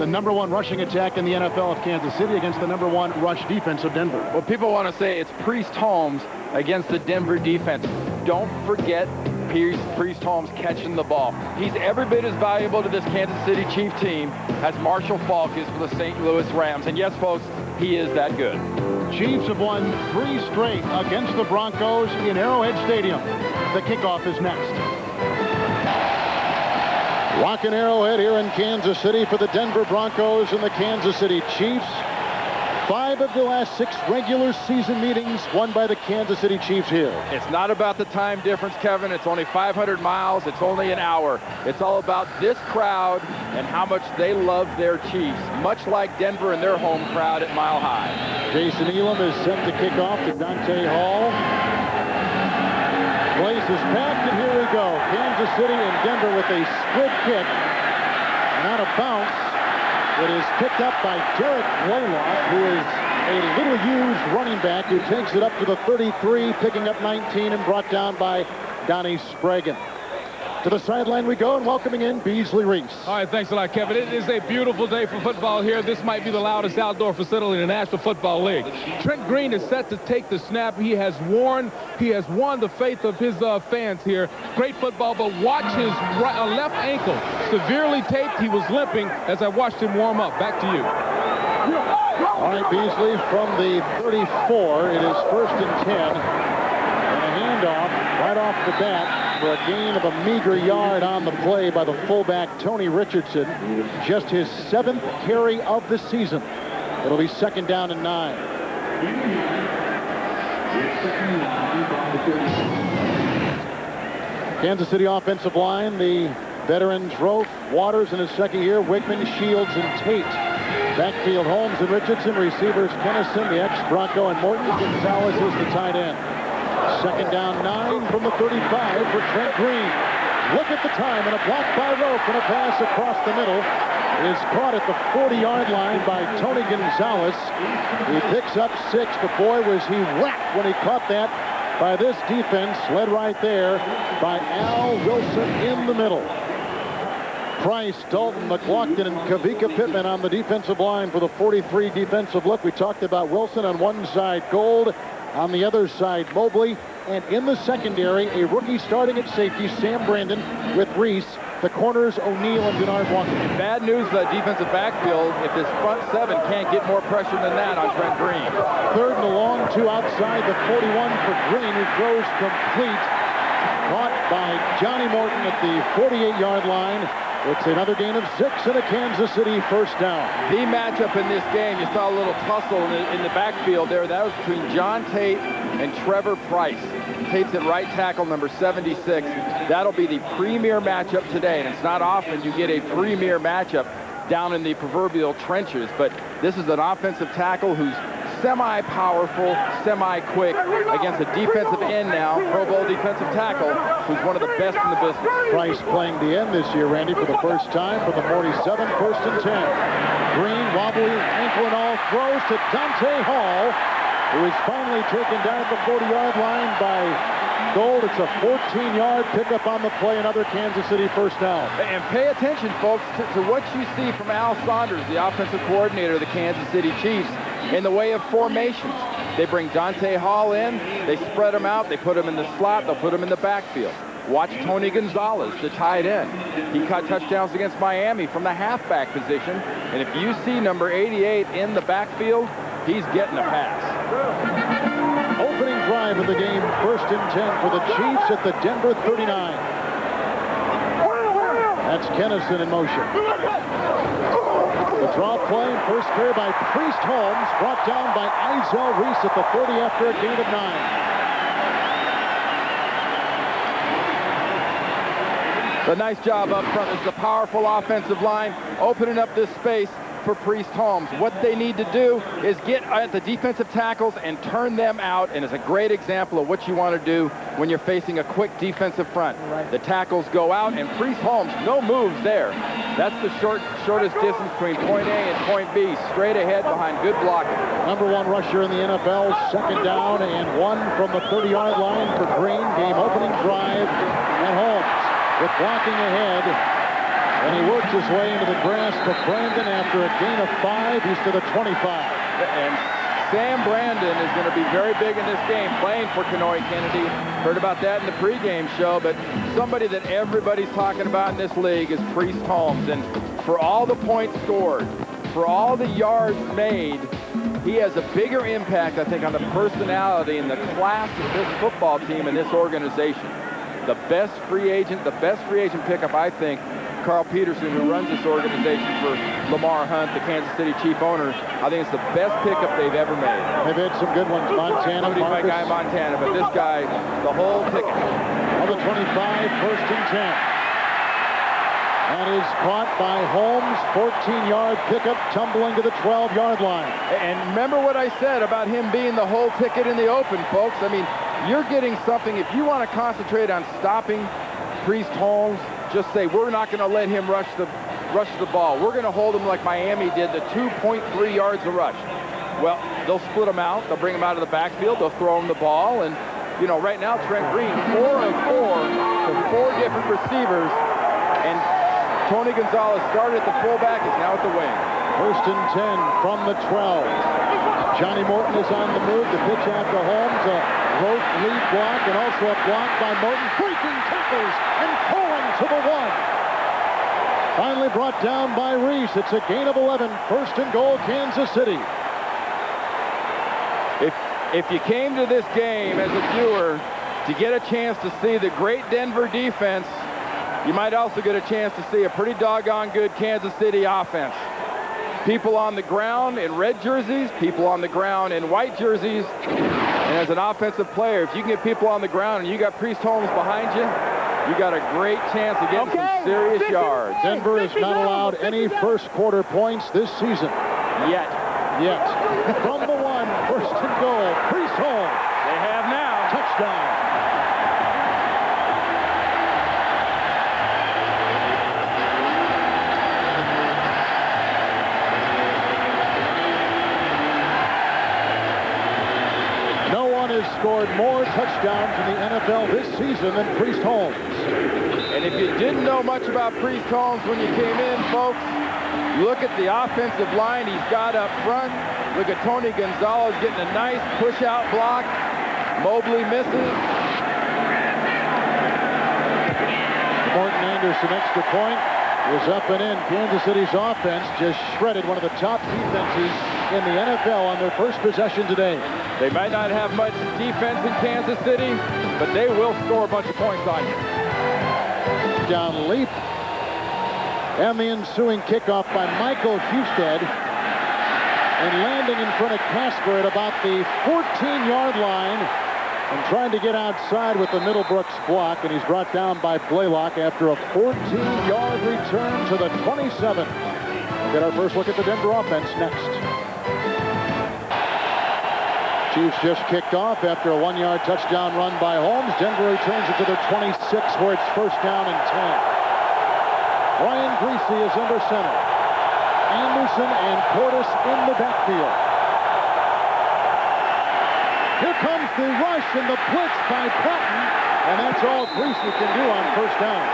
The #1 rushing attack in the NFL of Kansas City against the #1 rush defense of Denver. Well, people want to say it's Priest Holmes against the Denver defense. Don't forget Priest Holmes catching the ball. He's every bit as valuable to this Kansas City Chiefs team as Marshall Faulk is for the St. Louis Rams. And yes, folks, he is that good. Chiefs have won 3 straight against the Broncos in Arrowhead Stadium. The kickoff is next. Rockin' Arrowhead here in Kansas City for the Denver Broncos and the Kansas City Chiefs. 5 of the last 6 regular season meetings won by the Kansas City Chiefs here. It's not about the time difference, Kevin. It's only 500 miles. It's only an hour. It's all about this crowd and how much they love their Chiefs, much like Denver and their home crowd at Mile High. Jason Elam is set to kick off to Dante Hall. Place is packed, and here we go. Kansas City and Denver with a split kick. And out of bounds, it is picked up by Derek Blaylock, who is a little-used running back who takes it up to the 33, picking up 19 and brought down by Donnie Spragan. To the sideline we go, and welcoming in Beasley Reese. All right, thanks a lot, Kevin. It is a beautiful day for football here. This might be the loudest outdoor facility in the National Football League. Trent Green is set to take the snap. He has won the faith of his fans here. Great football, but watch his left ankle severely taped. He was limping as I watched him warm up. Back to you. All right, Beasley from the 34. It is 1st and 10. And a handoff right off the bat for a gain of a meager yard on the play by the fullback, Tony Richardson. Just his 7th carry of the season. It'll be 2nd down and 9. Kansas City offensive line, the veterans Rofe, Waters in his 2nd year, Wigman, Shields, and Tate. Backfield, Holmes and Richardson. Receivers, Kennison, the ex-Bronco, and Morton. Gonzalez is the tight end. 2nd down 9 from the 35 for Trent Green. Look at the time, and a block by Rofe and a pass across the middle. It is caught at the 40-yard line by Tony Gonzalez. He picks up 6. But boy, was he whacked when he caught that by this defense, led right there by Al Wilson in the middle. Price, Dalton, McLaughlin, and Kavika Pittman on the defensive line for the 43 defensive look. We talked about Wilson on one side, Gold. On the other side, Mobley. And in the secondary, a rookie starting at safety, Sam Brandon, with Reese. The corners, O'Neal and Denard Walker. Bad news for the defensive backfield. If this front 7 can't get more pressure than that on Trent Green. 3rd and a long, 2 outside the 41 for Green, who throws complete. Caught by Johnny Morton at the 48-yard line. It's another gain of 6 and a Kansas City 1st down. The matchup in this game, you saw a little tussle in the backfield there. That was between John Tate and Trevor Price. Tate's at right tackle, number 76. That'll be the premier matchup today, and it's not often you get a premier matchup down in the proverbial trenches, but this is an offensive tackle who's semi-powerful, semi-quick against a defensive end now, Pro Bowl defensive tackle, who's one of the best in the business. Price playing the end this year, Randy, for the first time for the 47, 1st and 10. Green, wobbly, ankle and all, throws to Dante Hall, who is finally taken down at the 40-yard line by Gold. It's a 14-yard pickup on the play, another Kansas City 1st down. And pay attention, folks, to what you see from Al Saunders, the offensive coordinator of the Kansas City Chiefs, in the way of formations. They bring Dante Hall in, they spread him out, they put him in the slot, they'll put him in the backfield. Watch Tony Gonzalez, the tight end. He caught touchdowns against Miami from the halfback position, and if you see number 88 in the backfield, he's getting a pass. Opening drive of the game, 1st and 10 for the Chiefs at the Denver 39. That's Kennison in motion. The draw play, first carry by Priest Holmes, brought down by Izell Reese at the 30 after a gain of 9. A nice job up front. This is a powerful offensive line, opening up this space for Priest Holmes. What they need to do is get at the defensive tackles and turn them out, and it's a great example of what you want to do when you're facing a quick defensive front. The tackles go out, and Priest Holmes, no moves there. That's the shortest distance between point A and point B, straight ahead behind good blocking. #1 rusher in the NFL, 2nd down and 1 from the 30-yard line for Green. Game opening drive, and Holmes with blocking ahead And he works his way into the grasp of Brandon after a gain of 5. He's to the 25. And Sam Brandon is going to be very big in this game, playing for Kenoi Kennedy. Heard about that in the pregame show, but somebody that everybody's talking about in this league is Priest Holmes. And for all the points scored, for all the yards made, he has a bigger impact, I think, on the personality and the class of this football team and this organization. The best free agent pickup, I think, Carl Peterson, who runs this organization for Lamar Hunt, the Kansas City chief owner, I think it's the best pickup they've ever made. They've had some good ones. Montana, Somebody's my guy Montana, but this guy, the whole ticket. On the 25, first and 10. That is caught by Holmes, 14-yard pickup, tumbling to the 12-yard line. And remember what I said about him being the whole ticket in the open, folks. I mean, you're getting something. If you want to concentrate on stopping Priest Holmes, just say, we're not going to let him rush the ball. We're going to hold him like Miami did, the 2.3 yards a rush. Well, they'll split him out. They'll bring him out of the backfield. They'll throw him the ball. And, you know, right now, Trent Green, 4 of 4 for 4 different receivers. And Tony Gonzalez started at the fullback, is now at the wing. First and 10 from the 12. Johnny Morton is on the move. The pitch out to Holmes. A rope lead block and also a block by Morton. Breaking tackles and pulling to the 1. Finally brought down by Reese. It's a gain of 11. First and goal, Kansas City. If you came to this game as a viewer to get a chance to see the great Denver defense, you might also get a chance to see a pretty doggone good Kansas City offense. People on the ground in red jerseys, people on the ground in white jerseys. And as an offensive player, if you can get people on the ground and you got Priest Holmes behind you, you got a great chance of getting some serious yards. Denver has not allowed any first quarter points this season. Yet. From the 1, first and goal, Priest Holmes. They have now. Touchdown. Has scored more touchdowns in the NFL this season than Priest Holmes. And if you didn't know much about Priest Holmes when you came in, folks, look at the offensive line he's got up front. Look at Tony Gonzalez getting a nice push-out block. Mobley misses. The Morton Anderson extra point was up and in. Kansas City's offense just shredded one of the top defenses in the NFL on their first possession today. They might not have much defense in Kansas City, but they will score a bunch of points on you. Down leap. And the ensuing kickoff by Michael Husted. And landing in front of Casper at about the 14-yard line. And trying to get outside with the Middlebrooks block. And he's brought down by Blaylock after a 14-yard return to the 27. We'll get our first look at the Denver offense next. Chiefs just kicked off after a 1-yard touchdown run by Holmes. Denver returns it to their 26 where it's first down and 10. Brian Greasy is under center. Anderson and Portis in the backfield. Here comes the rush and the blitz by Patton, and that's all Greasy can do on first down.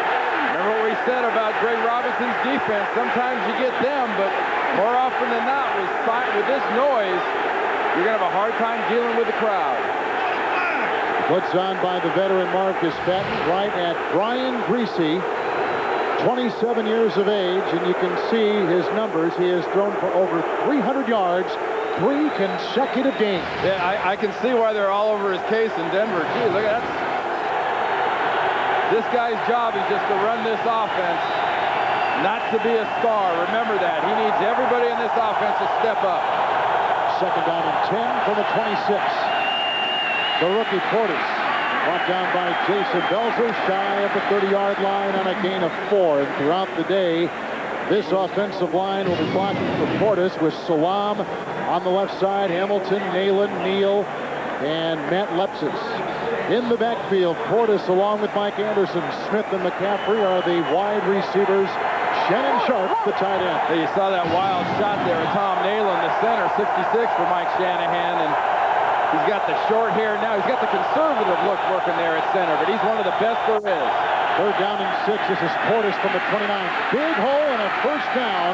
Remember what we said about Greg Robinson's defense. Sometimes you get them, but more often than not, with this noise, you're going to have a hard time dealing with the crowd. Blitz on by the veteran Marcus Patton, right at Brian Greasy, 27 years of age, and you can see his numbers. He has thrown for over 300 yards, 3 consecutive games. Yeah, I can see why they're all over his case in Denver. Gee, look at that. This guy's job is just to run this offense, not to be a star. Remember that. He needs everybody in this offense to step up. Second down and 10 from the 26. The rookie Portis brought down by Jason Belzer, shy of the 30-yard line on a gain of 4. And throughout the day, this offensive line will be blocking for Portis with Salam on the left side, Hamilton, Nalen, Neal, and Matt Lepsis. In the backfield, Portis along with Mike Anderson, Smith and McCaffrey are the wide receivers. Shannon Sharpe, the tight end. Hey, you saw that wild shot there of Tom Nalen, the center, 66 for Mike Shanahan, and he's got the short hair now. He's got the conservative look working there at center, but he's one of the best there is. Third down and 6. This is Portis from the 29. Big hole and a first down.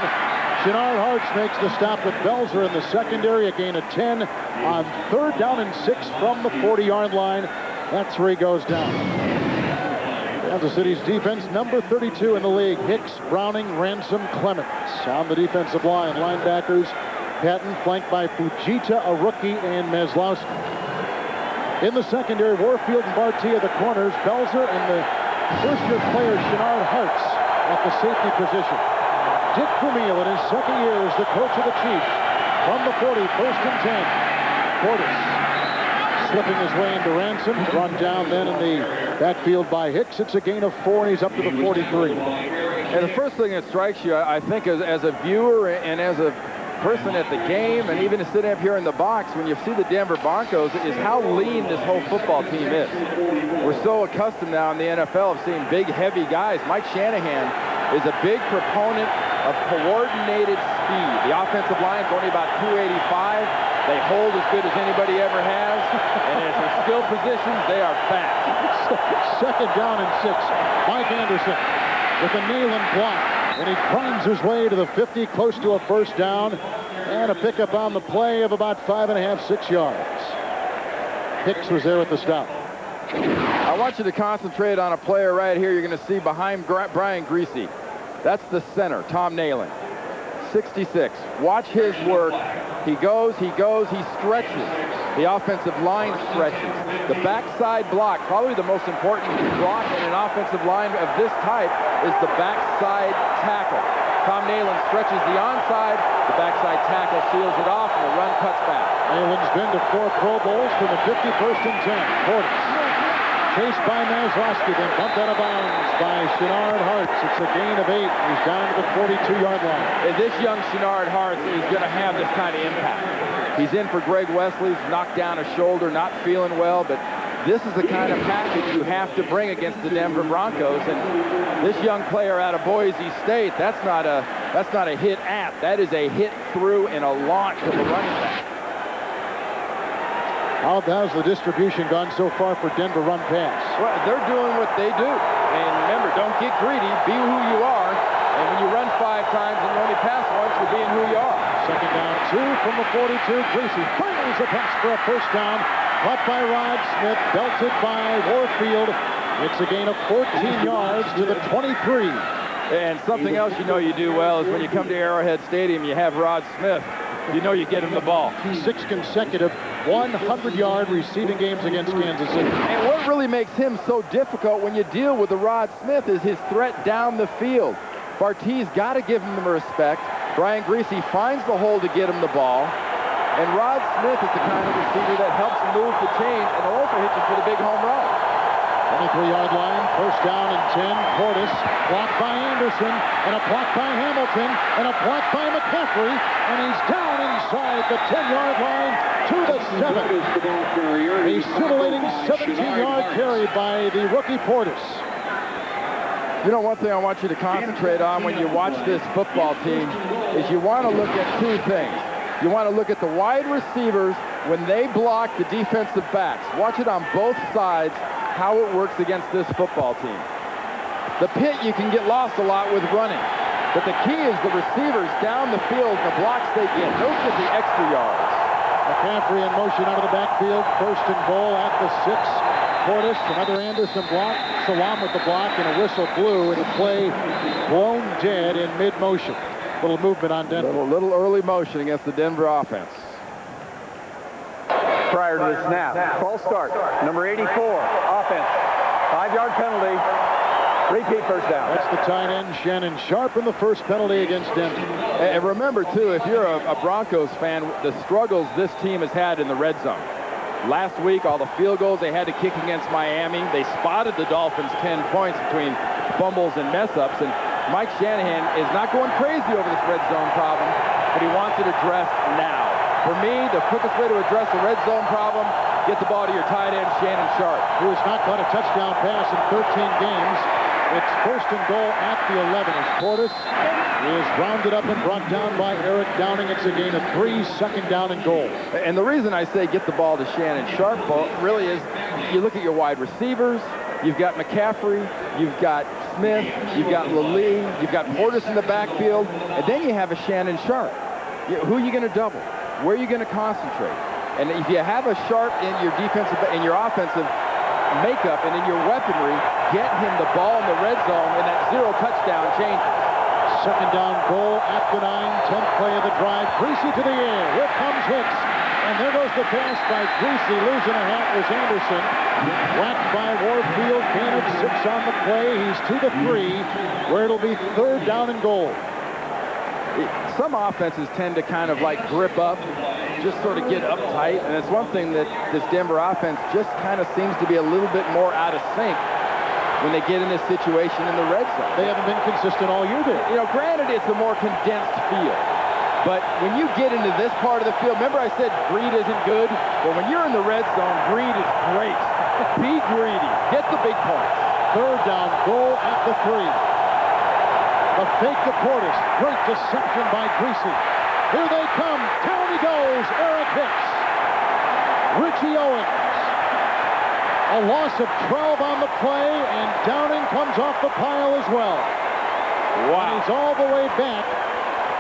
Shannon Sharpe makes the stop with Belzer in the secondary. A gain of 10 on third down and 6 from the 40-yard line. That's where he goes down. Kansas City's defense, number 32 in the league. Hicks, Browning, Ransom, Clements. On the defensive line, linebackers, Patton, flanked by Fujita, a rookie, and Meslowski. In the secondary, Warfield and Bartia, the corners. Belzer and the first-year player, Shannon Sharpe, at the safety position. Dick Vermeil in his second year as the coach of the Chiefs. From the 40, first and 10. Portis slipping his way into Ransom. Run down then in the backfield by Hicks. It's a gain of 4, and he's up to the 43. And the first thing that strikes you, I think, as a viewer and as a person at the game, and even to sit up here in the box, when you see the Denver Broncos, is how lean this whole football team is. We're so accustomed now in the NFL of seeing big, heavy guys. Mike Shanahan is a big proponent of coordinated speed. The offensive line is only about 285. They hold as good as anybody ever has. And as their skill positions, they are fast. Second down and 6. Mike Anderson with a kneel and block. And he climbs his way to the 50, close to a first down. And a pickup on the play of about 5.5, 6 yards. Hicks was there at the stop. I want you to concentrate on a player right here you're going to see behind Brian Griese. That's the center, Tom Nalen, 66. Watch his work. He goes, he stretches. The offensive line stretches. The backside block, probably the most important block in an offensive line of this type, is the backside tackle. Tom Nalen stretches the onside. The backside tackle seals it off, and the run cuts back. Nalen's been to 4 Pro Bowls from the 51st and 10. Portis. Chased by Meslowski, then bumped out of bounds by Shannon Sharpe. It's a gain of 8. He's down to the 42-yard line. And this young Shannon Sharpe is going to have this kind of impact. He's in for Greg Wesley's, knocked down a shoulder, not feeling well, but this is the kind of package you have to bring against the Denver Broncos. And this young player out of Boise State, that's not a hit at. That is a hit through and a launch of the running back. How's the distribution gone so far for Denver run pass? Well, they're doing what they do. And remember, don't get greedy. Be who you are. And when you run 5 times and you only pass once, you're being who you are. Second down, 2 from the 42. Griese fires a pass for a first down. Caught by Rod Smith, belted by Warfield. It's a gain of 14 yards to the 23. And something else you know you do well is when you come to Arrowhead Stadium, you have Rod Smith. You know you get him the ball. 6 consecutive 100-yard receiving games against Kansas City. And what really makes him so difficult when you deal with the Rod Smith is his threat down the field. Barti's got to give him the respect. Brian Griese finds the hole to get him the ball. And Rod Smith is the kind of receiver that helps move the chains and also hits you for the big home run. 23-yard line, first down and 10. Portis, blocked by Anderson, and a block by Hamilton, and a block by McCaffrey, and he's down inside the 10-yard line to the 7. A scintillating 17-yard carry by the rookie Portis. You know, one thing I want you to concentrate on when you watch this football team is you want to look at 2 things. You want to look at the wide receivers when they block the defensive backs. Watch it on both sides, how it works against this football team. The pit, you can get lost a lot with running. But the key is the receivers down the field, the blocks they get. Those get the extra yards. McCaffrey in motion out of the backfield. First and goal at the 6. Portis, another Anderson block. Salam with the block, and a whistle blew, and the play blown dead in mid-motion. Little movement on Denver. Little early motion against the Denver offense. Prior to the snap, false start, number 84, offense, 5-yard penalty, repeat first down. That's the tight end, Shannon Sharpe, in the first penalty against Denver. And remember, too, if you're a Broncos fan, the struggles this team has had in the red zone. Last week, all the field goals they had to kick against Miami. They spotted the Dolphins 10 points between fumbles and mess-ups, and Mike Shanahan is not going crazy over this red zone problem, but he wants it addressed now. For me, the quickest way to address the red zone problem, get the ball to your tight end, Shannon Sharpe. Who has not caught a touchdown pass in 13 games. It's first and goal at the 11 as Portis is rounded up and brought down by Eric Downing. It's a gain of 3, second down and goal. And the reason I say get the ball to Shannon Sharpe really is you look at your wide receivers, you've got McCaffrey, you've got Smith, you've got Lally, you've got Portis in the backfield, and then you have a Shannon Sharpe. Who are you going to double? Where are you going to concentrate? And if you have a Sharpe in your defensive, in your offensive makeup and in your weaponry, get him the ball in the red zone, and that 0 touchdown changes. Second down goal at the 9, 10th play of the drive. Greasy to the air. Here comes Hicks. And there goes the pass by Greasy. Losing a hat was Anderson. Whacked by Warfield. Gain of 6 on the play. He's to the 3, where it'll be 3rd down and goal. Some offenses tend to kind of like grip up, just sort of get uptight, and it's one thing that this Denver offense just kind of seems to be a little bit more out of sync when they get in this situation in the red zone. They haven't been consistent all year there. You know, granted, it's a more condensed field, but when you get into this part of the field, remember I said greed isn't good? Well, when you're in the red zone, greed is great. Be greedy. Get the big points. 3rd down goal at the 3. The fake to Portis. Great deception by Greasy. Here they come. Down he goes. Eric Hicks. Richie Owens. A loss of 12 on the play, and Downing comes off the pile as well. Wow. And he's all the way back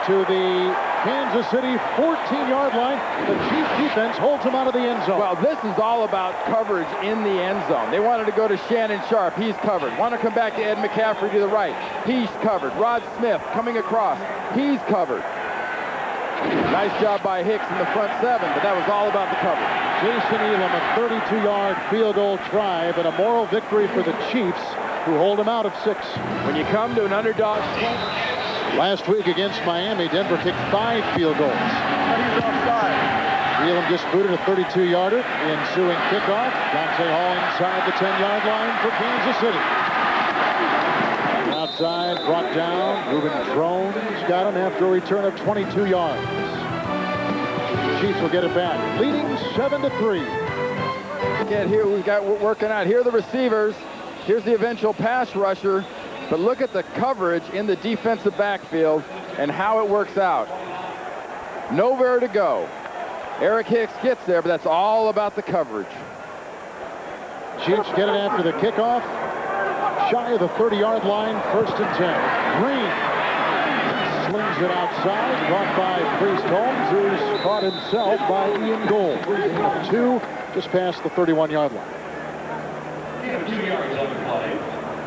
to the Kansas City 14-yard line. The Chiefs defense holds him out of the end zone. Well, this is all about coverage in the end zone. They wanted to go to Shannon Sharpe. He's covered. Want to come back to Ed McCaffrey to the right. He's covered. Rod Smith coming across. He's covered. Nice job by Hicks in the front 7, but that was all about the coverage. Jason Elam, a 32-yard field goal try, but a moral victory for the Chiefs, who hold him out of 6. When you come to an underdog last week against Miami, Denver kicked 5 field goals. Elam just booted a 32-yarder. The ensuing kickoff. Dante Hall inside the 10-yard line for Kansas City. Outside, brought down. Ruben Drones got him after a return of 22 yards. Chiefs will get it back, leading 7-3. Again, here we've got working out. Here are the receivers. Here's the eventual pass rusher. But look at the coverage in the defensive backfield and how it works out. Nowhere to go. Eric Hicks gets there, but that's all about the coverage. Chiefs get it after the kickoff. Shy of the 30-yard line, 1st and 10. Green slings it outside, brought by Priest Holmes, who's caught himself by Ian Gold. 2 just past the 31-yard line.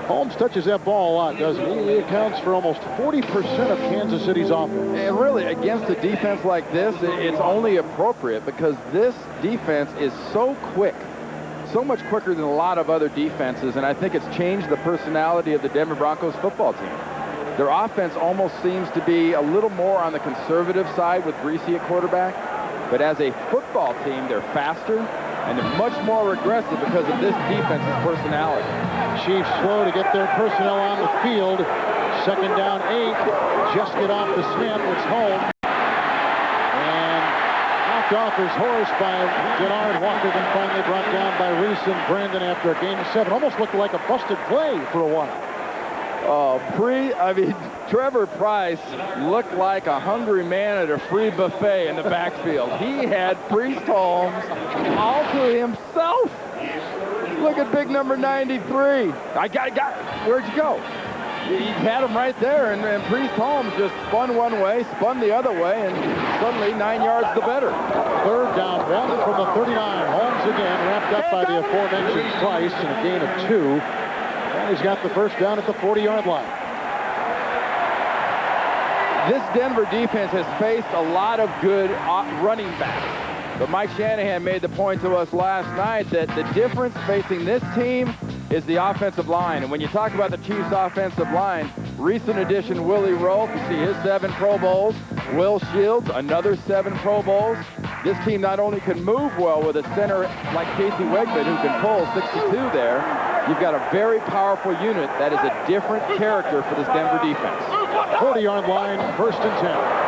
Holmes touches that ball a lot, doesn't he? He accounts for almost 40% of Kansas City's offense. And really, against a defense like this, it's only appropriate because this defense is so quick, so much quicker than a lot of other defenses, and I think it's changed the personality of the Denver Broncos football team. Their offense almost seems to be a little more on the conservative side with Greasy at quarterback, but as a football team, they're faster, and they're much more aggressive because of this defense's personality. Chiefs slow to get their personnel on the field. 2nd down 8. Just get off the snap. It's home. And knocked off his horse by Gennard Walker, then finally brought down by Reese and Brandon after a gain of 7. Almost looked like a busted play for a while. Trevor Price looked like a hungry man at a free buffet in the backfield. He had Priest Holmes all to himself. Look at big number 93. Where'd you go? He had him right there, and Priest Holmes just spun one way, spun the other way, and suddenly 9 yards the better. 3rd down 1 from the 39. Holmes again wrapped up by the aforementioned Price and a gain of 2. And he's got the 1st down at the 40-yard line. This Denver defense has faced a lot of good running backs. But Mike Shanahan made the point to us last night that the difference facing this team is the offensive line. And when you talk about the Chiefs' offensive line, recent addition Willie Roaf, you see his 7 Pro Bowls. Will Shields, another 7 Pro Bowls. This team not only can move well with a center like Casey Wegman, who can pull 62 there, you've got a very powerful unit that is a different character for this Denver defense. 40-yard line, 1st and 10.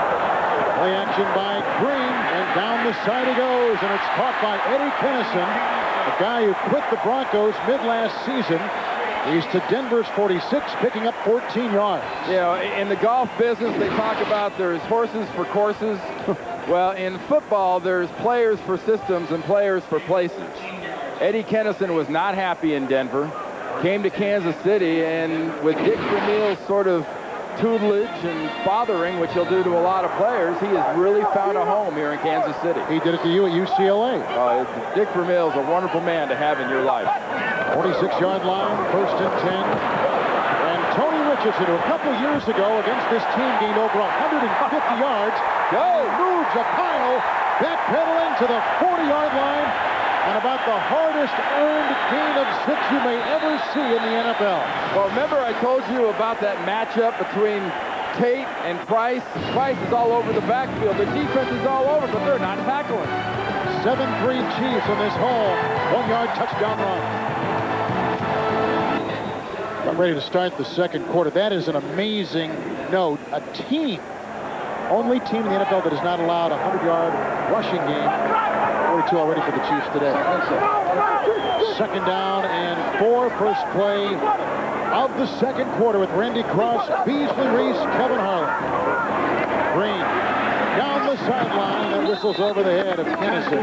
Play action by Green, and down the side he goes, and it's caught by Eddie Kennison, a guy who quit the Broncos mid-last season. He's to Denver's 46, picking up 14 yards. You know, in the golf business, they talk about there's horses for courses. Well, in football, there's players for systems and players for places. Eddie Kennison was not happy in Denver. came to Kansas City, and with Dick Vermeil's sort of tutelage and fathering, which he'll do to a lot of players, he has really found a home here in Kansas City. He did it to you at UCLA. Dick Vermeil is a wonderful man to have in your life. 46-yard line, 1st and 10. And Tony Richardson, who a couple years ago against this team gained over 150 yards, moves a pile, backpedaling to the 40-yard line, and about the hardest earned gain of 6 you may ever see in the NFL. Well, remember I told you about that matchup between Tate and Price? Price is all over the backfield. The defense is all over, but they're not tackling. 7-3 Chiefs in this hole. 1-yard touchdown run. I'm ready to start the second quarter. That is an amazing note. A team, only team in the NFL that has not allowed a 100-yard rushing game. 42 already for the Chiefs today. 2nd down and 4. First play of the second quarter with Randy Cross, Beasley Reese, Kevin Harlan. Green down the sideline, that whistles over the head of Kennison.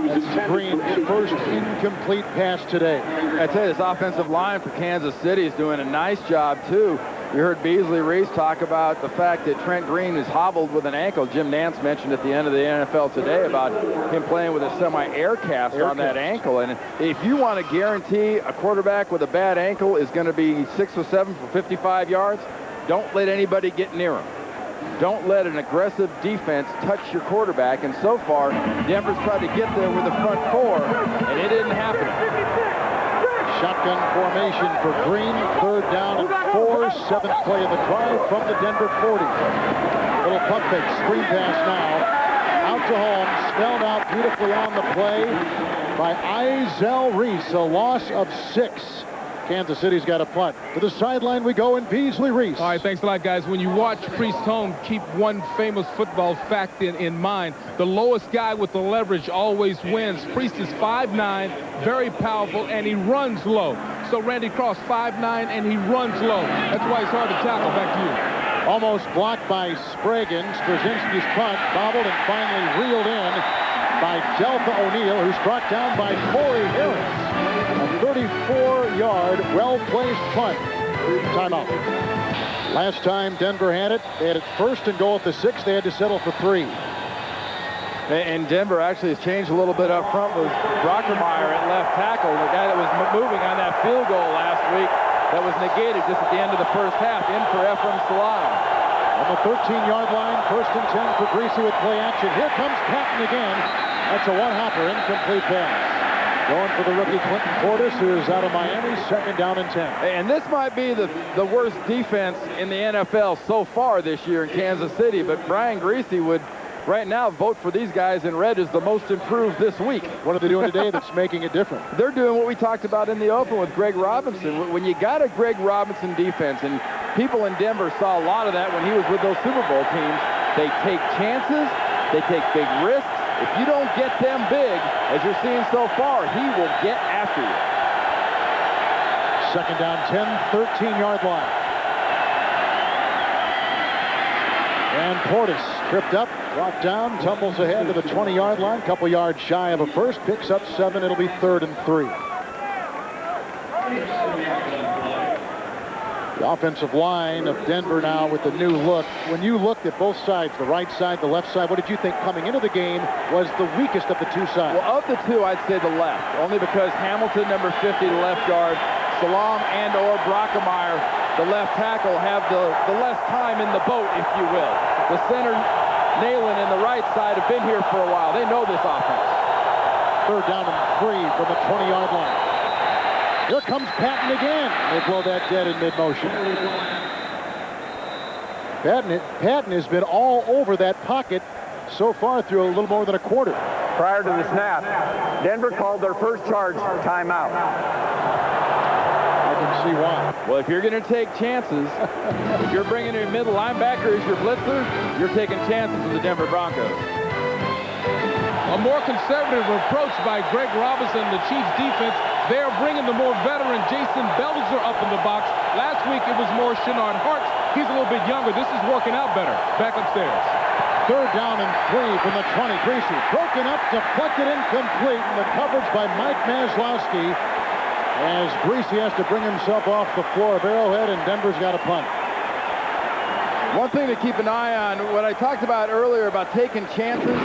That's Green's first incomplete pass today. I tell you, this offensive line for Kansas City is doing a nice job, too. You heard Beasley Reese talk about the fact that Trent Green is hobbled with an ankle. Jim Nantz mentioned at the end of the NFL Today about him playing with a semi-air cast on that ankle. And if you want to guarantee a quarterback with a bad ankle is going to be 6 or 7 for 55 yards, don't let anybody get near him. Don't let an aggressive defense touch your quarterback. And so far, Denver's tried to get there with the front 4, and it didn't happen. Shotgun formation for Green. 3rd down and 4. 7th play of the drive from the Denver 40. Little pump fake. Screen pass now. Out to Holmes. Spelled out beautifully on the play by Izell Reese. A loss of 6. Kansas City's got a punt. To the sideline we go, and Beasley Reese. All right, thanks a lot, guys. When you watch Priest Holmes, keep one famous football fact in mind. The lowest guy with the leverage always wins. Priest is 5'9", very powerful, and he runs low. So Randy Cross, 5'9", and he runs low. That's why it's hard to tackle. Back to you. Almost blocked by Spragan. Straczynski's punt, bobbled and finally reeled in by Delta O'Neal, who's brought down by Corey Harris. A 34-yard, well-placed punt. Timeout. Last time Denver had it, they had it 1st and goal at the 6. They had to settle for 3. And Denver actually has changed a little bit up front with Brockermeyer at left tackle, the guy that was moving on that field goal last week that was negated just at the end of the first half, in for Ephraim Salaam. On the 13-yard line, 1st and 10 for Greasy with play action. Here comes Patton again. That's a one-hopper, incomplete pass. Going for the rookie Clinton Portis, who is out of Miami. 2nd down and 10. And this might be the worst defense in the NFL so far this year in Kansas City, but Brian Greasy would right now vote for these guys in red as the most improved this week. What are they doing today that's making it different? They're doing what we talked about in the open with Greg Robinson. When you got a Greg Robinson defense, and people in Denver saw a lot of that when he was with those Super Bowl teams, they take chances, they take big risks. If you don't get them big, as you're seeing so far, he will get after you. 2nd down, 10, 13-yard line. And Portis tripped up, brought down, tumbles ahead to the 20-yard line, couple yards shy of a first, picks up 7. It'll be 3rd and 3. The offensive line of Denver now with the new look. When you looked at both sides, the right side, the left side, what did you think coming into the game was the weakest of the two sides? Well, of the two, I'd say the left, only because Hamilton, number 50, the left guard, Salaam and or Brockermeyer, the left tackle, have the less time in the boat, if you will. The center, Nalen, and the right side have been here for a while. They know this offense. 3rd down and 3 from the 20-yard line. Here comes Patton again. They blow that dead in mid-motion. Patton has been all over that pocket so far through a little more than a quarter. Prior to the snap, Denver called their first charge timeout. I can see why. Well, if you're going to take chances, if you're bringing a middle linebacker as your blitzer, you're taking chances with the Denver Broncos. A more conservative approach by Greg Robinson, the Chiefs defense. They are bringing the more veteran Jason Belzer up in the box. Last week it was more Shannon Sharpe. He's a little bit younger. This is working out better. Back upstairs. 3rd down and 3 from the 20. Greasy broken up, deflected, incomplete, and the coverage by Mike Maslowski. as Greasy has to bring himself off the floor of Arrowhead, and Denver's got a punt. One thing to keep an eye on, what I talked about earlier about taking chances,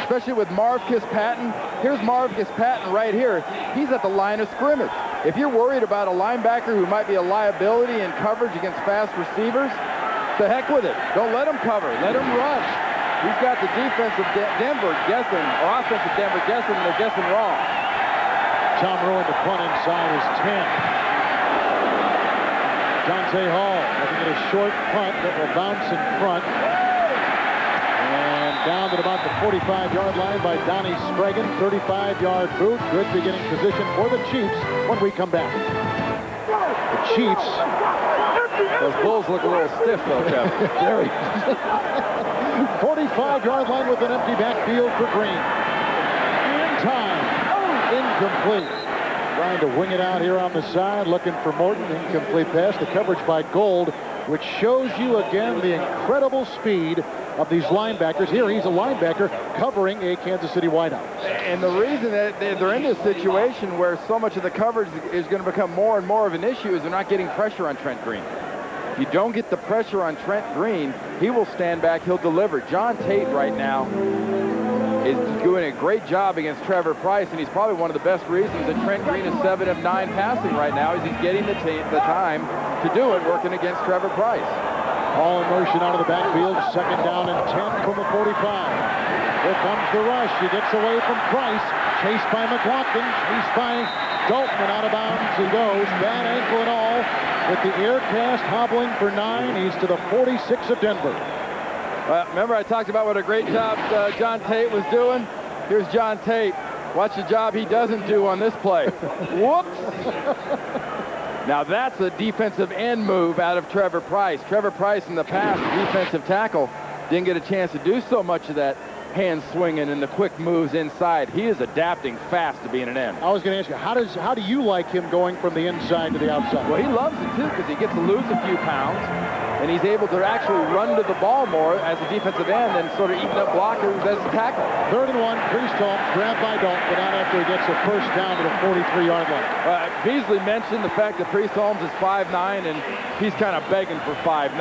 especially with Marv Kiss-Patton. Here's Marv Kiss-Patton right here. He's at the line of scrimmage. If you're worried about a linebacker who might be a liability in coverage against fast receivers, the heck with it. Don't let him cover. Let him run. He's got the defensive Denver guessing, or offensive Denver guessing, and they're guessing wrong. Tom Rowan, the punt inside is 10. Dante Hall looking at a short punt that will bounce in front. And down at about the 45-yard line by Donnie Spragan. 35-yard boot. Good beginning position for the Chiefs when we come back. The Chiefs. Those Bulls look a little stiff, though, Kevin. Very. 45-yard line with an empty backfield for Green. In time. Incomplete. Trying to wing it out here on the side, looking for Morton. Incomplete pass. The coverage by Gold, which shows you again the incredible speed of these linebackers. Here, he's a linebacker covering a Kansas City wideout. And the reason that they're in this situation where so much of the coverage is going to become more and more of an issue is they're not getting pressure on Trent Green. If you don't get the pressure on Trent Green, he will stand back, he'll deliver. John Tate right now is doing a great job against Trevor Price, and he's probably one of the best reasons that Trent Green is 7 of 9 passing right now, is he's getting the time to do it working against Trevor Price. All in motion out of the backfield, second down and 10 from the 45. Here comes the rush. He gets away from Price, chased by McLaughlin, chased by Dalton, and out of bounds he goes, bad ankle and all, with the air cast hobbling for 9. He's to the 46 of Denver. Remember I talked about what a great job John Tate was doing? Here's John Tate. Watch the job he doesn't do on this play. Whoops! Now that's a defensive end move out of Trevor Price. Trevor Price in the past, defensive tackle, didn't get a chance to do so much of that hand swinging and the quick moves inside. He is adapting fast to being an end. I was going to ask you, how do you like him going from the inside to the outside? Well, he loves it too because he gets to lose a few pounds, and he's able to actually run to the ball more as a defensive end and sort of eating up blockers as a tackle. 3rd and 1, Priest Holmes grabbed by Dalton, but not after he gets a first down to the 43-yard line. Beasley mentioned the fact that Priest Holmes is 5'9", and he's kind of begging for 5'9".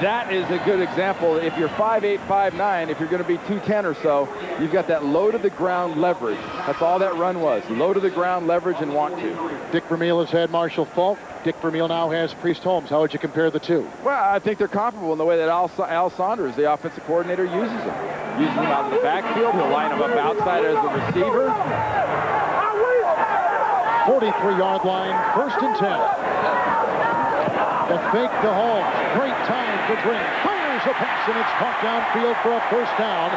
That is a good example. If you're 5'8", 5'9", if you're going to be 210 or so, you've got that low to the ground leverage. That's all that run was. Low to the ground leverage and want to. Dick Vermeil has had Marshall Faulk. Dick Vermeil now has Priest Holmes. How would you compare the two? Well, I think they're comparable in the way that Al Saunders, the offensive coordinator, uses them. Uses them out of the backfield. He'll line them up outside as a receiver. 43-yard line, 1st and 10. The fake to Holmes. Great time for Green. Fires a pass, and it's caught downfield for a first down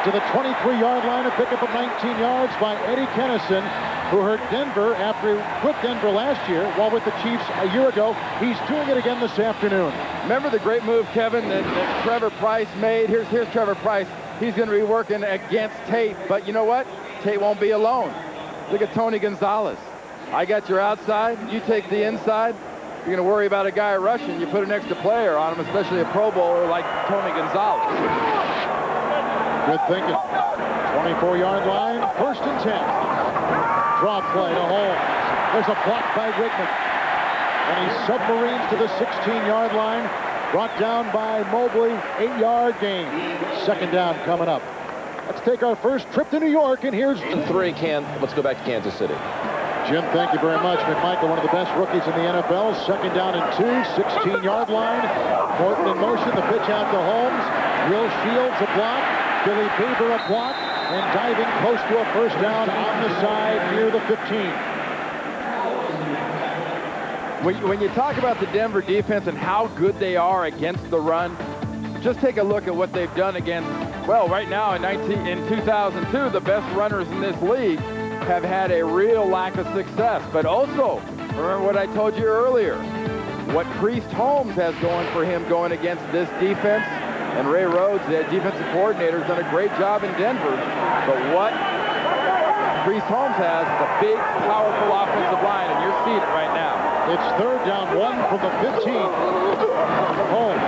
to the 23-yard line. A pickup of 19 yards by Eddie Kennison, who hurt Denver after he quit Denver last year while with the Chiefs a year ago. He's doing it again this afternoon. Remember the great move, Kevin, that Trevor Price made? Here's Trevor Price. He's going to be working against Tate, but you know what? Tate won't be alone. Look at Tony Gonzalez. I got your outside, you take the inside. You're going to worry about a guy rushing. You put an extra player on him, especially a Pro Bowler like Tony Gonzalez. Good thinking. 24-yard line, 1st and 10. Draw play to Holmes. There's a block by Wigman. And he submarines to the 16-yard line. Brought down by Mobley. 8-yard gain. 2nd down coming up. Let's take our first trip to New York, and here's... 3, let's go back to Kansas City. Jim, thank you very much. McMichael, one of the best rookies in the NFL. 2nd down and 2, 16-yard line. Morton in motion, the pitch out to Holmes. Will Shields a block. Billy Beaver a block. And diving close to a first down on the side near the 15. When you talk about the Denver defense and how good they are against the run, just take a look at what they've done against, well, right now in 2002, the best runners in this league have had a real lack of success. But also, remember what I told you earlier, what Priest Holmes has going for him going against this defense. And Ray Rhodes, the defensive coordinator, has done a great job in Denver. But what Priest Holmes has is a big, powerful offensive line, and you're seeing it right now. It's 3rd down, 1 from the 15. Holmes.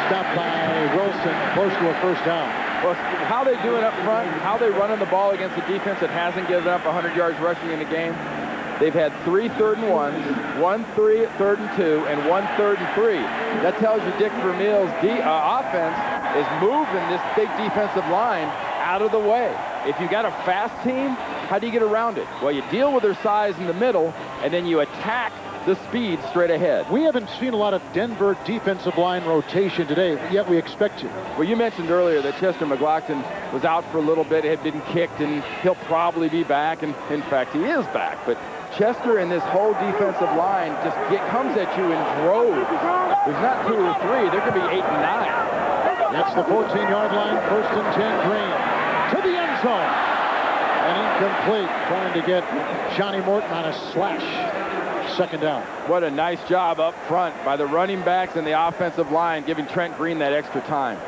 Stopped by Wilson, close to a first down. Well, how they doing up front, how they running the ball against a defense that hasn't given up 100 yards rushing in a game. They've had 3 3rd and 1s, 1 3rd and 2, and 1 3rd and 3. That tells you Dick Vermeil's offense is moving this big defensive line out of the way. If you got a fast team, how do you get around it? Well, you deal with their size in the middle, and then you attack the speed straight ahead. We haven't seen a lot of Denver defensive line rotation today, yet we expect to. Well, you mentioned earlier that Chester McLaughlin was out for a little bit, had been kicked, and he'll probably be back, and in fact, he is back. But Chester and this whole defensive line just comes at you in droves. There's not 2 or 3. There could be 8 and 9. That's the 14-yard line, 1st and 10, Green. To the end zone. And incomplete, trying to get Johnny Morton on a slash. 2nd down. What a nice job up front by the running backs and the offensive line, giving Trent Green that extra time.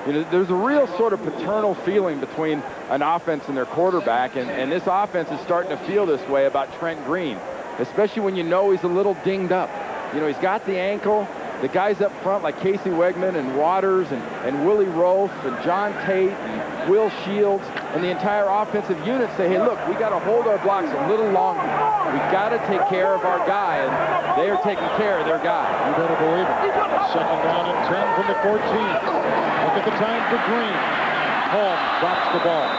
You know, there's a real sort of paternal feeling between an offense and their quarterback, and this offense is starting to feel this way about Trent Green, especially when you know he's a little dinged up. You know, he's got the ankle. The guys up front like Casey Wegman and Waters and Willie Rolfe and John Tate and Will Shields and the entire offensive unit say, hey, look, we got to hold our blocks a little longer. We got to take care of our guy, and they are taking care of their guy. You better believe it. 2nd down and 10 from the 14. Look at the time for Green. Holmes drops the ball.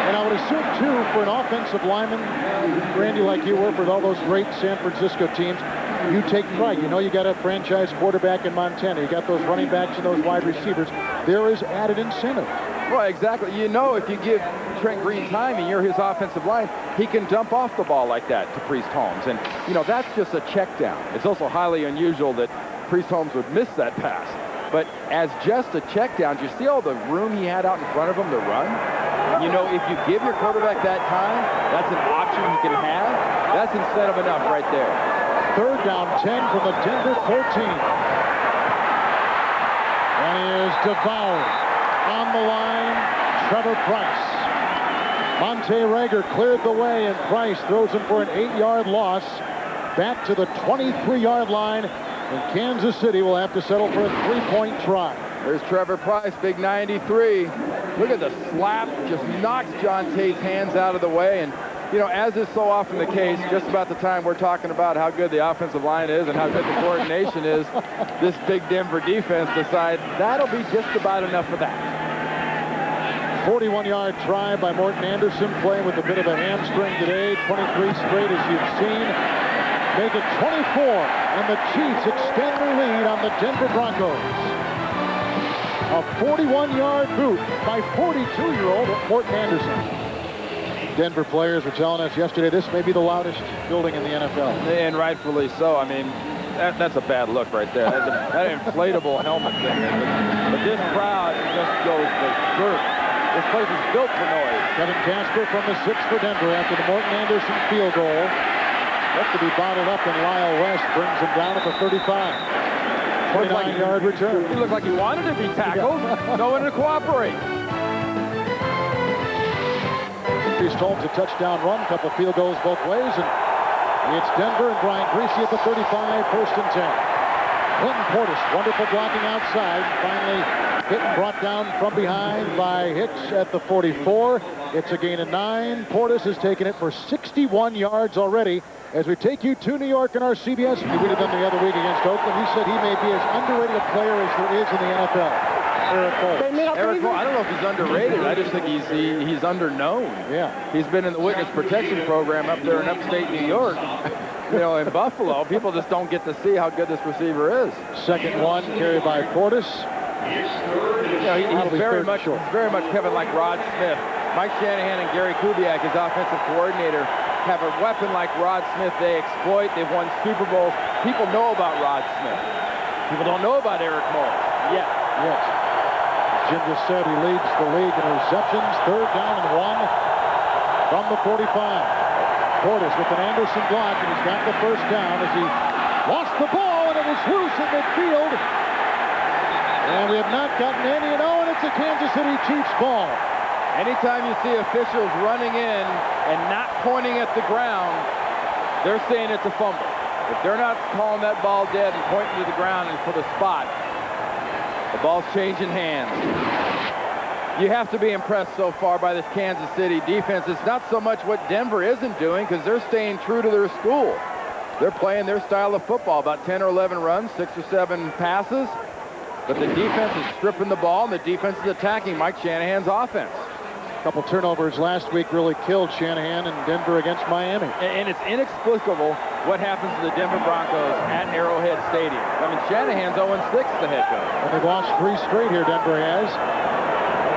And I would assume, too, for an offensive lineman, Randy, like you were for all those great San Francisco teams, you take pride. You know you got a franchise quarterback in Montana. You got those running backs and those wide receivers. There is added incentive. Well, exactly. You know if you give Trent Green time and you're his offensive line, he can dump off the ball like that to Priest Holmes. And, you know, that's just a check down. It's also highly unusual that Priest Holmes would miss that pass. But as just a check down, do you see all the room he had out in front of him to run? You know, if you give your quarterback that time, that's an option he can have. That's incentive enough right there. 3rd down, 10 from the Denver 14. And he is devoured. On the line, Trevor Price. Monte Rager cleared the way, and Price throws him for an 8-yard loss. Back to the 23-yard line, and Kansas City will have to settle for a 3-point try. There's Trevor Price, big 93. Look at the slap, just knocks John Tate's hands out of the way. And you know, as is so often the case, just about the time we're talking about how good the offensive line is and how good the coordination is, this big Denver defense decides that'll be just about enough of that. 41-yard try by Morton Anderson, playing with a bit of a hamstring today. 23 straight, as you've seen. Make it 24, and the Chiefs extend their lead on the Denver Broncos. A 41-yard boot by 42-year-old Morton Anderson. Denver players were telling us yesterday this may be the loudest building in the NFL. And rightfully so. I mean, that's a bad look right there. That inflatable helmet thing. But this crowd just goes berserk. This place is built for noise. Kevin Casper from the 6 for Denver after the Morton Anderson field goal. Left to be bottled up, and Lyle West brings him down at the 35. 29-yard return. He looked like he wanted to be tackled. No one to cooperate. Priest Holmes a touchdown run, a couple field goals both ways, and it's Denver and Brian Greasy at the 35, 1st and 10. Clinton Portis, wonderful blocking outside, finally hit and brought down from behind by Hicks at the 44. It's a gain of 9. Portis has taken it for 61 yards already. As we take you to New York in our CBS, we did them the other week against Oakland. He said he may be as underrated a player as there is in the NFL. Eric Cole. Eric Cole, I don't know if he's underrated. I just think he's underknown. Yeah. He's been in the witness protection program up there in upstate New York. You know, in Buffalo, people just don't get to see how good this receiver is. 2nd one, carried by Portis. You know, he's very much Kevin like Rod Smith. Mike Shanahan and Gary Kubiak, his offensive coordinator, have a weapon like Rod Smith. They exploit. They've won Super Bowls. People know about Rod Smith. People don't know about Eric Moore yet. Yes. Jim just said he leads the league in receptions. 3rd down and 1 from the 45. Portis with an Anderson block, and he's got the 1st down as he lost the ball, and it was loose in midfield. And we have not gotten any, and it's a Kansas City Chiefs ball. Anytime you see officials running in and not pointing at the ground, they're saying it's a fumble. If they're not calling that ball dead and pointing to the ground and for the spot, the ball's changing hands. You have to be impressed so far by this Kansas City defense. It's not so much what Denver isn't doing, because they're staying true to their school. They're playing their style of football, about 10 or 11 runs, 6 or 7 passes. But the defense is stripping the ball, and the defense is attacking Mike Shanahan's offense. A couple turnovers last week really killed Shanahan and Denver against Miami. And it's inexplicable what happens to the Denver Broncos at Arrowhead Stadium. I mean, Shanahan's 0-6 the head coach. And they've lost 3 straight here, Denver has.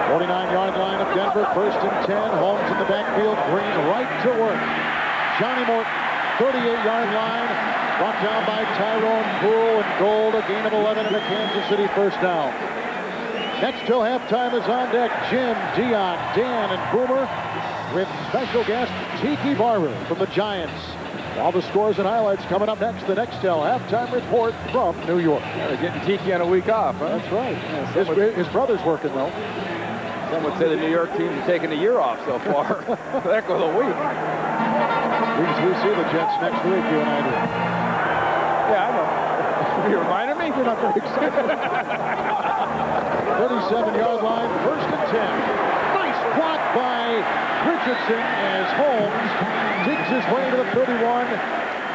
49-yard line of Denver, 1st and 10. Holmes in the backfield, Green right to work. Johnny Morton, 38-yard line, brought down by Tyrone Poole, and Gold, a gain of 11 and a Kansas City first down. Next till halftime is on deck, Jim, Dion, Dan, and Boomer, with special guest Tiki Barber from the Giants. All the scores and highlights coming up next. The next till halftime report from New York. Yeah, they're getting Tiki on a week off, huh? That's right. Yeah, his brother's working, though. Some would say the New York team has taken a year off so far. Heck with a week. We see the Jets next week, you and I do. Yeah, I know. You reminded me? You're not very excited. 37-yard line, 1st and 10. Nice block by Richardson as Holmes digs his way to the 31.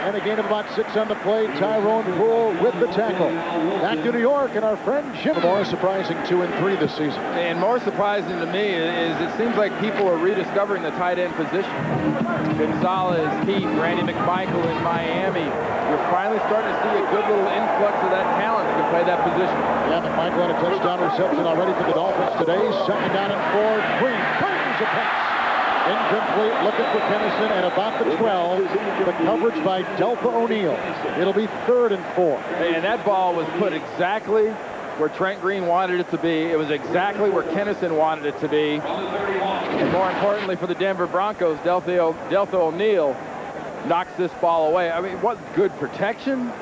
And a gain of about 6 on the play. Tyrone Poole with the tackle. Back to New York, and our friend Jim Moore, surprising 2 and 3 this season. And more surprising to me is it seems like people are rediscovering the tight end position. Gonzalez, Heath, Randy McMichael in Miami. You're finally starting to see a good little influx of that talent that can play that position. Yeah, McMichael had a touchdown reception already for the Dolphins today. 2nd down and 4. Green fires a pass. Incomplete, looking for Kennison at about the 12. The coverage by Delta O'Neal. It'll be 3rd and 4. And that ball was put exactly where Trent Green wanted it to be. It was exactly where Kennison wanted it to be. And more importantly for the Denver Broncos, Delta O'Neal knocks this ball away. I mean, what good protection,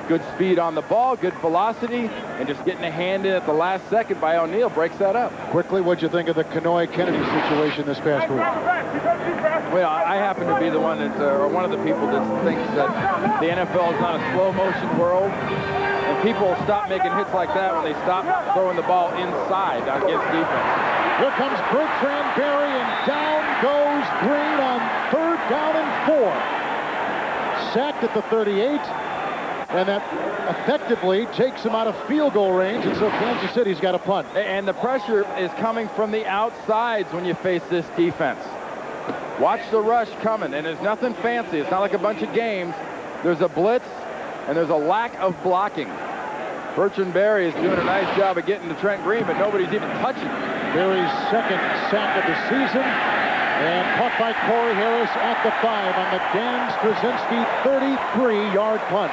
good speed on the ball, good velocity, and just getting a hand in at the last second by O'Neal breaks that up. Quickly, what'd you think of the Kenoy-Kennedy situation this past week? Well, I happen to be the one that, or one of the people that thinks that the NFL is not a slow-motion world, and people will stop making hits like that when they stop throwing the ball inside against defense. Here comes Bertrand Berry, and down goes Green on 3rd down and 4. Sacked at the 38. And that effectively takes him out of field goal range, and so Kansas City's got a punt. And the pressure is coming from the outsides when you face this defense. Watch the rush coming, and there's nothing fancy. It's not like a bunch of games. There's a blitz, and there's a lack of blocking. Bertrand Berry is doing a nice job of getting to Trent Green, but nobody's even touching him. Berry's 2nd sack of the season, and caught by Corey Harris at the 5 on the Dan Straczynski 33-yard punt.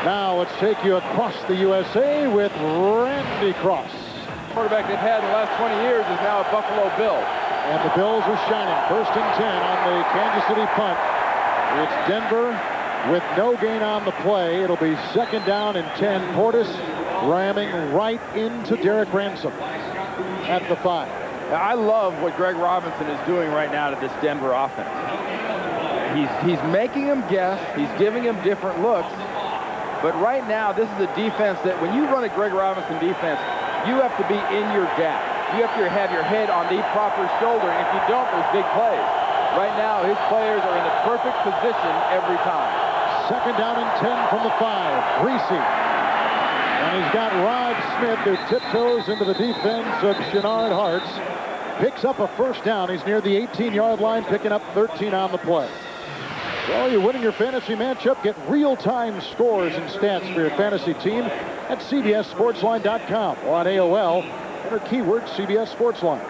Now let's take you across the USA with Randy Cross. Quarterback they've had in the last 20 years is now a Buffalo Bill. And the Bills are shining. 1st and 10 on the Kansas City punt. It's Denver with no gain on the play. It'll be 2nd down and 10. Portis ramming right into Derek Ransom at the 5. Now, I love what Greg Robinson is doing right now to this Denver offense. He's making them guess. He's giving them different looks. But right now, this is a defense that when you run a Greg Robinson defense, you have to be in your gap. You have to have your head on the proper shoulder. And if you don't, there's big plays. Right now, his players are in the perfect position every time. 2nd down and 10 from the 5. Greasy. And he's got Rod Smith who tiptoes into the defense of Shenard Hartz. Picks up a 1st down. He's near the 18-yard line, picking up 13 on the play. Well, you're winning your fantasy matchup. Get real-time scores and stats for your fantasy team at CBSSportsline.com or on AOL. Enter keyword CBS Sportsline.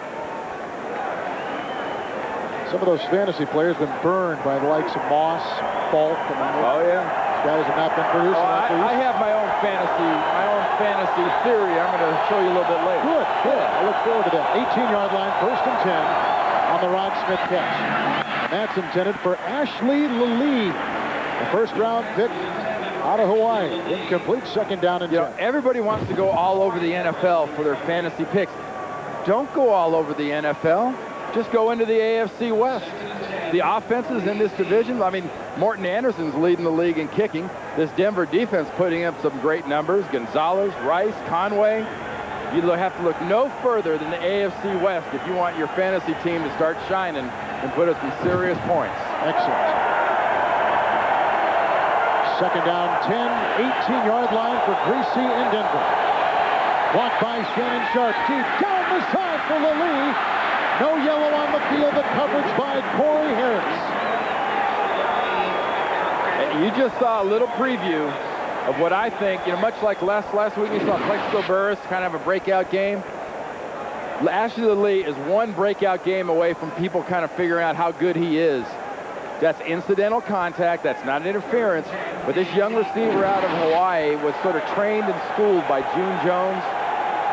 Some of those fantasy players have been burned by the likes of Moss, Falk. Oh, yeah. These guys have not been producing. I have my own fantasy theory. I'm going to show you a little bit later. Good. I look forward to that. 18-yard line, 1st and 10 on the Rod Smith catch. That's intended for Ashley Lilly, the 1st-round pick out of Hawaii. Incomplete, 2nd down and 10. Everybody wants to go all over the NFL for their fantasy picks. Don't go all over the NFL. Just go into the AFC West. The offenses in this division, I mean, Morton Anderson's leading the league in kicking. This Denver defense putting up some great numbers. Gonzalez, Rice, Conway. you have to look no further than the AFC West if you want your fantasy team to start shining and put up some serious points. Excellent. Second down, 10, 18-yard line for Greasy in Denver. Blocked by Shannon Sharpe. Deep down the side for Lee. No yellow on the field. The coverage by Corey Harris. You just saw a little preview of what I think, much like last week we saw Plexico Burris kind of have a breakout game. Ashley Lee is one breakout game away from people kind of figuring out how good he is. That's incidental contact. That's not interference. But this young receiver out of Hawaii was sort of trained and schooled by June Jones.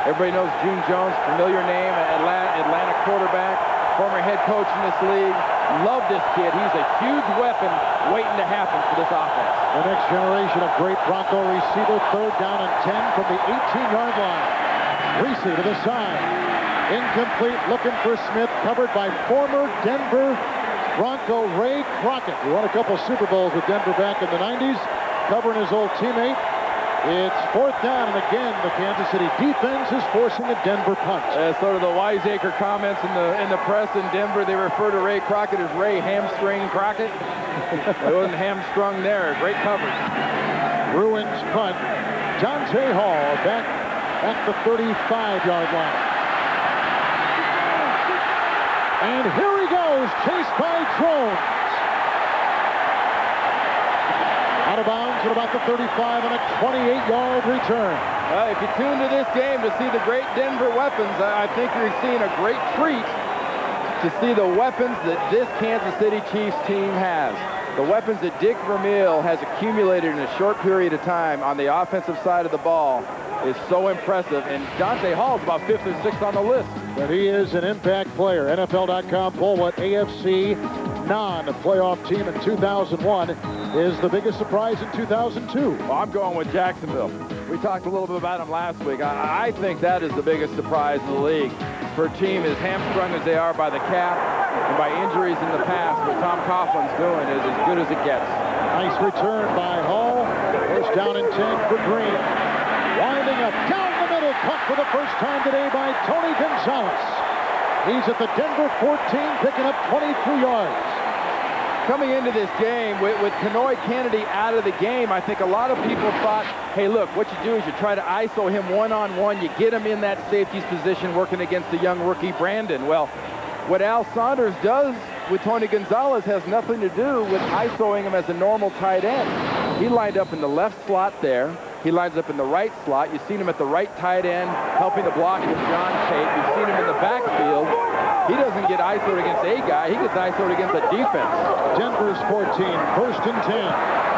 Everybody knows June Jones, familiar name, Atlanta quarterback, former head coach in this league. Love this kid. He's a huge weapon waiting to happen for this offense. The next generation of great Bronco receiver. Third down and 10 from the 18-yard line. Greasy to the side. Incomplete, looking for Smith, covered by former Denver Bronco Ray Crockett, who won a couple Super Bowls with Denver back in the 90s, covering his old teammate. It's fourth down, and again, the Kansas City defense is forcing a Denver punt. Sort of the wiseacre comments in the press in Denver. They refer to Ray Crockett as Ray Hamstring Crockett. It wasn't hamstrung there. Great coverage. Bruins punt. Dante Hall back at the 35-yard line. And here he goes, chased by Jones. Out of bounds at about the 35 on a 28-yard return. If you tune to this game to see the great Denver weapons, I think you're seeing a great treat to see the weapons that this Kansas City Chiefs team has. The weapons that Dick Vermeil has accumulated in a short period of time on the offensive side of the ball is so impressive. And Dante Hall is about 5th or 6th on the list. But he is an impact player. NFL.com poll what AFC non-playoff team in 2001 is the biggest surprise in 2002. Well, I'm going with Jacksonville. We talked a little bit about them last week. I think that is the biggest surprise in the league for a team as hamstrung as they are by the calf and by injuries in the past. What Tom Coughlin's doing is as good as it gets. Nice return by Hall. First down and 10 for Green. Winding up down the middle, caught for the first time today by Tony Gonzalez. He's at the Denver 14, picking up 23 yards. Coming into this game with Kenoy Kennedy out of the game, I think a lot of people thought, hey, look, what you do is you try to ISO him one-on-one. You get him in that safety's position working against the young rookie Brandon. Well, what Al Saunders does with Tony Gonzalez has nothing to do with ISOing him as a normal tight end. He lined up in the left slot there. He lines up in the right slot. You've seen him at the right tight end, helping the block with John Tate. You've seen him in the backfield. He doesn't get ISO'd against a guy. He gets ISO'd against a defense. Denver's 14, first and 10.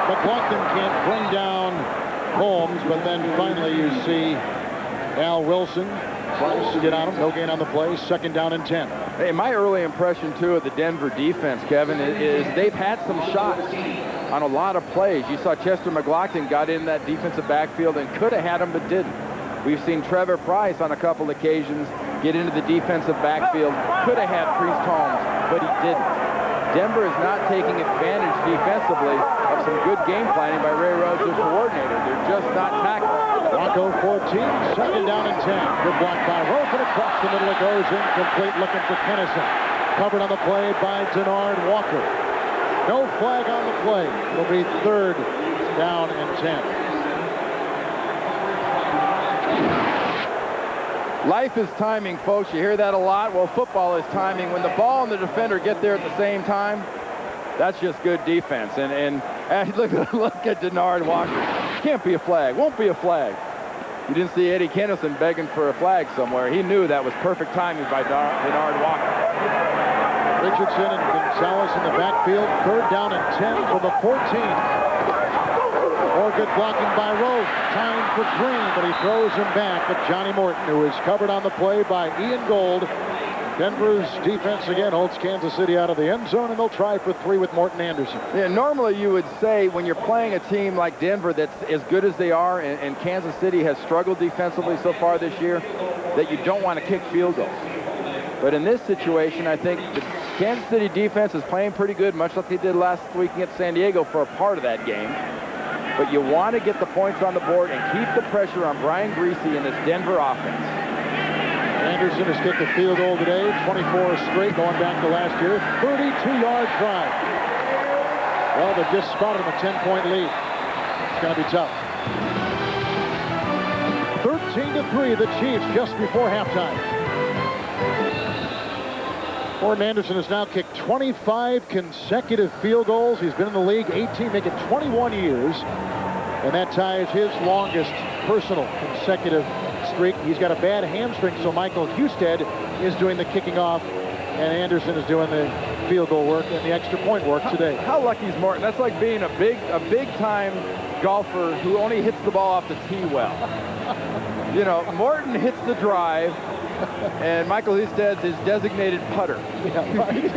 McLaughlin can't bring down Holmes, but then finally you see Al Wilson tries to get on him. No gain on the play. Second down and 10. Hey, my early impression, too, of the Denver defense, Kevin, is they've had some shots on a lot of plays. You saw Chester McLaughlin got in that defensive backfield and could have had him, but didn't. We've seen Trevor Price on a couple occasions get into the defensive backfield. Could have had Priest Holmes, but he didn't. Denver is not taking advantage defensively of some good game planning by Ray Rhodes, their coordinator. They're just not tackling. Bronco 14, second down and 10. Good block by Rope, and across the middle it goes, incomplete, looking for Kennison. Covered on the play by Denard Walker. No flag on the play. It'll be third down and 10. Life is timing, folks. You hear that a lot. Well, football is timing. When the ball and the defender get there at the same time, that's just good defense. And look at Denard Walker. Can't be a flag. Won't be a flag. You didn't see Eddie Kennison begging for a flag somewhere. He knew that was perfect timing by Denard Walker. Richardson and Gonzalez in the backfield. Third down and 10 from the 14. More good blocking by Rhodes. Time for Green, but he throws him back at Johnny Morton, who is covered on the play by Ian Gold. Denver's defense again holds Kansas City out of the end zone, and they'll try for 3 with Morton Anderson. Yeah, normally you would say when you're playing a team like Denver that's as good as they are, and Kansas City has struggled defensively so far this year, that you don't want to kick field goals. But in this situation, I think the Kansas City defense is playing pretty good, much like they did last week against San Diego for a part of that game. But you want to get the points on the board and keep the pressure on Brian Greasy and this Denver offense. Anderson has kicked a field goal today, 24 straight going back to last year. 32-yard drive. Well, they've just spotted him a 10-point lead. It's going to be tough. 13-3, the Chiefs just before halftime. Morton Anderson has now kicked 25 consecutive field goals. He's been in the league 18, make it 21 years. And that ties his longest personal consecutive streak. He's got a bad hamstring, so Michael Husted is doing the kicking off, and Anderson is doing the field goal work and the extra point work today. How lucky is Morton? That's like being a big time golfer who only hits the ball off the tee well. You know, Morton hits the drive, and Michael Husted's his designated putter. Yeah, right.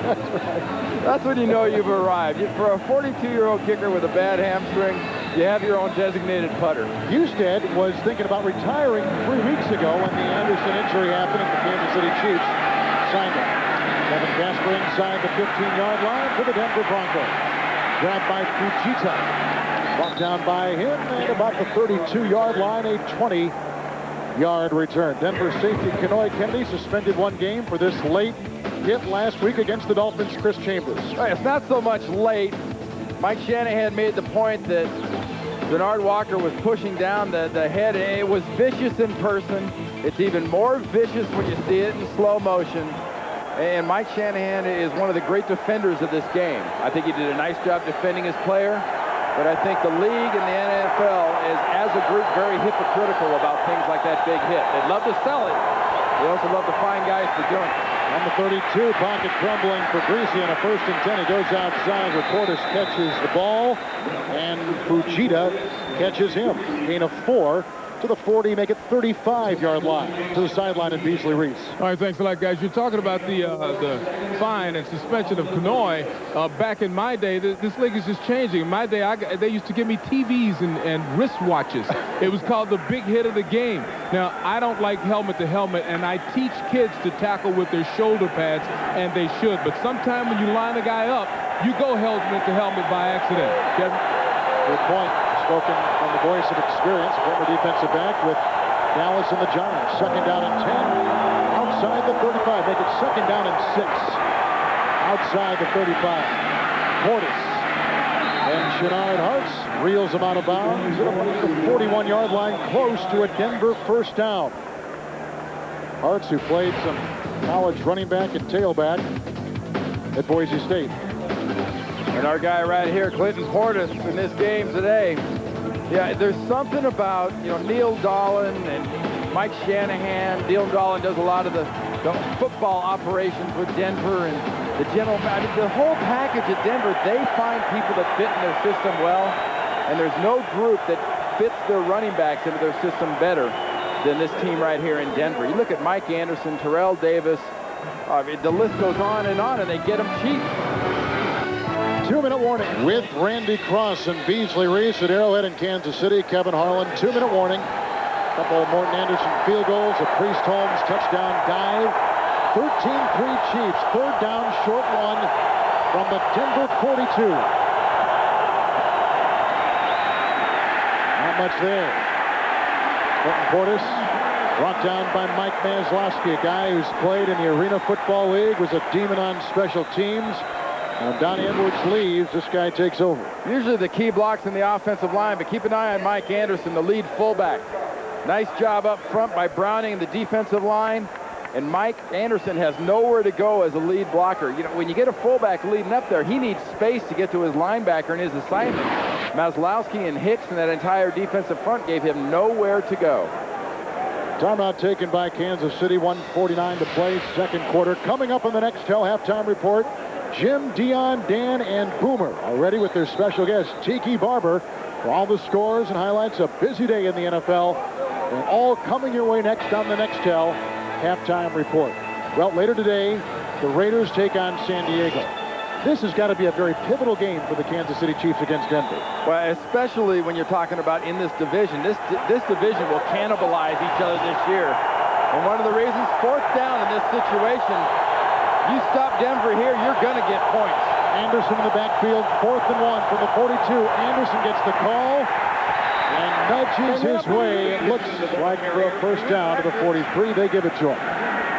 That's right. That's when you know you've arrived. For a 42-year-old kicker with a bad hamstring, you have your own designated putter. Husted was thinking about retiring 3 weeks ago when the Anderson injury happened and the Kansas City Chiefs signed him. Kevin Casper inside the 15-yard line for the Denver Broncos. Grabbed by Fujita. Brought down by him and about the 32-yard line, a 20-yard return. Denver safety Kenoy Kennedy suspended 1 game for this late hit last week against the Dolphins' Chris Chambers. Right, it's not so much late. Mike Shanahan made the point that Bernard Walker was pushing down the head. It was vicious in person. It's even more vicious when you see it in slow motion. And Mike Shanahan is one of the great defenders of this game. I think he did a nice job defending his player. But I think the league and the NFL is, as a group, very hypocritical about things like that big hit. They'd love to sell it. They also love to find guys for doing it. On the 32, pocket crumbling for Greasy on a 1st and 10. He goes outside. Reportis catches the ball, and Fujita catches him. Gain of 4 to the 40, make it 35-yard line to the sideline in Beasley Reese. All right, thanks a lot, guys. You're talking about the fine and suspension of Kenoy. Back in my day, this league is just changing. In my day, they used to give me TVs and wristwatches. It was called the big hit of the game. Now, I don't like helmet-to-helmet, and I teach kids to tackle with their shoulder pads, and they should. But sometime when you line a guy up, you go helmet-to-helmet by accident. Kevin? Good point. Spoken from the voice of experience, former defensive back with Dallas and the Giants. 2nd down and 10. Outside the 35. Make it 2nd down and 6. Outside the 35. Portis and Shannon Hartz reels him out of bounds at the 41-yard line, close to a Denver 1st down. Hartz, who played some college running back and tailback at Boise State. And our guy right here, Clinton Portis, in this game today. Yeah, there's something about, Neil Dolan and Mike Shanahan. Neil Dolan does a lot of the football operations with Denver and the the whole package at Denver. They find people that fit in their system well, and there's no group that fits their running backs into their system better than this team right here in Denver. You look at Mike Anderson, Terrell Davis, the list goes on, and they get them cheap. 2-minute warning with Randy Cross and Beasley Reese at Arrowhead in Kansas City. Kevin Harlan, 2-minute warning. A couple of Morton Anderson field goals, a Priest Holmes touchdown dive. 13-3 Chiefs, 3rd down, short 1 from the Denver 42. Not much there. Clinton Portis brought down by Mike Maslowski, a guy who's played in the Arena Football League, was a demon on special teams. When Donnie Edwards leaves, this guy takes over. Usually the key blocks in the offensive line, but keep an eye on Mike Anderson, the lead fullback. Nice job up front by Browning and the defensive line. And Mike Anderson has nowhere to go as a lead blocker. When you get a fullback leading up there, he needs space to get to his linebacker and his assignment. Maslowski and Hicks and that entire defensive front gave him nowhere to go. Timeout taken by Kansas City, 1:49 to play, 2nd quarter. Coming up on the next halftime report, Jim, Dion, Dan, and Boomer are ready with their special guest, Tiki Barber, for all the scores and highlights. A busy day in the NFL, and all coming your way next on the Nextel halftime report. Well, later today, the Raiders take on San Diego. This has got to be a very pivotal game for the Kansas City Chiefs against Denver. Well, especially when you're talking about in this division. This division will cannibalize each other this year. And one of the reasons, 4th down in this situation, you stop Denver here, you're going to get points. Anderson in the backfield, 4th and 1 from the 42. Anderson gets the call, and nudges his way. It looks like for a first down to the 43. They give it to him.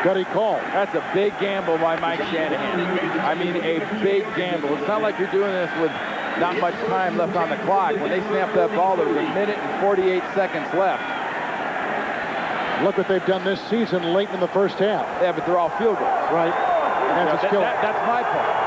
Gutty call. That's a big gamble by Mike Shanahan. I mean, a big gamble. It's not like you're doing this with not much time left on the clock. When they snapped that ball, there was 1 minute and 48 seconds left. Look what they've done this season late in the first half. Yeah, but they're all field goals. Right. And that's my point.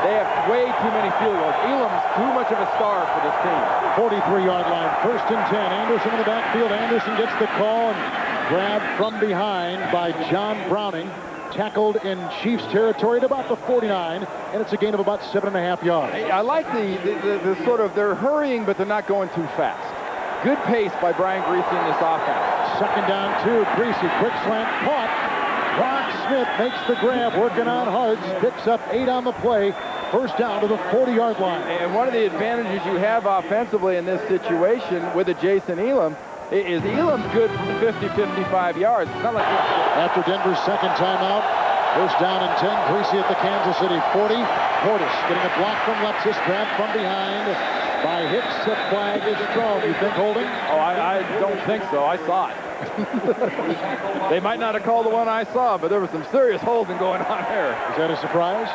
They have way too many field goals. Elam's too much of a star for this team. 43-yard line, 1st and 10. Anderson in the backfield. Anderson gets the call and grabbed from behind by John Browning. Tackled in Chiefs territory at about the 49, and it's a gain of about 7.5 yards. I like the sort of, they're hurrying, but they're not going too fast. Good pace by Brian Greasy in this offense. 2nd down, 2. Greasy, quick slant, caught. Ron Smith makes the grab, working on Hartz, picks up 8 on the play. 1st down to the 40-yard line. And one of the advantages you have offensively in this situation with a Jason Elam is Elam's good from 50, 55 yards. It's not like after Denver's 2nd timeout, 1st down and 10. Greasy at the Kansas City 40. Portis getting a block from Lepsis, grabbed from behind by Hicks. The flag is thrown. You think holding? Oh, I don't think so. I saw it. They might not have called the one I saw, but there was some serious holding going on there. Is that a surprise?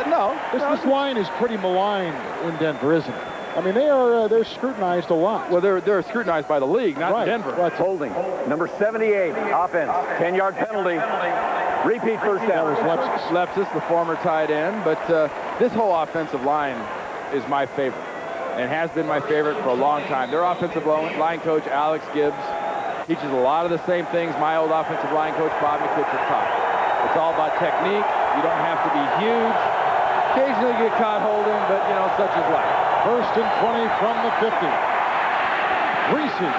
No. This line is pretty maligned in Denver, isn't it? I mean, they're scrutinized a lot. Well, they're scrutinized by the league, not Denver. That's holding. Number 78, offense, 10-yard penalty. Repeat first down. Lepsis, the former tight end, but this whole offensive line is my favorite and has been my favorite for a long time. Their offensive line coach, Alex Gibbs, teaches a lot of the same things my old offensive line coach, Bob McKittrick, taught. It's all about technique. You don't have to be huge. Occasionally get caught holding, but, you know, such is life. 1st and 20 from the 50. Greasy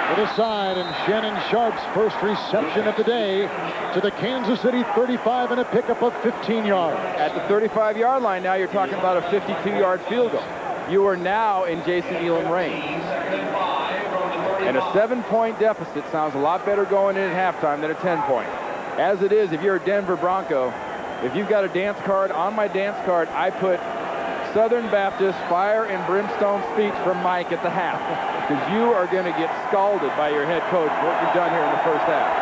to the side, and Shannon Sharpe's first reception of the day to the Kansas City 35 and a pickup of 15 yards. At the 35-yard line now, you're talking about a 52-yard field goal. You are now in Jason Elam range. And a 7-point deficit sounds a lot better going in at halftime than a 10-point. As it is, if you're a Denver Bronco, if you've got a dance card, on my dance card, I put Southern Baptist Fire and Brimstone speech from Mike at the half, because you are going to get scalded by your head coach for what you've done here in the first half.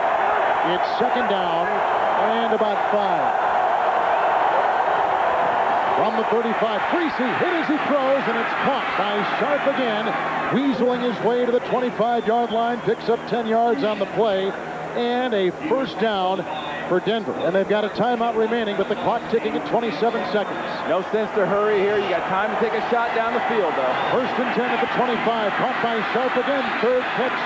It's 2nd down and about 5. From the 35, Greasy hit as he throws, and it's caught by Sharpe again, weaseling his way to the 25-yard line, picks up 10 yards on the play, and a 1st down for Denver. And they've got a timeout remaining, but the clock ticking at 27 seconds. No sense to hurry here. You got time to take a shot down the field, though. 1st and 10 at the 25. Caught by Sharpe again. 3rd catch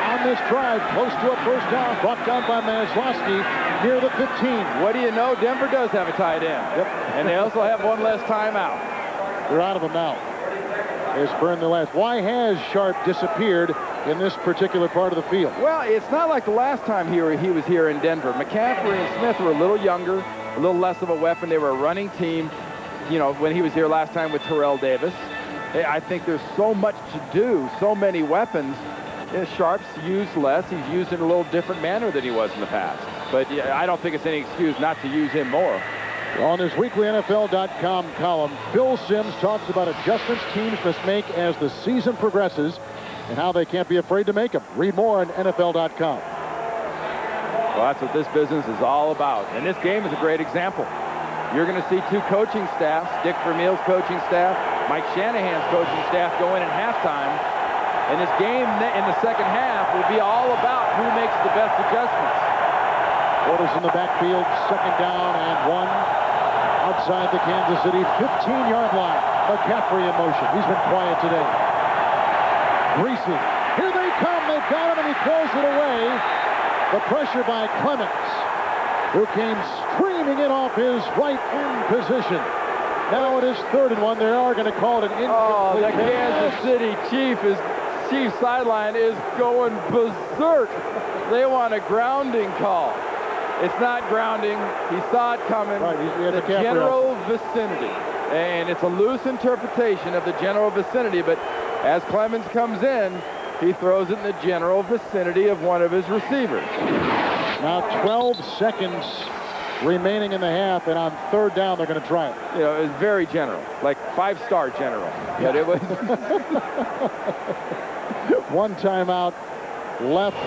on this drive. Close to a 1st down. Brought down by Maslowski near the 15. What do you know? Denver does have a tight end. Yep. And they also have one less timeout. They're out of them now. It's burned the last. Why has Sharpe disappeared in this particular part of the field? Well, it's not like the last time he was here in Denver. McCaffrey and Smith were a little younger, a little less of a weapon. They were a running team, you know, when he was here last time with Terrell Davis. I think there's so much to do, so many weapons. Sharpe's used less. He's used in a little different manner than he was in the past. But yeah, I don't think it's any excuse not to use him more. On his weekly NFL.com column, Phil Simms talks about adjustments teams must make as the season progresses and how they can't be afraid to make them. Read more on NFL.com. Well, that's what this business is all about. And this game is a great example. You're going to see 2 coaching staffs, Dick Vermeil's coaching staff, Mike Shanahan's coaching staff go in at halftime. And this game in the second half will be all about who makes the best adjustments. Portis in the backfield, 2nd down and 1. Outside the Kansas City 15-yard line. McCaffrey in motion. He's been quiet today. Greasy. Here they come. They've got him, and he throws it away. The pressure by Clemens, who came streaming in off his right end position. Now it is 3rd and 1. They are going to call it an incomplete. Oh, the Kansas City Chiefs sideline is going berserk. They want a grounding call. It's not grounding. He saw it coming. Right, the general vicinity. And it's a loose interpretation of the general vicinity, but as Clemens comes in, he throws it in the general vicinity of one of his receivers. Now 12 seconds remaining in the half, and on third down, they're going to try it. You know, it was very general, like 5-star general. But it was one timeout left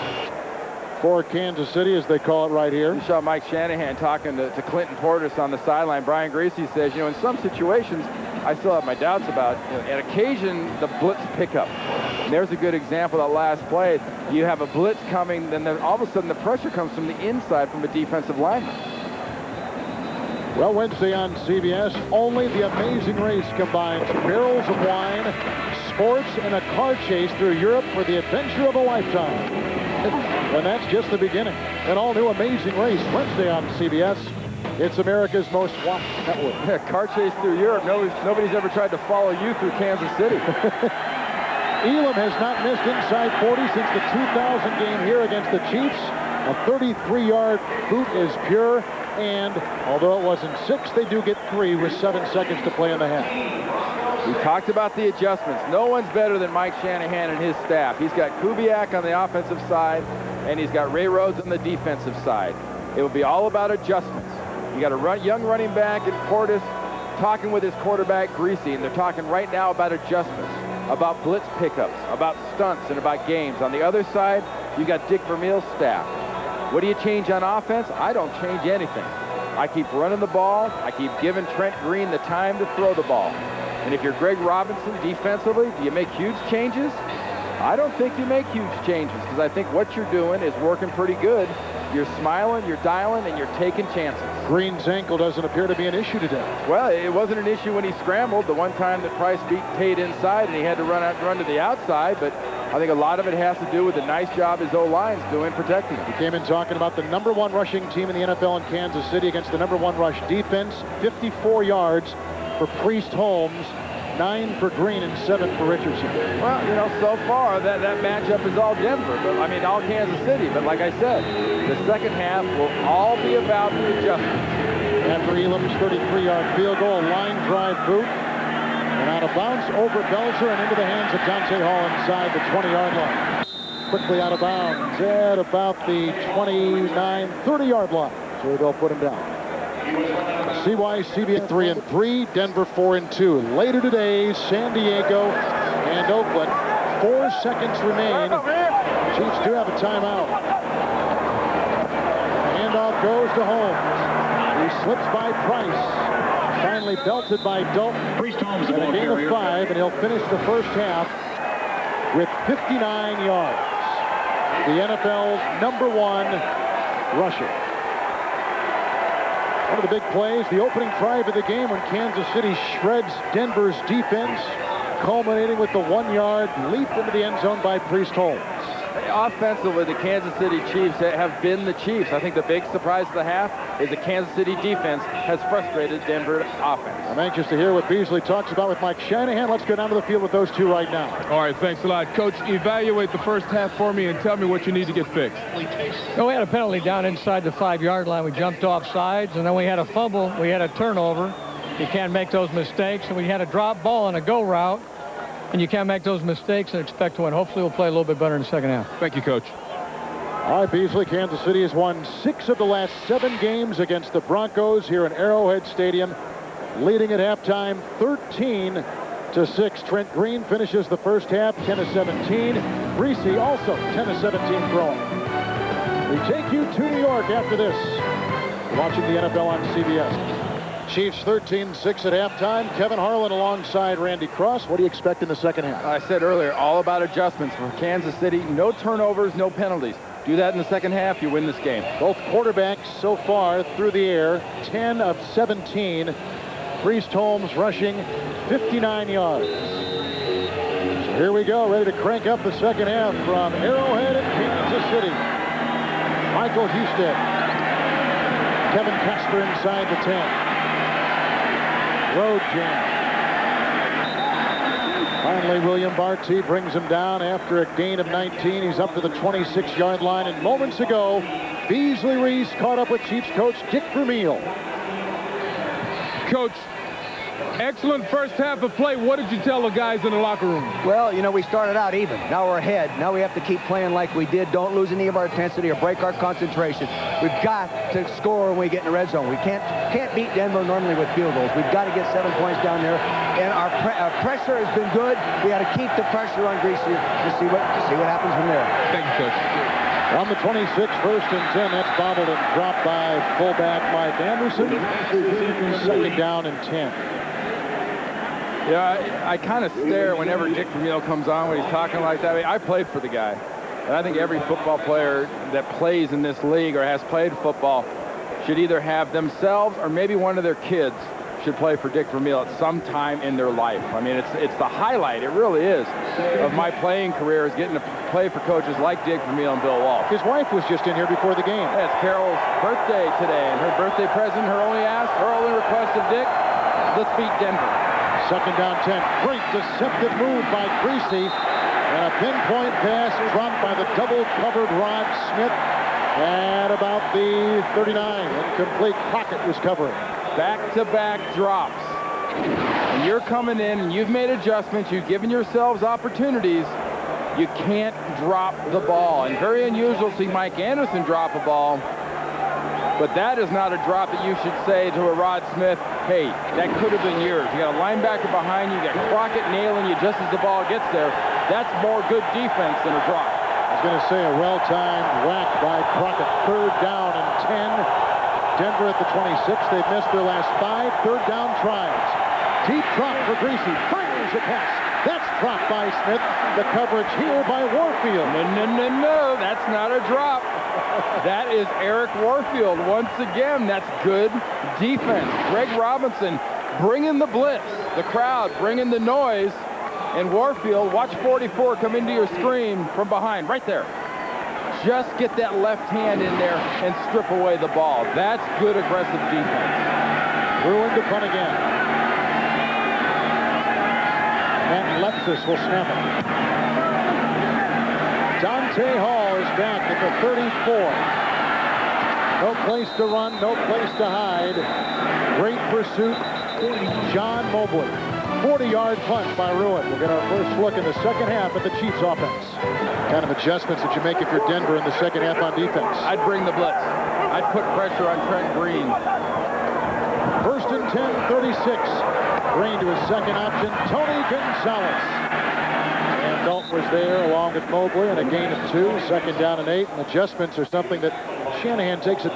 for Kansas City, as they call it right here. You saw Mike Shanahan talking to Clinton Portis on the sideline. Brian Greasy says, you know, in some situations, I still have my doubts about, you know, at occasion, the blitz pickup. And there's a good example of that last play. You have a blitz coming, then all of a sudden the pressure comes from the inside from a defensive lineman. Well, Wednesday on CBS, only the Amazing Race combines barrels of wine, sports, and a car chase through Europe for the adventure of a lifetime. And that's just the beginning. An all-new Amazing Race, Wednesday on CBS. It's America's most watched network. Yeah, car chase through Europe. Nobody's ever tried to follow you through Kansas City. Elam has not missed inside 40 since the 2000 game here against the Chiefs. A 33-yard boot is pure, and although it wasn't 6, they do get 3 with 7 seconds to play in the half. We talked about the adjustments. No one's better than Mike Shanahan and his staff. He's got Kubiak on the offensive side, and he's got Ray Rhodes on the defensive side. It will be all about adjustments. You got a young running back in Portis talking with his quarterback Greasy, and they're talking right now about adjustments, about blitz pickups, about stunts, and about games. On the other side, you got Dick Vermeil's staff. What do you change on offense? I don't change anything. I keep running the ball. I keep giving Trent Green the time to throw the ball. And if you're Greg Robinson defensively, do you make huge changes? I don't think you make huge changes, because I think what you're doing is working pretty good. You're smiling, you're dialing, and you're taking chances. Green's ankle doesn't appear to be an issue today. Well, it wasn't an issue when he scrambled. The one time that Price beat Tate inside, and he had to run to the outside, but I think a lot of it has to do with the nice job his O-line's doing protecting him. He came in talking about the #1 rushing team in the NFL in Kansas City against the #1 rush defense. 54 yards for Priest Holmes, 9 for Green, and 7 for Richardson. Well, you know, so far that matchup is all Denver, but I mean all Kansas City. But like I said, the second half will all be about the adjustments. After Elam's 33-yard field goal, line drive boot, and out of bounds over Belzer and into the hands of Dante Hall inside the 20-yard line. Quickly out of bounds at about the 29, 30-yard line. So they'll put him down. CBS 3-3, Denver 4-2. Later today, San Diego and Oakland. 4 seconds remain. Chiefs do have a timeout. Handoff goes to Holmes. He slips by Price. Finally belted by Dalton. And a gain of 5, and he'll finish the first half with 59 yards. The NFL's #1 rusher. One of the big plays, the opening drive of the game when Kansas City shreds Denver's defense, culminating with the 1-yard leap into the end zone by Priest Holmes. Offensively, the Kansas City Chiefs have been the Chiefs. I think the big surprise of the half is the Kansas City defense has frustrated Denver offense. I'm anxious to hear what Beasley talks about with Mike Shanahan. Let's go down to the field with those two right now. All right, thanks a lot. Coach, evaluate the first half for me and tell me what you need to get fixed. Well, we had a penalty down inside the 5-yard line. We jumped off sides, and then we had a fumble. We had a turnover. You can't make those mistakes. And we had a drop ball and a go route. And you can't make those mistakes and expect to win. Hopefully we'll play a little bit better in the second half. Thank you, Coach. All right, Beasley, Kansas City has won 6 of the last 7 games against the Broncos here in Arrowhead Stadium, leading at halftime 13-6. Trent Green finishes the first half 10-17. Greasy also 10-17 throwing. We take you to New York after this. You're watching the NFL on CBS. Chiefs 13-6 at halftime. Kevin Harlan alongside Randy Cross. What do you expect in the second half? I said earlier, all about adjustments for Kansas City. No turnovers, no penalties. Do that in the second half, you win this game. Both quarterbacks so far through the air, 10 of 17. Priest Holmes rushing 59 yards. So here we go, ready to crank up the second half from Arrowhead in Kansas City. Michael Husted. Kevin Kester inside the 10. Road jam. Finally, William Barty brings him down after a gain of 19. He's up to the 26-yard line. And moments ago, Beasley Reese caught up with Chiefs coach Dick Vermeil. Coach, Excellent first half of play. What did you tell the guys in the locker room? Well, you know, we started out even. Now we're ahead. Now we have to keep playing like we did. Don't lose any of our intensity or break our concentration. We've got to score when we get in the red zone. We can't beat Denver normally with field goals. We've got to get 7 points down there. And our pressure has been good. We got to keep the pressure on Greasy to see what happens from there. Thank you, Coach. On the 26, 1st and 10, that's bobbled and dropped by fullback Mike Anderson. 2nd down and 10. Yeah, I kind of stare whenever Dick Vermeil comes on when he's talking like that. I mean, I played for the guy. And I think every football player that plays in this league or has played football should either have themselves or maybe one of their kids should play for Dick Vermeil at some time in their life. I mean, it's the highlight, it really is, of my playing career is getting to play for coaches like Dick Vermeil and Bill Walsh. His wife was just in here before the game. Yeah, it's Carol's birthday today, and her birthday present, her only request of Dick, let's beat Denver. 2nd down 10. Great deceptive move by Greasy. And a pinpoint pass dropped by the double-covered Rod Smith at about the 39. Incomplete. Crockett was covering. Back-to-back drops. And you're coming in and you've made adjustments. You've given yourselves opportunities. You can't drop the ball. And very unusual to see Mike Anderson drop a ball. But that is not a drop that you should say to a Rod Smith, hey, that could have been yours. You got a linebacker behind you. You got Crockett nailing you just as the ball gets there. That's more good defense than a drop. I was going to say a well-timed whack by Crockett. 3rd down and 10. Denver at the 26. They've missed their last 5 3rd down tries. Deep drop for Greasy. Fires a pass. That's dropped by Smith. The coverage here by Warfield. No. That's not a drop. That is Eric Warfield. Once again, that's good defense. Greg Robinson bringing the blitz. The crowd bringing the noise. And Warfield, watch 44 come into your screen from behind. Right there. Just get that left hand in there and strip away the ball. That's good aggressive defense. Bruin to punt again. And Lexus will snap it. Dante Hall is back at the 34. No place to run, no place to hide. Great pursuit. John Mobley. 40-yard punt by Ruin. We'll get our first look in the second half at the Chiefs offense. Kind of adjustments that you make if you're Denver in the second half on defense. I'd bring the blitz. I'd put pressure on Trent Green. 1st and 10, 36. Green to his second option, Tony Gonzalez. And Dalton was there along with Mobley and a gain of 2. 2nd down and 8. And adjustments are something that Shanahan takes a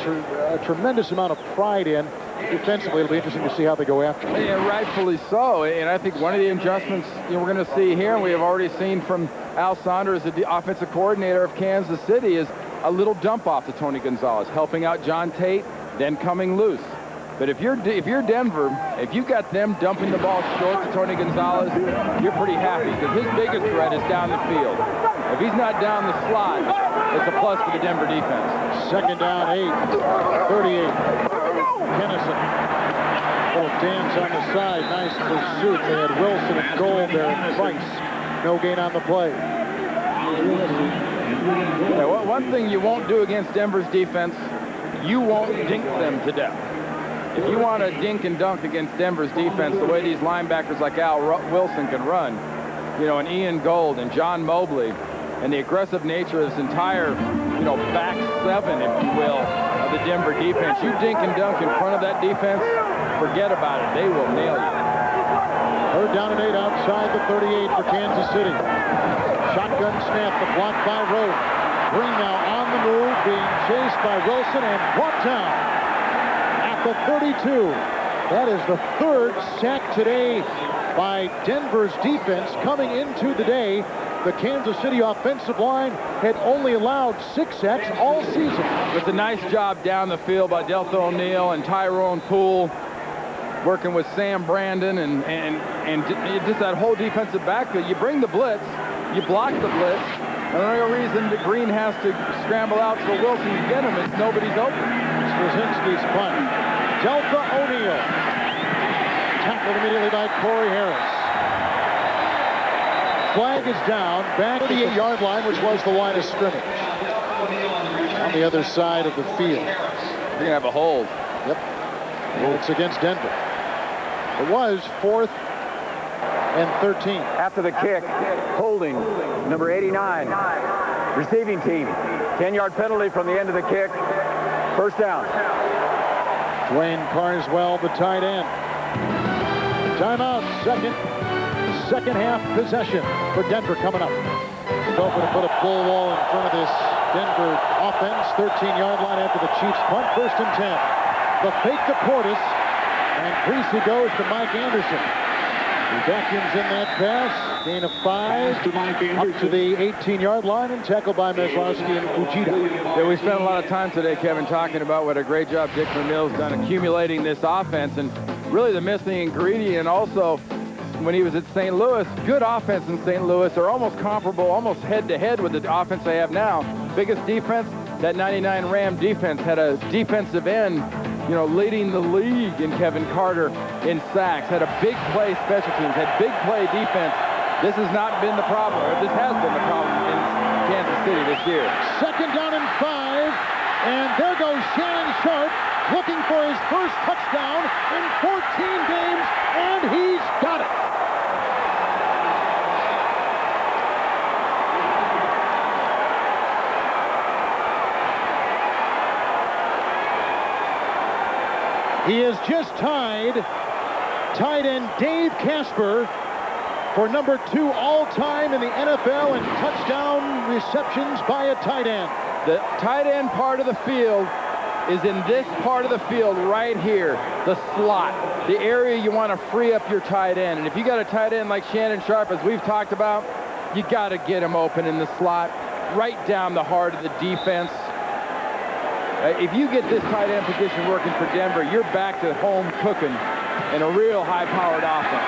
tremendous amount of pride in. Defensively, it'll be interesting to see how they go after it. Yeah, rightfully so. And I think one of the adjustments we're going to see here, and we have already seen from Al Saunders, the offensive coordinator of Kansas City, is a little dump off to Tony Gonzalez, helping out John Tate, then coming loose. But if you're Denver, if you've got them dumping the ball short to Tony Gonzalez, you're pretty happy because his biggest threat is down the field. If he's not down the slot, it's a plus for the Denver defense. 2nd down 8, 38. Kennison. Little dance on the side. Nice pursuit. They had Wilson and Gold there and Price. No gain on the play. Yeah, one thing you won't do against Denver's defense, you won't dink them to death. If you want to dink and dunk against Denver's defense, the way these linebackers like Al Wilson can run, and Ian Gold and John Mobley, and the aggressive nature of this entire, back 7, if you will, of the Denver defense. You dink and dunk in front of that defense, forget about it. They will nail you. 3rd down and 8 outside the 38 for Kansas City. Shotgun snap, the block by Rowe. Green now on the move, being chased by Wilson and brought down at the 32. That is the 3rd sack today by Denver's defense coming into the day. The Kansas City offensive line had only allowed 6 sacks all season. It's a nice job down the field by Deltha O'Neal and Tyrone Poole, working with Sam Brandon and just that whole defensive backfield. You bring the blitz, you block the blitz, and the only reason that Green has to scramble out so Wilson can get him is nobody's open. Straczynski's punt. Deltha O'Neal. Tackled immediately by Corey Harris. Flag is down, back at the 8-yard line, which was the line of scrimmage. On the other side of the field. You're going to have a hold. Yep. And it's against Denver. It was 4th and 13. After the kick, holding, number 89, receiving team. 10-yard penalty from the end of the kick. First down. Dwayne Carswell, the tight end. Timeout, second half possession for Denver coming up. Hoping to put a bull wall in front of this Denver offense. 13-yard line after the Chiefs punt. 1st and 10. The fake to Portis, and Greasy goes to Mike Anderson. He vacuums in that pass. Gain of 5 up to the 18-yard line and tackled by Meslowski and Fujita. Yeah, we spent a lot of time today, Kevin, talking about what a great job Dick Vermeil's done accumulating this offense, and really the missing ingredient also when he was at St. Louis. Good offense in St. Louis are almost comparable, almost head-to-head with the offense they have now. Biggest defense, that 99 Ram defense had a defensive end, you know, leading the league in Kevin Carter in sacks, had a big play special teams, had big play defense. This has not been the problem, or this has been the problem in Kansas City this year. 2nd down and 5, and there goes Shannon Sharpe looking for his first touchdown in 14 games, and he's got it. He has just tied tight end Dave Casper for number 2 all-time in the NFL in touchdown receptions by a tight end. The tight end part of the field is in this part of the field right here, the slot, the area you want to free up your tight end. And if you got a tight end like Shannon Sharpe, as we've talked about, you got to get him open in the slot, right down the heart of the defense. If you get this tight end position working for Denver, you're back to home cooking in a real high-powered offense.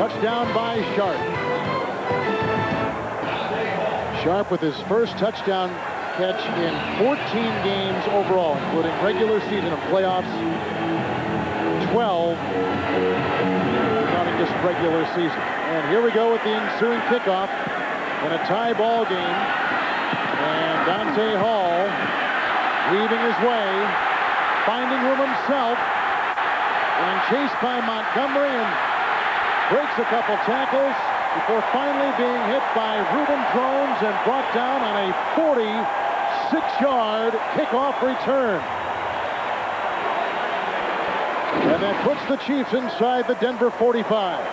Touchdown by Sharpe. Sharpe with his first touchdown catch in 14 games overall, including regular season and playoffs. 12, counting just regular season. And here we go with the ensuing kickoff in a tie ball game. And Dante Hall weaving his way, finding room himself, and chased by Montgomery, and breaks a couple tackles before finally being hit by Reuben Jones and brought down on a 46-yard kickoff return. And that puts the Chiefs inside the Denver 45.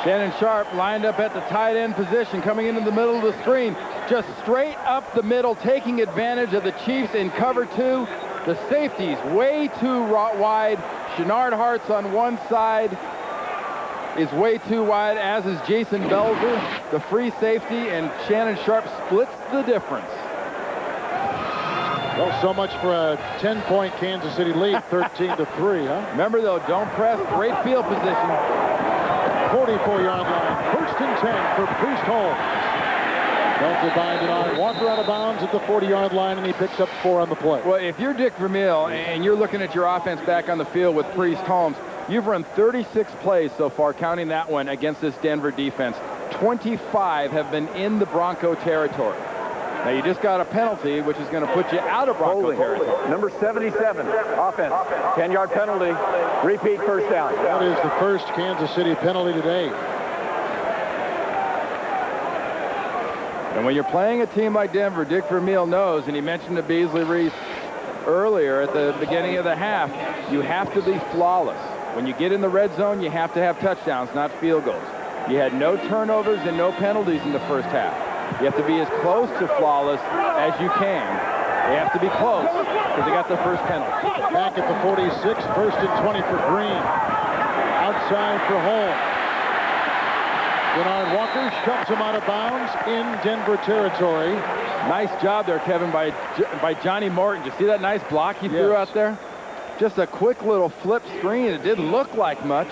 Shannon Sharpe lined up at the tight end position, coming into the middle of the screen, just straight up the middle, taking advantage of the Chiefs in cover 2. The safeties way too wide. Shenard Hart's on one side is way too wide, as is Jason Belzer, the free safety, and Shannon Sharpe splits the difference. Well, so much for a 10-point Kansas City lead, 13-3, huh? Remember, though, don't press. Great field position. 44-yard line, 1st and 10 for Priest Holmes. Belzer binds it on. Walker out of bounds at the 40-yard line, and he picks up 4 on the play. Well, if you're Dick Vermeil and you're looking at your offense back on the field with Priest Holmes, you've run 36 plays so far, counting that one, against this Denver defense. 25 have been in the Bronco territory. Now, you just got a penalty, which is going to put you out of Bronco territory. Number 77, offense, 10-yard penalty, repeat first down. That is the first Kansas City penalty today. And when you're playing a team like Denver, Dick Vermeil knows, and he mentioned to Beasley Reese earlier at the beginning of the half, you have to be flawless. When you get in the red zone, you have to have touchdowns, not field goals. You had no turnovers and no penalties in the first half. You have to be as close to flawless as you can. They have to be close because they got their first penalty. Back at the 46, 1st and 20 for Green. Outside for Holmes. Bernard Walker shoves him out of bounds in Denver territory. Nice job there, Kevin, by Johnny Morton. Did you see that nice block he threw out there? Just a quick little flip screen. It didn't look like much,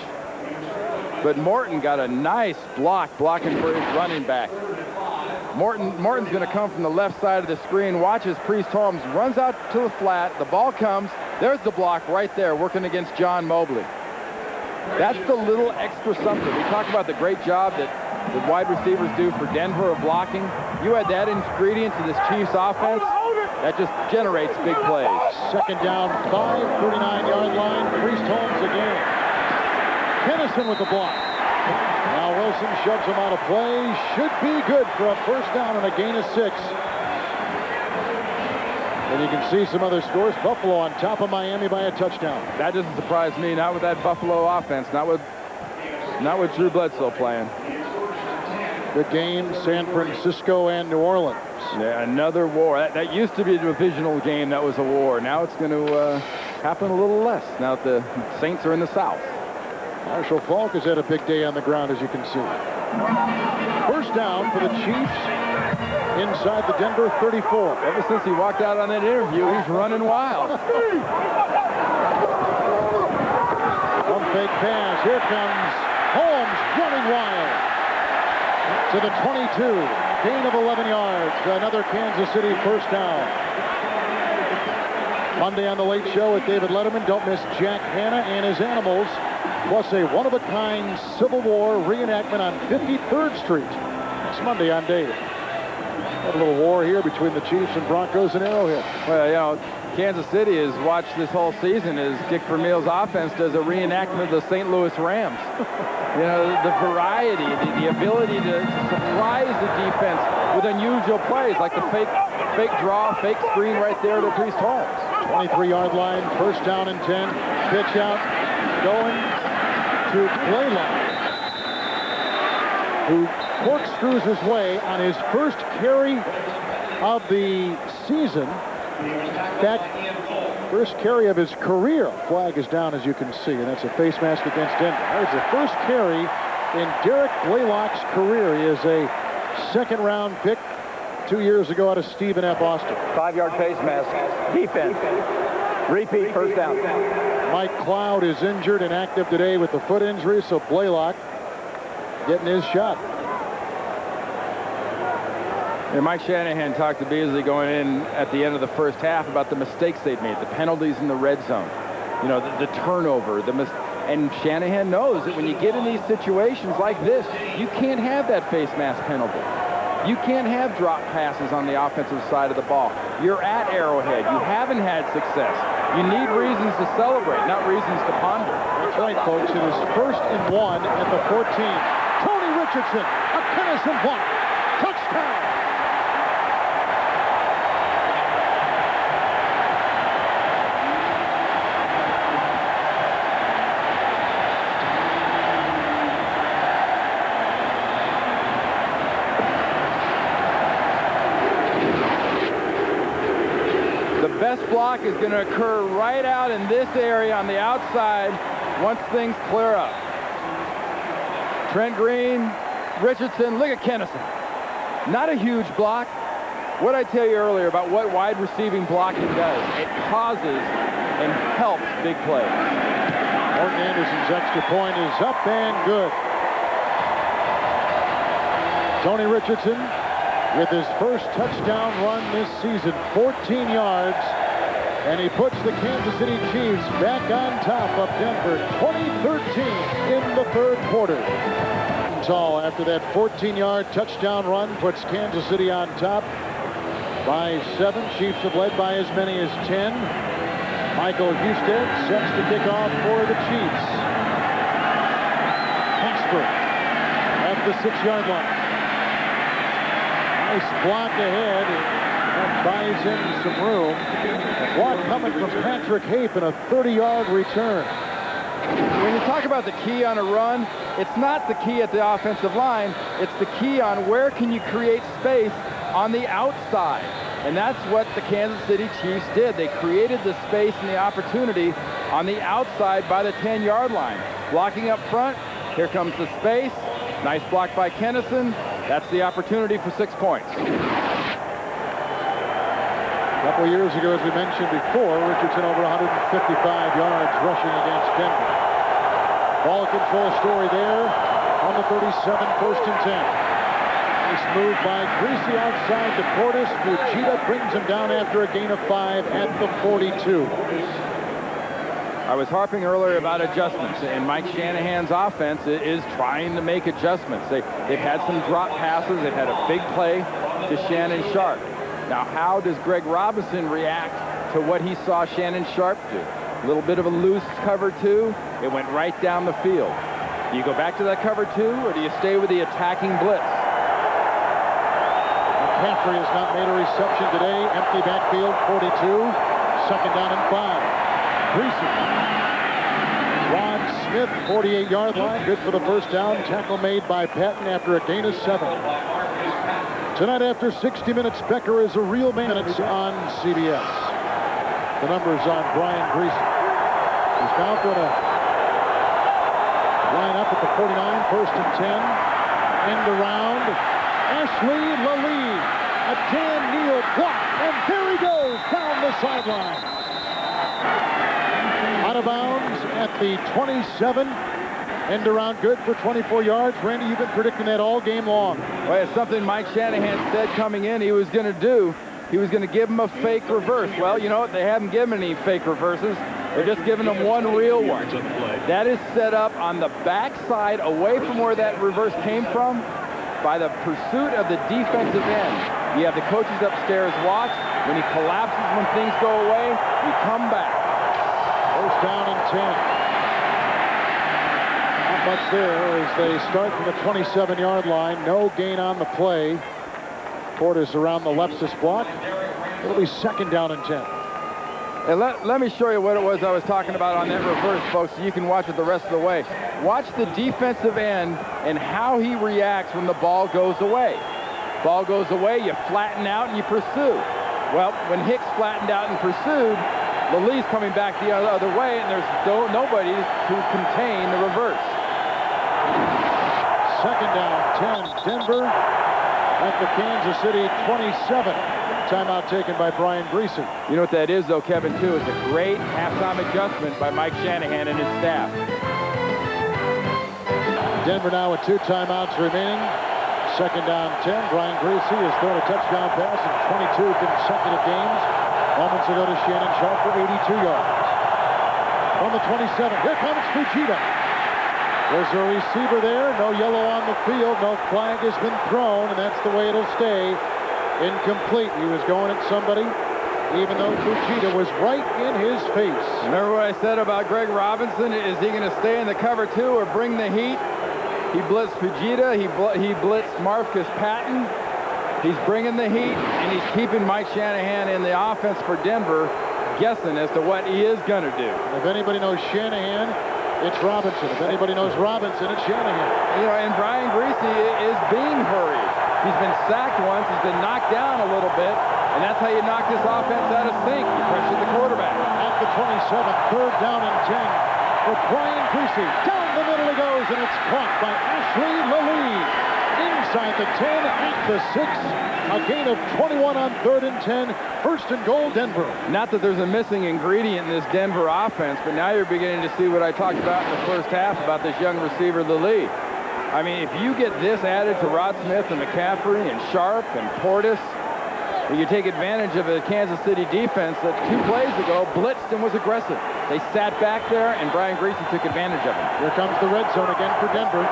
but Morton got a nice blocking for his running back. Morton's going to come from the left side of the screen, watches Priest Holmes, runs out to the flat, the ball comes, there's the block right there, working against John Mobley. That's the little extra something. We talk about the great job that the wide receivers do for Denver of blocking. You add that ingredient to this Chiefs offense, That just generates big plays. Second down, 5, 39-yard line. Priest Holmes again. Kennison with the block. Now Wilson shoves him out of play. Should be good for a first down and a gain of 6. And you can see some other scores. Buffalo on top of Miami by a touchdown. That doesn't surprise me. Not with that Buffalo offense. Not with Drew Bledsoe playing. Good game, San Francisco and New Orleans. Yeah, another war. That used to be a divisional game. That was a war. Now it's going to happen a little less now that the Saints are in the South. Marshall Faulk has had a big day on the ground, as you can see. First down for the Chiefs inside the Denver 34. Ever since he walked out on that interview, he's running wild. One fake pass. Here comes Holmes running wild to the 22. Gain of 11 yards. Another Kansas City first down. Monday on the Late Show with David Letterman. Don't miss Jack Hanna and his animals, plus a one-of-a-kind Civil War reenactment on 53rd Street. It's Monday on Dave. Got a little war here between the Chiefs and Broncos and Arrowhead. Well, you know, Kansas City has watched this whole season as Dick Vermeil's offense does a reenactment of the St. Louis Rams. You know, the variety, the ability to surprise the defense with unusual plays, like the fake draw, fake screen right there to Priest Holmes. 23-yard line, first down and 10. Pitch out, going to Blaylock, who corkscrews his way on his first carry of the season. That first carry of his career. Flag is down, as you can see, and that's a face mask against Denver. That is the first carry in Derek Blaylock's career. He is a second-round pick 2 years ago out of Stephen F. Austin. 5-yard face mask. Defense. Repeat, first down. Mike Cloud is injured and active today with the foot injury, so Blaylock getting his shot. And Mike Shanahan talked to Beasley going in at the end of the first half about the mistakes they've made, the penalties in the red zone, you know, the turnover, and Shanahan knows that when you get in these situations like this, you can't have that face mask penalty. You can't have drop passes on the offensive side of the ball. You're at Arrowhead. You haven't had success. You need reasons to celebrate, not reasons to ponder. That's right, folks. It is 1st and 1 at the 14. Tony Richardson, a Kennison block. Touchdown. Best block is going to occur right out in this area on the outside once things clear up. Trent Green, Richardson, look at Kennison. Not a huge block. What I tell you earlier about what wide receiving blocking does, it causes and helps big plays. Morton Anderson's extra point is up and good. Tony Richardson with his first touchdown run this season, 14 yards, and he puts the Kansas City Chiefs back on top of Denver, 20-13 in the third quarter. So after that 14-yard touchdown run, puts Kansas City on top by 7. Chiefs have led by as many as 10. Michael Husted sets the kickoff for the Chiefs. Casper at the 6-yard line. Nice block ahead. That buys him some room. A block coming from Patrick Hape and a 30-yard return. When you talk about the key on a run, it's not the key at the offensive line. It's the key on where can you create space on the outside. And that's what the Kansas City Chiefs did. They created the space and the opportunity on the outside by the 10-yard line. Blocking up front, here comes the space. Nice block by Kennison. That's the opportunity for 6 points. A couple of years ago, as we mentioned before, Richardson over 155 yards rushing against Denver. Ball control story there on the 37, 1st and 10. Nice move by Greasy outside to Portis. Fujita brings him down after a gain of 5 at the 42. I was harping earlier about adjustments, and Mike Shanahan's offense is trying to make adjustments. They've had some drop passes. They've had a big play to Shannon Sharpe. Now, how does Greg Robinson react to what he saw Shannon Sharpe do? A little bit of a loose cover 2. It went right down the field. Do you go back to that cover 2, or do you stay with the attacking blitz? McCaffrey has not made a reception today. Empty backfield, 42. Second down and 5. Greasy. Rod Smith, 48-yard line. Good for the first down. Tackle made by Patton after a gain of 7. Tonight after 60 minutes, Becker is a real man. It's on CBS. The numbers on Brian Greasy. He's now going to line up at the 49, first and 10. End around. Ashley Lallee. A Dan Neal block. And there he goes down the sideline. Out of bounds at the 27. End around good for 24 yards. Randy, you've been predicting that all game long. Well, it's something Mike Shanahan said coming in he was going to do. He was going to give him a fake reverse. Well, you know what? They haven't given any fake reverses. They're just giving him one real one. That is set up on the backside, away from where that reverse came from, by the pursuit of the defensive end. You have the coaches upstairs watch. When he collapses, when things go away, you come back. First down and 10. Not much there as they start from the 27-yard line. No gain on the play. Portis around the Lepsis block. It'll be second down and 10. And let me show you what it was I was talking about on that reverse, folks, so you can watch it the rest of the way. Watch the defensive end and how he reacts when the ball goes away. Ball goes away, you flatten out and you pursue. Well, when Hicks flattened out and pursued, Lalee's coming back the other way, and there's nobody to contain the reverse. Second down, 10. Denver at the Kansas City 27. Timeout taken by Brian Greasy. You know what that is, though, Kevin, too? It's a great halftime adjustment by Mike Shanahan and his staff. Denver now with 2 timeouts remaining. Second down, 10. Brian Greasy has thrown a touchdown pass in 22 consecutive games. Moments ago to Shannon Sharpe for 82 yards. From the 27, here comes Fujita. There's a receiver there. No yellow on the field. No flag has been thrown, and that's the way it'll stay. Incomplete. He was going at somebody, even though Fujita was right in his face. Remember what I said about Greg Robinson? Is he going to stay in the cover 2 or bring the heat? He blitzed Fujita. He blitzed Marcus Patton. He's bringing the heat, and he's keeping Mike Shanahan in the offense for Denver guessing as to what he is going to do. If anybody knows Shanahan, it's Robinson. If anybody knows Robinson, it's Shanahan. You know, and Brian Greasy is being hurried. He's been sacked once. He's been knocked down a little bit, and that's how you knock this offense out of sync. You pressure the quarterback. At the 27, third down and 10 for Brian Greasy. Down the middle he goes, and it's caught by Ashley Lallee. Inside the 10, at the 6. A gain of 21 on third and 10. First and goal, Denver. Not that there's a missing ingredient in this Denver offense, but now you're beginning to see what I talked about in the first half about this young receiver, Lallee. I mean, if you get this added to Rod Smith and McCaffrey and Sharpe and Portis, you take advantage of a Kansas City defense that 2 plays ago blitzed and was aggressive. They sat back there, and Brian Greasy took advantage of it. Here comes the red zone again for Denver.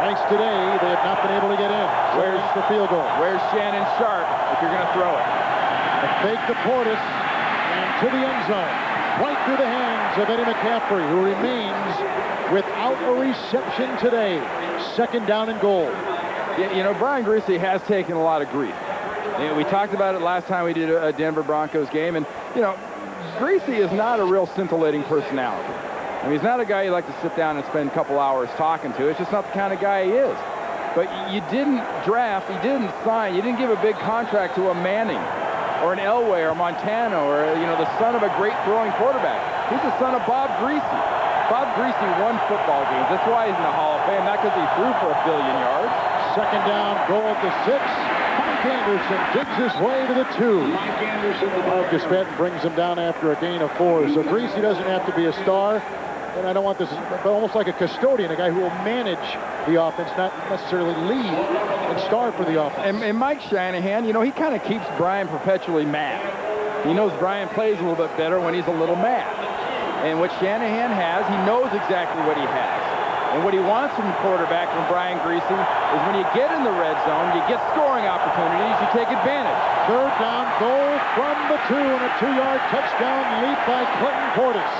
Twice today, they have not been able to get in. Where's the field goal? Where's Shannon Sharpe if you're going to throw it? A fake to Portis and to the end zone. Right through the hands of Eddie McCaffrey, who remains without a reception today. Second down and goal. You know, Brian Greasy has taken a lot of grief. You know, we talked about it last time we did a Denver Broncos game, and, you know, Greasy is not a real scintillating personality. I mean, he's not a guy you like to sit down and spend a couple hours talking to. It's just not the kind of guy he is. But you didn't draft, you didn't sign, you didn't give a big contract to a Manning or an Elway or Montana or, you know, the son of a great throwing quarterback. He's the son of Bob Greasy. Bob Greasy won football games. That's why he's in the Hall of Fame, not because he threw for 1 billion yards. Second down, goal at the 6. Mike Anderson digs his way to the 2. Mike Anderson, Marcus Patton brings him down after a gain of 4. So Greasy doesn't have to be a star. And I don't want this, but almost like a custodian, a guy who will manage the offense, not necessarily lead and star for the offense. And Mike Shanahan, you know, he kind of keeps Brian perpetually mad. He knows Brian plays a little bit better when he's a little mad. And what Shanahan has, he knows exactly what he has. And what he wants from the quarterback, from Brian Greasy, is when you get in the red zone, you get scoring opportunities, you take advantage. Third down, goal from the 2, and a 2-yard touchdown lead by Clinton Portis.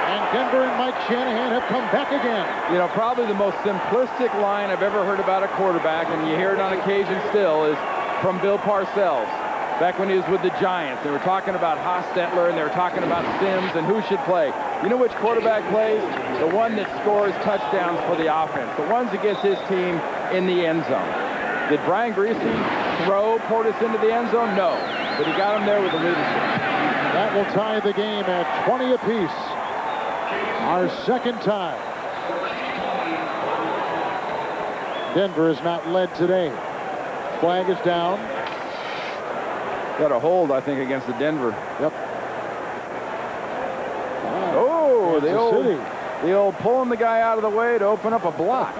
And Denver and Mike Shanahan have come back again. You know, probably the most simplistic line I've ever heard about a quarterback, and you hear it on occasion still, is from Bill Parcells. Back when he was with the Giants, they were talking about Hostetler, and they were talking about Sims and who should play. You know which quarterback plays? The one that scores touchdowns for the offense. The ones that gets his team in the end zone. Did Brian Greasy throw Portis into the end zone? No. But he got him there with the leadership. That will tie the game at 20 apiece. Our second tie. Denver is not led today. Flag is down. Got a hold, I think, against the Denver. Yep. Oh, Kansas the old pulling the guy out of the way to open up a block.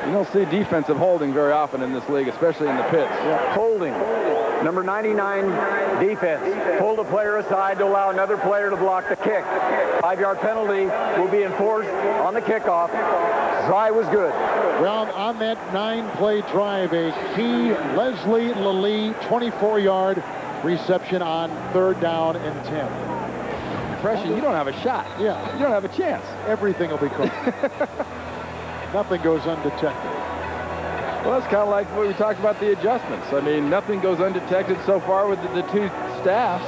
You don't see defensive holding very often in this league, especially in the pits. Yeah. Holding. Number 99, defense. Pulled a player aside to allow another player to block the kick. 5-yard penalty will be enforced on the kickoff. Try was good. Well, on that 9-play drive, a key Leslie Lilly 24-yard reception on 3rd down and 10. Impression, you don't have a shot. Yeah. You don't have a chance. Everything will be cooked. Nothing goes undetected. Well, that's kind of like what we talked about, the adjustments. I mean, nothing goes undetected so far with the two staffs,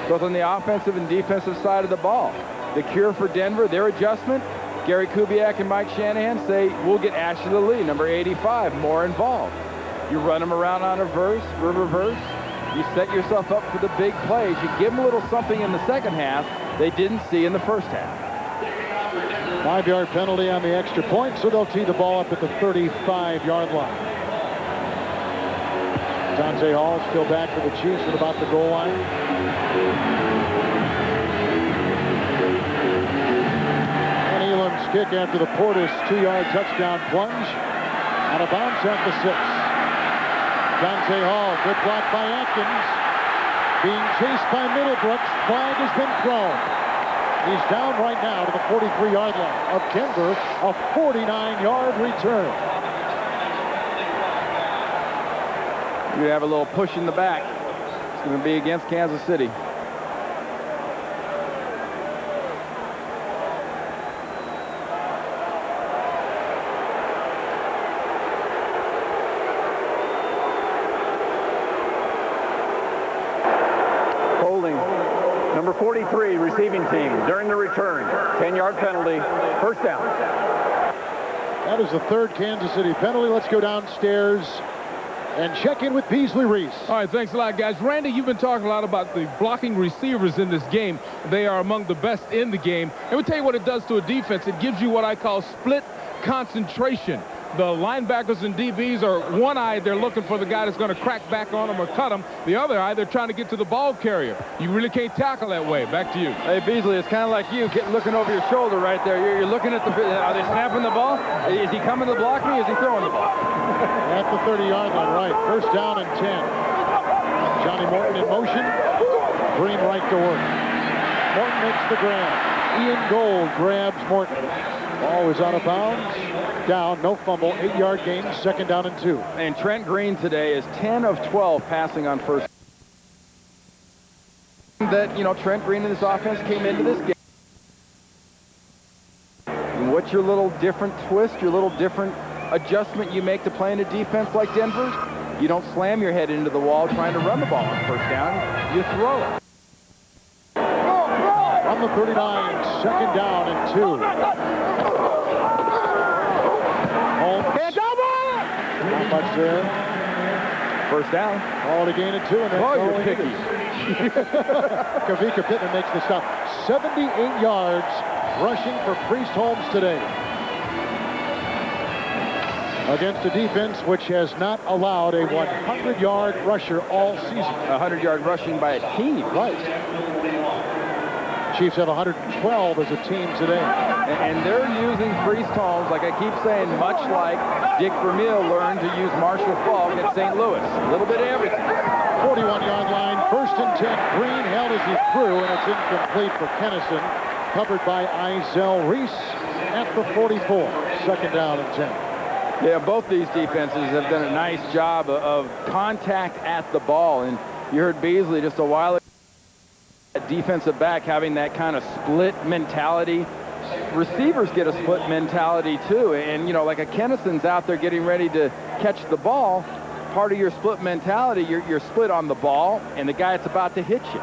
both on the offensive and defensive side of the ball. The cure for Denver, their adjustment, Gary Kubiak and Mike Shanahan say, we'll get Ashley Lilly, number 85, more involved. You run them around on a reverse. You set yourself up for the big plays. You give them a little something in the second half they didn't see in the first half. 5-yard penalty on the extra point, so they'll tee the ball up at the 35-yard line. Dante Hall still back for the Chiefs at about the goal line. And Elam's kick after the Portis 2-yard touchdown plunge. Out of bounds at the 6. Dante Hall, good block by Atkins. Being chased by Middlebrooks. Flag has been thrown. He's down right now to the 43-yard line of Denver, a 49-yard return. You're going to have a little push in the back. It's going to be against Kansas City. Number 43, receiving team, during the return. 10-yard penalty, first down. That is the 3rd Kansas City penalty. Let's go downstairs and check in with Beasley Reese. All right, thanks a lot, guys. Randy, you've been talking a lot about the blocking receivers in this game. They are among the best in the game. And we'll tell you what it does to a defense. It gives you what I call split concentration. The linebackers and DBs are one-eyed. They're looking for the guy that's going to crack back on them or cut them. The other eye, they're trying to get to the ball carrier. You really can't tackle that way. Back to you. Hey, Beasley, it's kind of like you looking over your shoulder right there. You're looking at the... Are they snapping the ball? Is he coming to block me? Is he throwing the ball? At the 30-yard line, right. First down and 10. Johnny Morton in motion. Green right to work. Morton makes the grab. Ian Gold grabs Morton. Ball is out of bounds. Down, no fumble, 8-yard gain, 2nd down and 2. And Trent Green today is 10 of 12 passing on first. That, you know, Trent Green in this offense came into this game. And what's your little different twist, your little different adjustment you make to playing a defense like Denver? You don't slam your head into the wall trying to run the ball on first down. You throw it. From the 39, 2nd down and 2. Not much there. First down. All to gain of 2. And that's Oh, all you're he picky. needs. Kavika Pittman makes the stop. 78 yards rushing for Priest Holmes today. Against a defense which has not allowed a 100-yard rusher all season. 100-yard rushing by a team. Right. Chiefs have 112 as a team today. And they're using Priest Holmes, like I keep saying, much like Dick Vermeil learned to use Marshall Faulk at St. Louis. A little bit of everything. 41-yard line, 1st and 10. Green held as he threw, and it's incomplete for Kennison. covered by Izell Reese at the 44. Second down and 10. Yeah, both these defenses have done a nice job of contact at the ball. And you heard Beasley just a while ago, defensive back having that kind of split mentality. Receivers get a split mentality too. And, you know, like a Kennison's out there getting ready to catch the ball. Part of your split mentality, you're split on the ball and the guy that's about to hit you.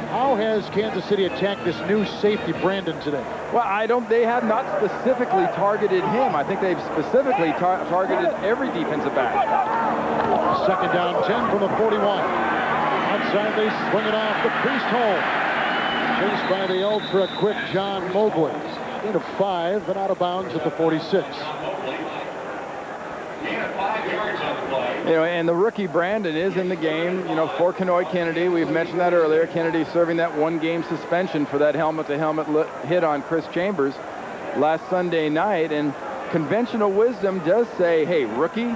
How has Kansas City attacked this new safety, Brandon, today? Well, they have not specifically targeted him. I think they've specifically targeted every defensive back. Second down, 10 from the 41. Outside, they swing it off the Priest hole. Chased by the ultra-quick John Mobley. Gain of 5 and out of bounds at the 46. You know, and the rookie Brandon is in the game, you know, for Kenoy Kennedy. We've mentioned that earlier. Kennedy serving that one-game suspension for that helmet-to-helmet hit on Chris Chambers last Sunday night. And conventional wisdom does say, hey, rookie,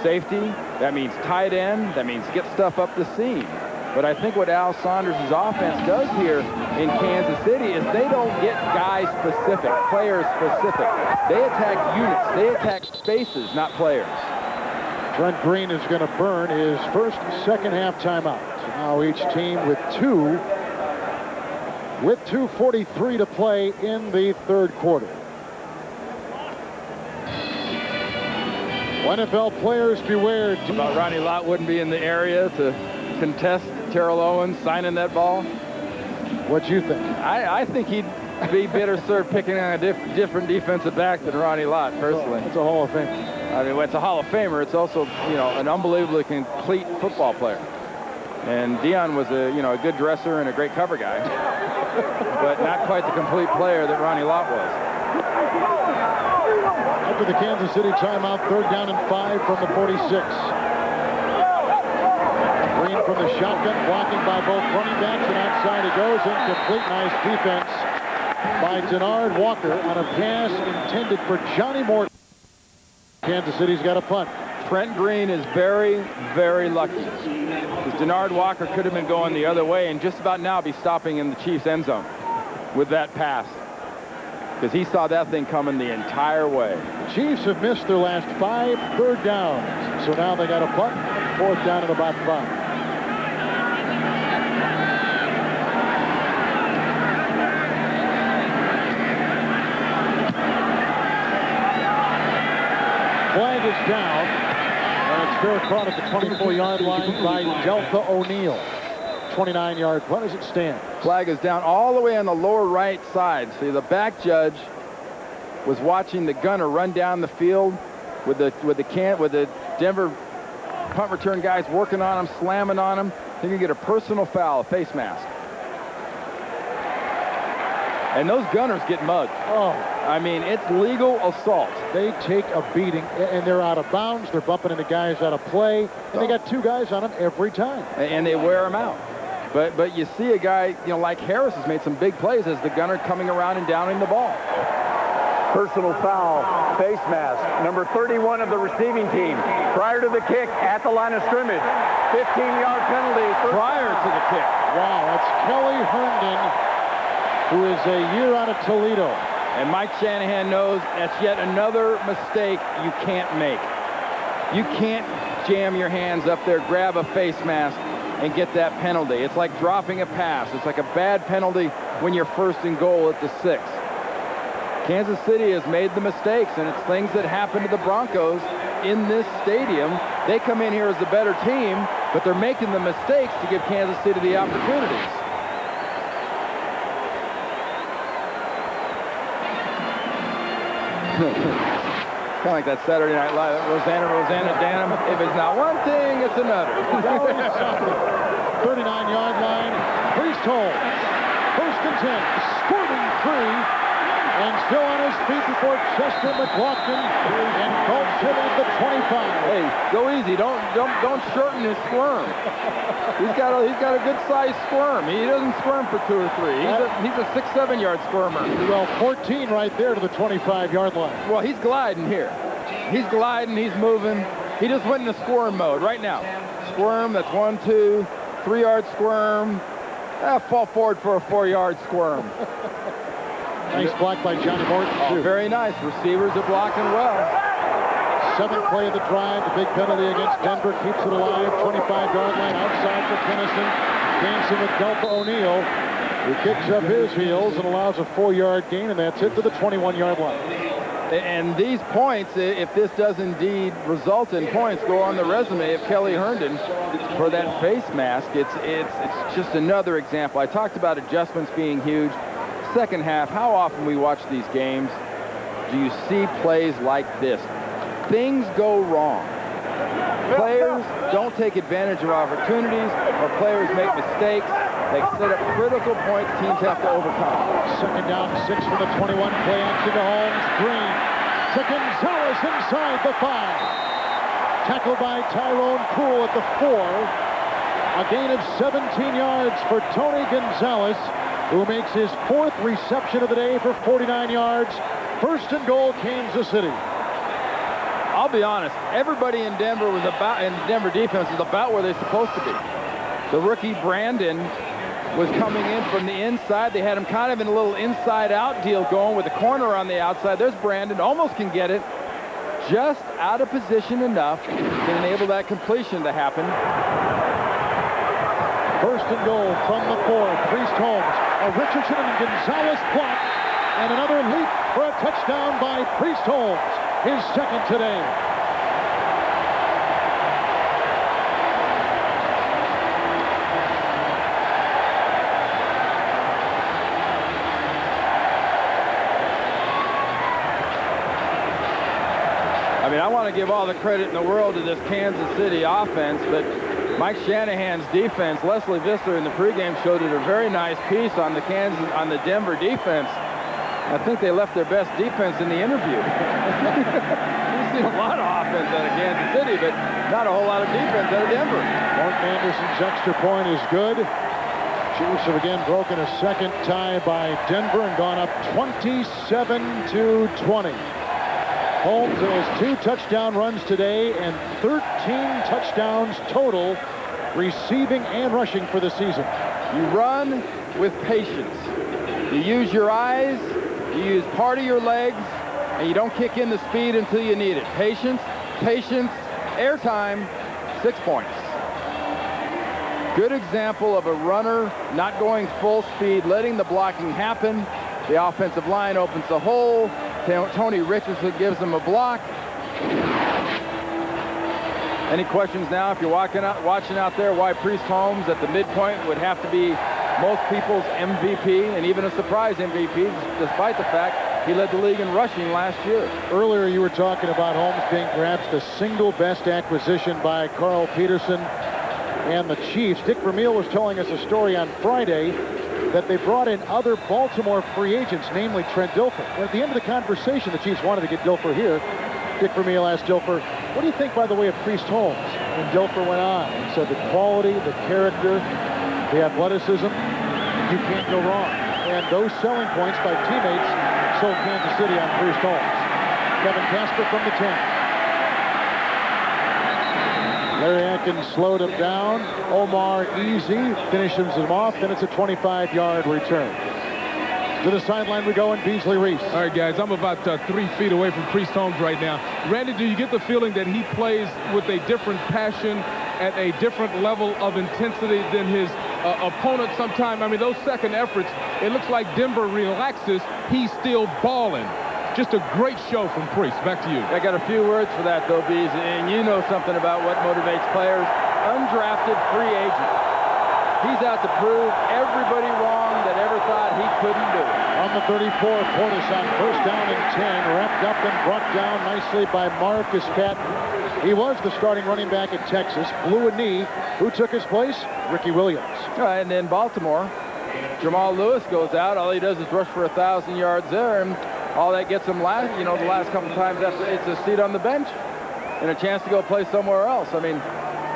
safety, that means tight end, that means get stuff up the seam. But I think what Al Saunders' offense does here in Kansas City is they don't get guy-specific, player-specific. They attack units. They attack spaces, not players. Trent Green is going to burn his first and second half timeout. So now each team with 2:43 to play in the third quarter. NFL players beware. About Ronnie Lott wouldn't be in the area to contest Terrell Owens signing that ball. What do you think? I think he'd be better served picking on a different defensive back than Ronnie Lott, personally. It's a Hall of Fame. I mean, it's a Hall of Famer. It's also, you know, an unbelievably complete football player. And Dion was a good dresser and a great cover guy, but not quite the complete player that Ronnie Lott was. After the Kansas City timeout, third down and 5 from the 46. Green from the shotgun, blocking by both running backs, and outside he goes. Incomplete. Nice defense by Denard Walker on a pass intended for Johnny Morton. Kansas City's got a punt. Trent Green is very, very lucky, because Denard Walker could have been going the other way and just about now be stopping in the Chiefs' end zone with that pass, because he saw that thing coming the entire way. The Chiefs have missed their last 5 third downs, so now they got a punt. Fourth down at about 5. Flag is down, and it's fair caught at the 24-yard line by Delta O'Neal. 29-yard punt as it stands. Flag is down all the way on the lower right side. See, the back judge was watching the gunner run down the field with the Denver punt return guys working on him, slamming on him. He can get a personal foul, a face mask. And those gunners get mugged. Oh. I mean, it's legal assault. They take a beating, and they're out of bounds. They're bumping into guys out of play, and they got 2 guys on them every time. And they wear them out. But you see a guy, like Harris has made some big plays as the gunner coming around and downing the ball. Personal foul, face mask, number 31 of the receiving team. Prior to the kick, at the line of scrimmage. 15-yard penalty. Prior to the kick. Wow, that's Kelly Herndon, who is a year out of Toledo. And Mike Shanahan knows that's yet another mistake you can't make. You can't jam your hands up there, grab a face mask, and get that penalty. It's like dropping a pass. It's like a bad penalty when you're first and goal at the 6. Kansas City has made the mistakes, and it's things that happen to the Broncos in this stadium. They come in here as the better team, but they're making the mistakes to give Kansas City the opportunities. Kind of like that Saturday Night Live, Rosanna Danham. If it's not one thing, it's another. 39-yard line. Priest hole. First and 10. Squirting free. And still on his feet before Chester McLaughlin and Colts hit at the 25. Hey, go easy. Don't shorten his squirm. He's got a good sized squirm. He doesn't squirm for 2 or 3. He's a 6-7 yard squirmer. Well, 14 right there to the 25-yard line. Well, he's gliding here. He's gliding. He's moving. He just went into squirm mode right now. Squirm. That's 1, 2, 3 yard squirm. Fall forward for a 4-yard squirm. Nice block by Johnny Morton, too. Very nice. Receivers are blocking well. 7th play of the drive. The big penalty against Denver keeps it alive. 25-yard line outside for Kennison. Dancing with Delta O'Neal, who kicks up his heels and allows a 4-yard gain, and that's it to the 21-yard line. And these points, if this does indeed result in points, go on the resume of Kelly Herndon for that face mask. It's just another example. I talked about adjustments being huge. Second half, how often we watch these games, do you see plays like this? Things go wrong. Players don't take advantage of opportunities, or players make mistakes. They set up critical points teams have to overcome. 2nd down, 6 from the 21. Play action to Holmes. Green to Gonzalez inside the 5. Tackled by Tyrone Poole at the 4. A gain of 17 yards for Tony Gonzalez, who makes his 4th reception of the day for 49 yards. 1st and goal, Kansas City. I'll be honest, everybody in Denver Denver defense was about where they're supposed to be. The rookie Brandon was coming in from the inside. They had him kind of in a little inside-out deal going with the corner on the outside. There's Brandon, almost can get it. Just out of position enough to enable that completion to happen. 1st and goal from the 4. Priest Holmes, a Richardson and Gonzalez block, and another leap for a touchdown by Priest Holmes, his 2nd today. I mean, I want to give all the credit in the world to this Kansas City offense, but Mike Shanahan's defense, Leslie Visser in the pregame showed it a very nice piece on the Denver defense. I think they left their best defense in the interview. We've seen a lot of offense out of Kansas City, but not a whole lot of defense out of Denver. Martin Anderson's extra point is good. Chiefs have again broken a 2nd tie by Denver and gone up 27-20. Holmes has 2 touchdown runs today and 13 touchdowns total, receiving and rushing for the season. You run with patience. You use your eyes, you use part of your legs, and you don't kick in the speed until you need it. Patience, patience, airtime, 6 points. Good example of a runner not going full speed, letting the blocking happen. The offensive line opens the hole. Tony Richardson gives him a block. Any questions now, if you're watching out there, why Priest Holmes at the midpoint would have to be most people's MVP and even a surprise MVP, despite the fact he led the league in rushing last year. Earlier you were talking about Holmes being perhaps the single best acquisition by Carl Peterson and the Chiefs. Dick Vermeil was telling us a story on Friday that they brought in other Baltimore free agents, namely Trent Dilfer. And at the end of the conversation, the Chiefs wanted to get Dilfer here. Dick Vermeil asked Dilfer, what do you think, by the way, of Priest Holmes? And Dilfer went on and said the quality, the character, the athleticism, you can't go wrong. And those selling points by teammates sold Kansas City on Priest Holmes. Kevin Casper from the 10. Larry Atkins slowed him down. Omar Easy finishes him off. Then it's a 25-yard return. To the sideline we go, and Beasley Reese. All right, guys, I'm about 3 feet away from Priest Holmes right now. Randy, do you get the feeling that he plays with a different passion at a different level of intensity than his opponent sometimes? I mean, those second efforts, it looks like Denver relaxes. He's still balling. Just a great show from Priest. Back to you. I got a few words for that, though, Bees, and you know something about what motivates players. Undrafted free agent. He's out to prove everybody wrong that ever thought he couldn't do it. On the 34, Portis on 1st down and 10. Wrapped up and brought down nicely by Marcus Patton. He was the starting running back at Texas. Blew a knee. Who took his place? Ricky Williams. All right, and then Baltimore. Jamal Lewis goes out. All he does is rush for 1,000 yards there, and all that gets him the last couple times, it's a seat on the bench and a chance to go play somewhere else. I mean,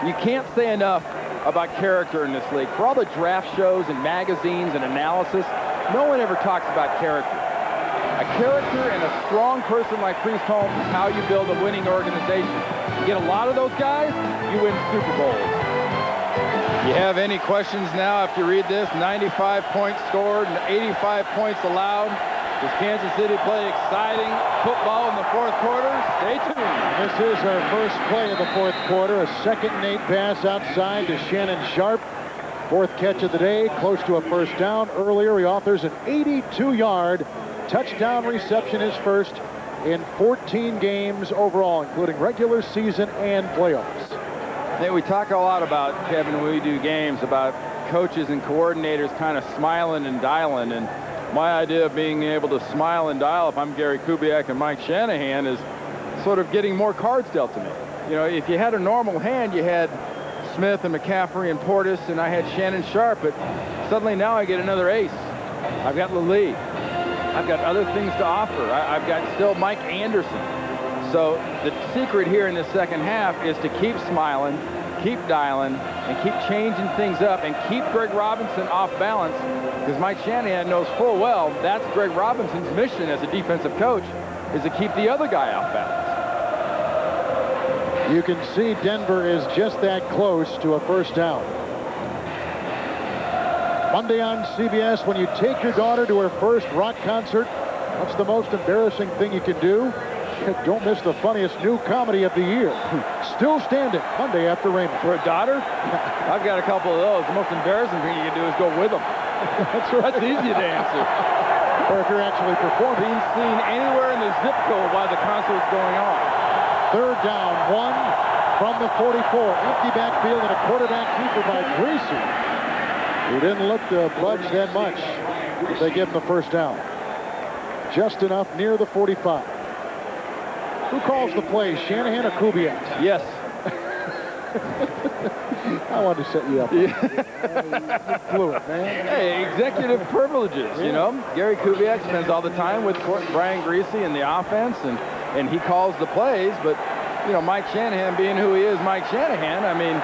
you can't say enough about character in this league. For all the draft shows and magazines and analysis, no one ever talks about character. A character and a strong person like Priest Holmes is how you build a winning organization. You get a lot of those guys, you win Super Bowls. You have any questions now after you read this? 95 points scored and 85 points allowed. Does Kansas City play exciting football in the fourth quarter? Stay tuned. This is our first play of the fourth quarter. A second and 8 pass outside to Shannon Sharpe. Fourth catch of the day, close to a first down. Earlier, he authors an 82-yard touchdown reception, his first in 14 games overall, including regular season and playoffs. Hey, we talk a lot about, Kevin, when we do games, about coaches and coordinators kind of smiling and dialing. And my idea of being able to smile and dial, if I'm Gary Kubiak and Mike Shanahan, is sort of getting more cards dealt to me. You know, if you had a normal hand, you had Smith and McCaffrey and Portis, and I had Shannon Sharpe, but suddenly now I get another ace. I've got Lilly. I've got other things to offer. I've got still Mike Anderson. So the secret here in the second half is to keep smiling, keep dialing, and keep changing things up, and keep Greg Robinson off balance, because Mike Shanahan knows full well that's Greg Robinson's mission as a defensive coach, is to keep the other guy off balance. You can see Denver is just that close to a first down. Monday on CBS, when you take your daughter to her first rock concert, what's the most embarrassing thing you can do? Don't miss the funniest new comedy of the year. Still Standing, Monday after Raymond. For a daughter? I've got a couple of those. The most embarrassing thing you can do is go with them. That's easy to answer. Or if you're actually performing. Being seen anywhere in the zip code while the concert's going on. Third down, 1 from the 44. Empty backfield and a quarterback keeper by Greasy, who didn't look to budge that much. They give him the first down. Just enough near the 45. Who calls the play, Shanahan or Kubiak? Yes. I wanted to set you up. You blew it, man. Hey, executive privileges, you know. Gary Kubiak spends all the time with Brian Greasy in the offense, and he calls the plays, but, you know, Mike Shanahan being who he is, Mike Shanahan, I mean,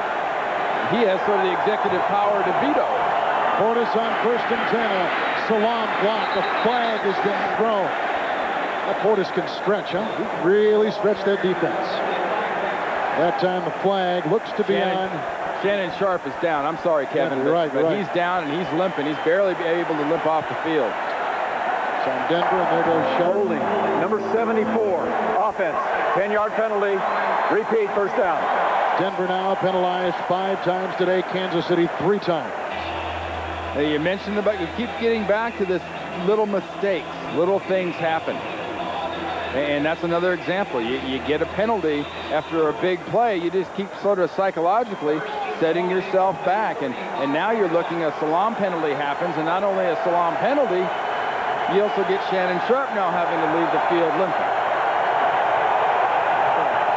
he has sort of the executive power to veto. Portis on first and 10, a Salam block, a flag has been thrown. That Portis can stretch, huh? He really stretched that defense. That time the flag looks to be on. Shannon Sharpe is down. I'm sorry, Kevin, but he's down and he's limping. He's barely able to limp off the field. It's on Denver, and there goes Holding. Number 74, offense, 10-yard penalty. Repeat, first down. Denver now penalized 5 times today. Kansas City 3 times. Now, you mentioned about, you keep getting back to this little mistakes. Little things happen. And that's another example. You get a penalty after a big play. You just keep sort of psychologically setting yourself back. And now you're looking at a Salam penalty happens. And not only a Salam penalty, you also get Shannon Sharpe now having to leave the field limping.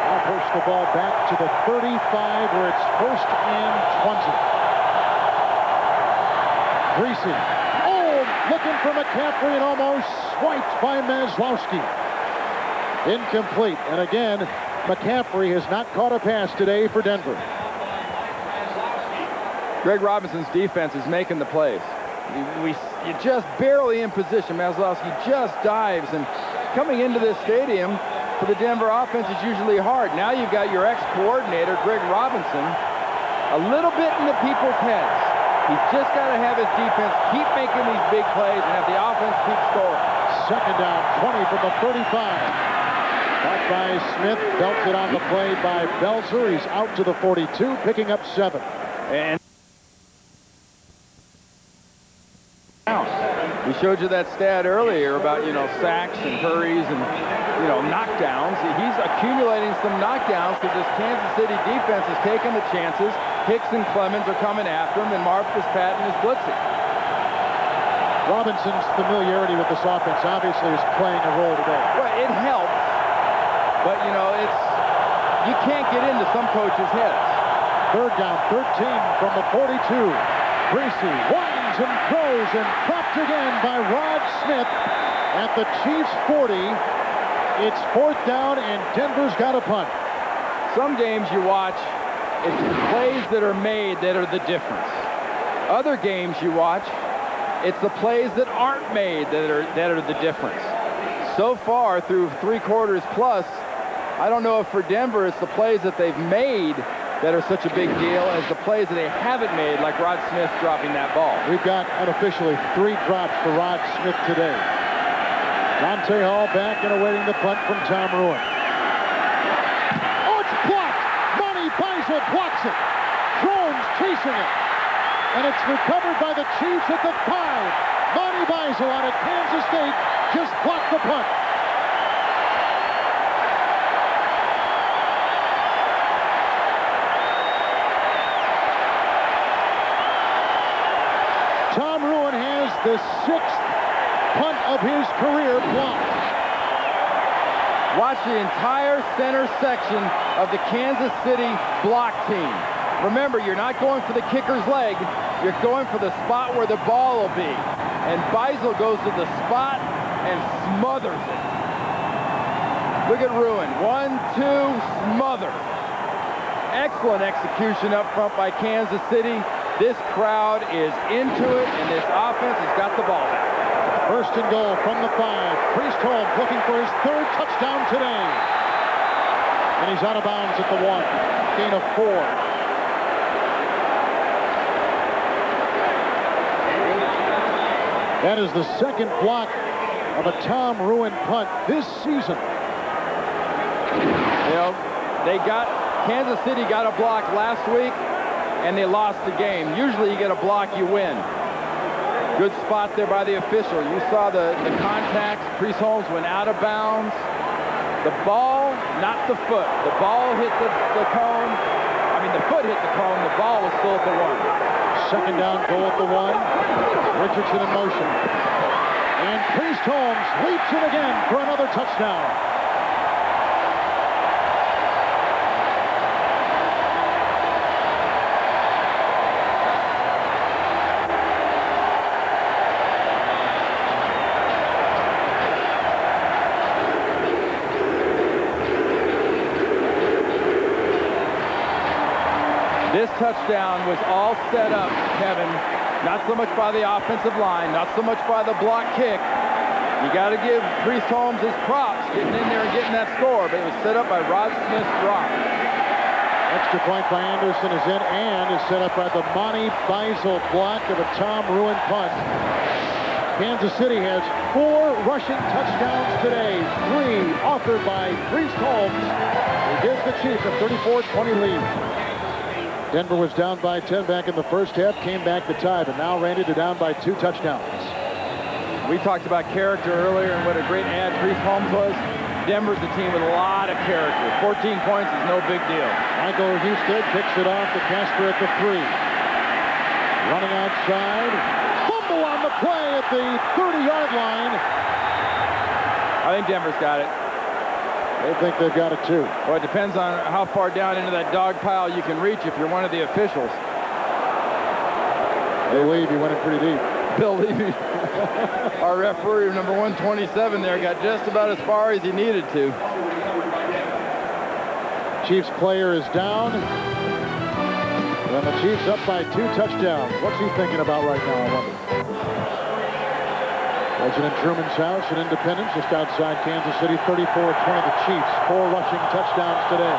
They'll push the ball back to the 35 where it's first and 20. Greasy. Oh, looking for McCaffrey and almost swiped by Maslowski. Incomplete. And again, McCaffrey has not caught a pass today for Denver. Greg Robinson's defense is making the plays. You're just barely in position. Maslowski just dives. And coming into this stadium for the Denver offense is usually hard. Now you've got your ex-coordinator, Greg Robinson, a little bit in the people's heads. He's just got to have his defense keep making these big plays and have the offense keep scoring. Second down, 20 from the 35. Caught by Smith, belted on the play by Belzer. He's out to the 42, picking up 7. And we showed you that stat earlier about, you know, sacks and hurries and, you know, knockdowns. He's accumulating some knockdowns because this Kansas City defense is taking the chances. Hicks and Clemens are coming after him, and Marcus Patton is blitzing. Robinson's familiarity with this offense obviously is playing a role today. Well, it helps, but, you know, you can't get into some coaches' heads. Third down, 13 from the 42. Greasy winds and throws and dropped again by Rod Smith at the Chiefs' 40. It's fourth down, and Denver's got a punt. Some games you watch, it's the plays that are made that are the difference. Other games you watch, it's the plays that aren't made that are the difference. So far, through 3 quarters plus, I don't know if for Denver it's the plays that they've made that are such a big deal as the plays that they haven't made, like Rod Smith dropping that ball. We've got unofficially 3 drops for Rod Smith today. Dante Hall back and awaiting the punt from Tom Ruin. Oh, it's blocked! Monty Beisel blocks it. Jones chasing it. And it's recovered by the Chiefs at the 5. Monty Beisel out of Kansas State just blocked the punt. Tom Ruin has the 6th punt of his career blocked. Watch the entire center section of the Kansas City block team. Remember, you're not going for the kicker's leg. You're going for the spot where the ball will be. And Beisel goes to the spot and smothers it. Look at Ruin. 1, 2, smother. Excellent execution up front by Kansas City. This crowd is into it, and this offense has got the ball back. First and goal from the 5. Priest Holmes looking for his 3rd touchdown today. And he's out of bounds at the 1. Gain of 4. That is the 2nd block of a Tom Ruin punt this season. You know, Kansas City got a block last week, and they lost the game. Usually you get a block, you win. Good spot there by the official. You saw the contact. Priest Holmes went out of bounds. The ball, not the foot. The ball hit the cone. I mean, the foot hit the cone. The ball was still at the 1. Second down, goal at the 1. Richardson in motion. And Priest Holmes leaps in again for another touchdown. This touchdown was all set up, Kevin, not so much by the offensive line, not so much by the block kick. You got to give Priest Holmes his props, getting in there and getting that score, but it was set up by Rod Smith's drop. Extra point by Anderson is in and is set up by the Monty Beisel block of a Tom Ruin punt. Kansas City has 4 rushing touchdowns today, 3 authored by Priest Holmes, who gives the Chiefs a 34-20 lead. Denver was down by 10 back in the first half, came back to tie, but now ran it down by 2 touchdowns. We talked about character earlier and what a great ad Priest Holmes was. Denver's a team with a lot of character. 14 points is no big deal. Michael Houston kicks it off to Casper at the 3. Running outside. Fumble on the play at the 30-yard line. I think Denver's got it. They think they've got it too. Well, it depends on how far down into that dog pile you can reach if you're one of the officials. Bill Levy went in pretty deep. Bill Levy, our referee, number 127 there, got just about as far as he needed to. Chiefs player is down. And the Chiefs up by 2 touchdowns. What's he thinking about right now, I wonder? President Truman's house in Independence, just outside Kansas City, 34-20 the Chiefs. 4 rushing touchdowns today.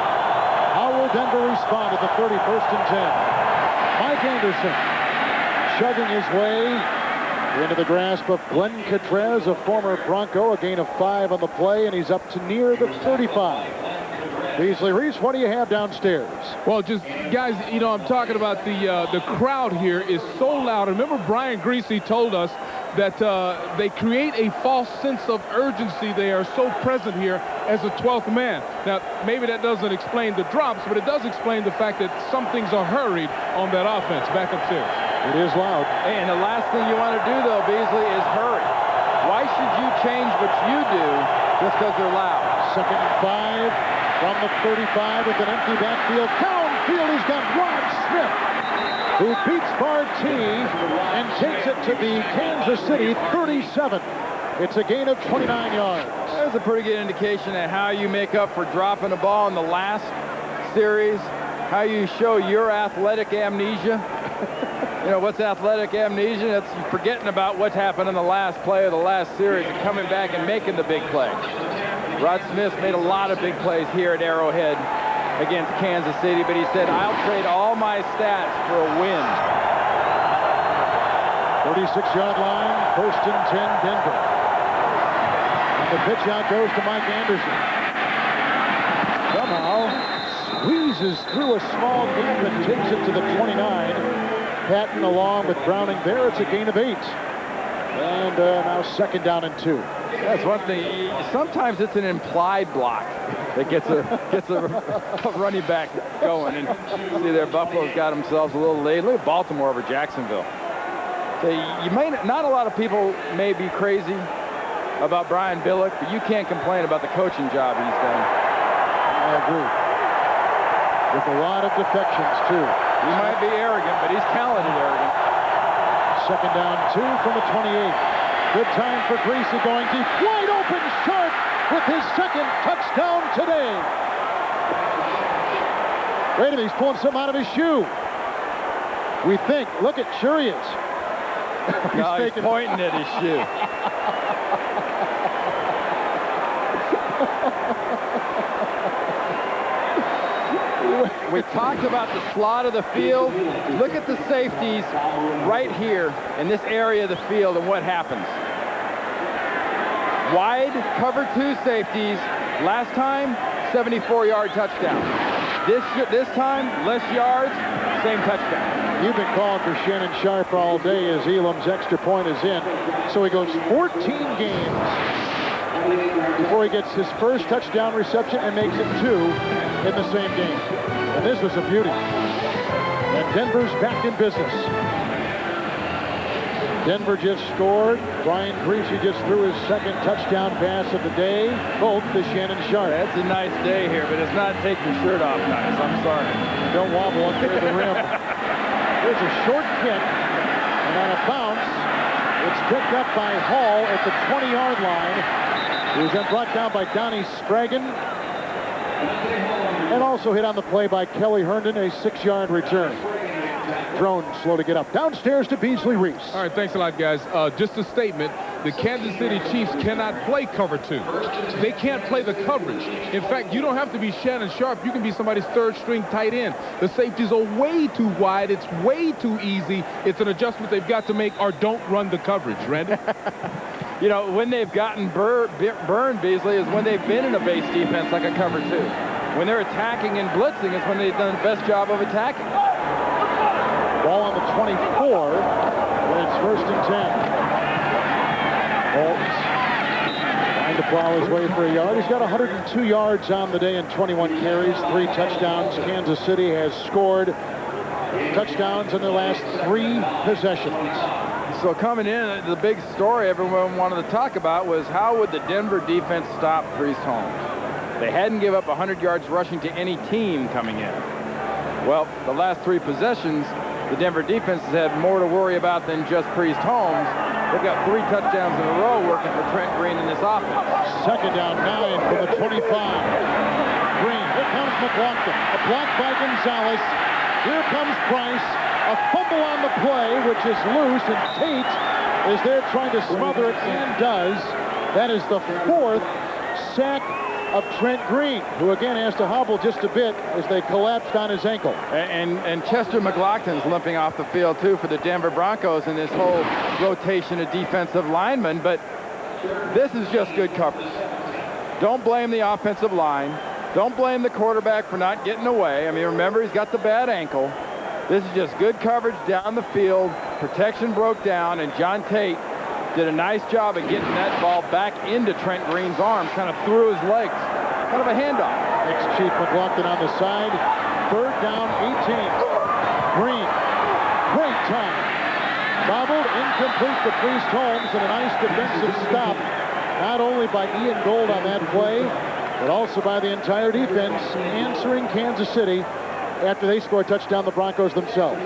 How will Denver respond at the 31st and 10? Mike Anderson chugging his way into the grasp of Glenn Catrez, a former Bronco, a gain of 5 on the play, and he's up to near the 35. Beasley Reese, what do you have downstairs? Well, just guys, you know, I'm talking about the crowd here is so loud. Remember Brian Greasy told us that they create a false sense of urgency. They are so present here as a 12th man. Now, maybe that doesn't explain the drops, but it does explain the fact that some things are hurried on that offense back upstairs. It is loud. And the last thing you want to do, though, Beasley, is hurry. Why should you change what you do just because they're loud? Second and 5 from the 35 with an empty backfield. Downfield, he's got Rod Smith, who beats Bartini and takes it to the Kansas City 37. It's a gain of 29 yards. That's a pretty good indication of how you make up for dropping a ball in the last series, how you show your athletic amnesia. You know, what's athletic amnesia? That's forgetting about what happened in the last play of the last series and coming back and making the big play. Rod Smith made a lot of big plays here at Arrowhead against Kansas City, but he said, I'll trade all my stats for a win. 36-yard line, 1st and 10, Denver. The pitch out goes to Mike Anderson. Somehow squeezes through a small gap and takes it to the 29. Patton along with Browning there. It's a gain of 8. And now 2nd down and 2. That's one thing. Sometimes it's an implied block that gets a running back going. And see there, Buffalo's got themselves a little lead. Look at Baltimore over Jacksonville. So you may not a lot of people may be crazy about Brian Billick, but you can't complain about the coaching job he's done. I agree. With a lot of defections too. He might be arrogant, but he's talented arrogant. 2nd down 2 from the 28. Good time for Greasy going deep. Wide open Sharpe with his 2nd touchdown today. Wait a minute, he's pulling something out of his shoe. We think. Look at, sure he is. He's pointing at his shoe. We talked about the slot of the field. Look at the safeties right here in this area of the field and what happens. Wide cover 2 safeties. Last time, 74-yard touchdown. This time, less yards, same touchdown. You've been calling for Shannon Sharpe all day as Elam's extra point is in. So he goes 14 games before he gets his first touchdown reception and makes it 2 in the same game. And this was a beauty. And Denver's back in business. Denver just scored. Brian Greasy just threw his 2nd touchdown pass of the day, both to Shannon Sharpe. That's a nice day here, but it's not take your shirt off, guys. I'm sorry. Don't wobble under the rim. There's a short kick, and on a bounce, it's picked up by Hall at the 20-yard line. He was then brought down by Donnie Spragan, and also hit on the play by Kelly Herndon, a 6-yard return. Drone slow to get up. Downstairs to Beasley Reese. All right, thanks a lot, guys. Just a statement. The Kansas City Chiefs cannot play cover 2. They can't play the coverage. In fact, you don't have to be Shannon Sharpe. You can be somebody's 3rd-string tight end. The safeties are way too wide. It's way too easy. It's an adjustment they've got to make, or don't run the coverage, Randy. You know, when they've gotten burned, Beasley, is when they've been in a base defense like a cover 2. When they're attacking and blitzing is when they've done the best job of attacking. Ball on the 24 when it's 1st and 10. Bolts trying to plow his way for a yard. He's got 102 yards on the day and 21 carries, 3 touchdowns. Kansas City has scored touchdowns in their last 3 possessions. So coming in, the big story everyone wanted to talk about was how would the Denver defense stop Priest Holmes? They hadn't given up 100 yards rushing to any team coming in. Well, the last 3 possessions, the Denver defense has had more to worry about than just Priest Holmes. They've got 3 touchdowns in a row working for Trent Green in this offense. 2nd down 9 from the 25. Green, here comes McLaughlin. A block by Gonzalez. Here comes Price. A fumble on the play, which is loose, and Tate is there trying to smother it and does. That is the 4th sack of Trent Green, who again has to hobble just a bit as they collapsed on his ankle. And Chester McLaughlin's limping off the field too for the Denver Broncos in this whole rotation of defensive linemen, but this is just good coverage. Don't blame the offensive line. Don't blame the quarterback for not getting away. I mean, remember, he's got the bad ankle. This is just good coverage down the field. Protection broke down, and John Tate did a nice job of getting that ball back into Trent Green's arms, kind of through his legs. Kind of a handoff. Ex-Chief McLaughlin on the side. 3rd down, 18. Green, great time. Bobbled, incomplete to Priest Holmes, and a nice defensive stop, not only by Ian Gold on that play, but also by the entire defense, answering Kansas City after they scored a touchdown, the Broncos themselves.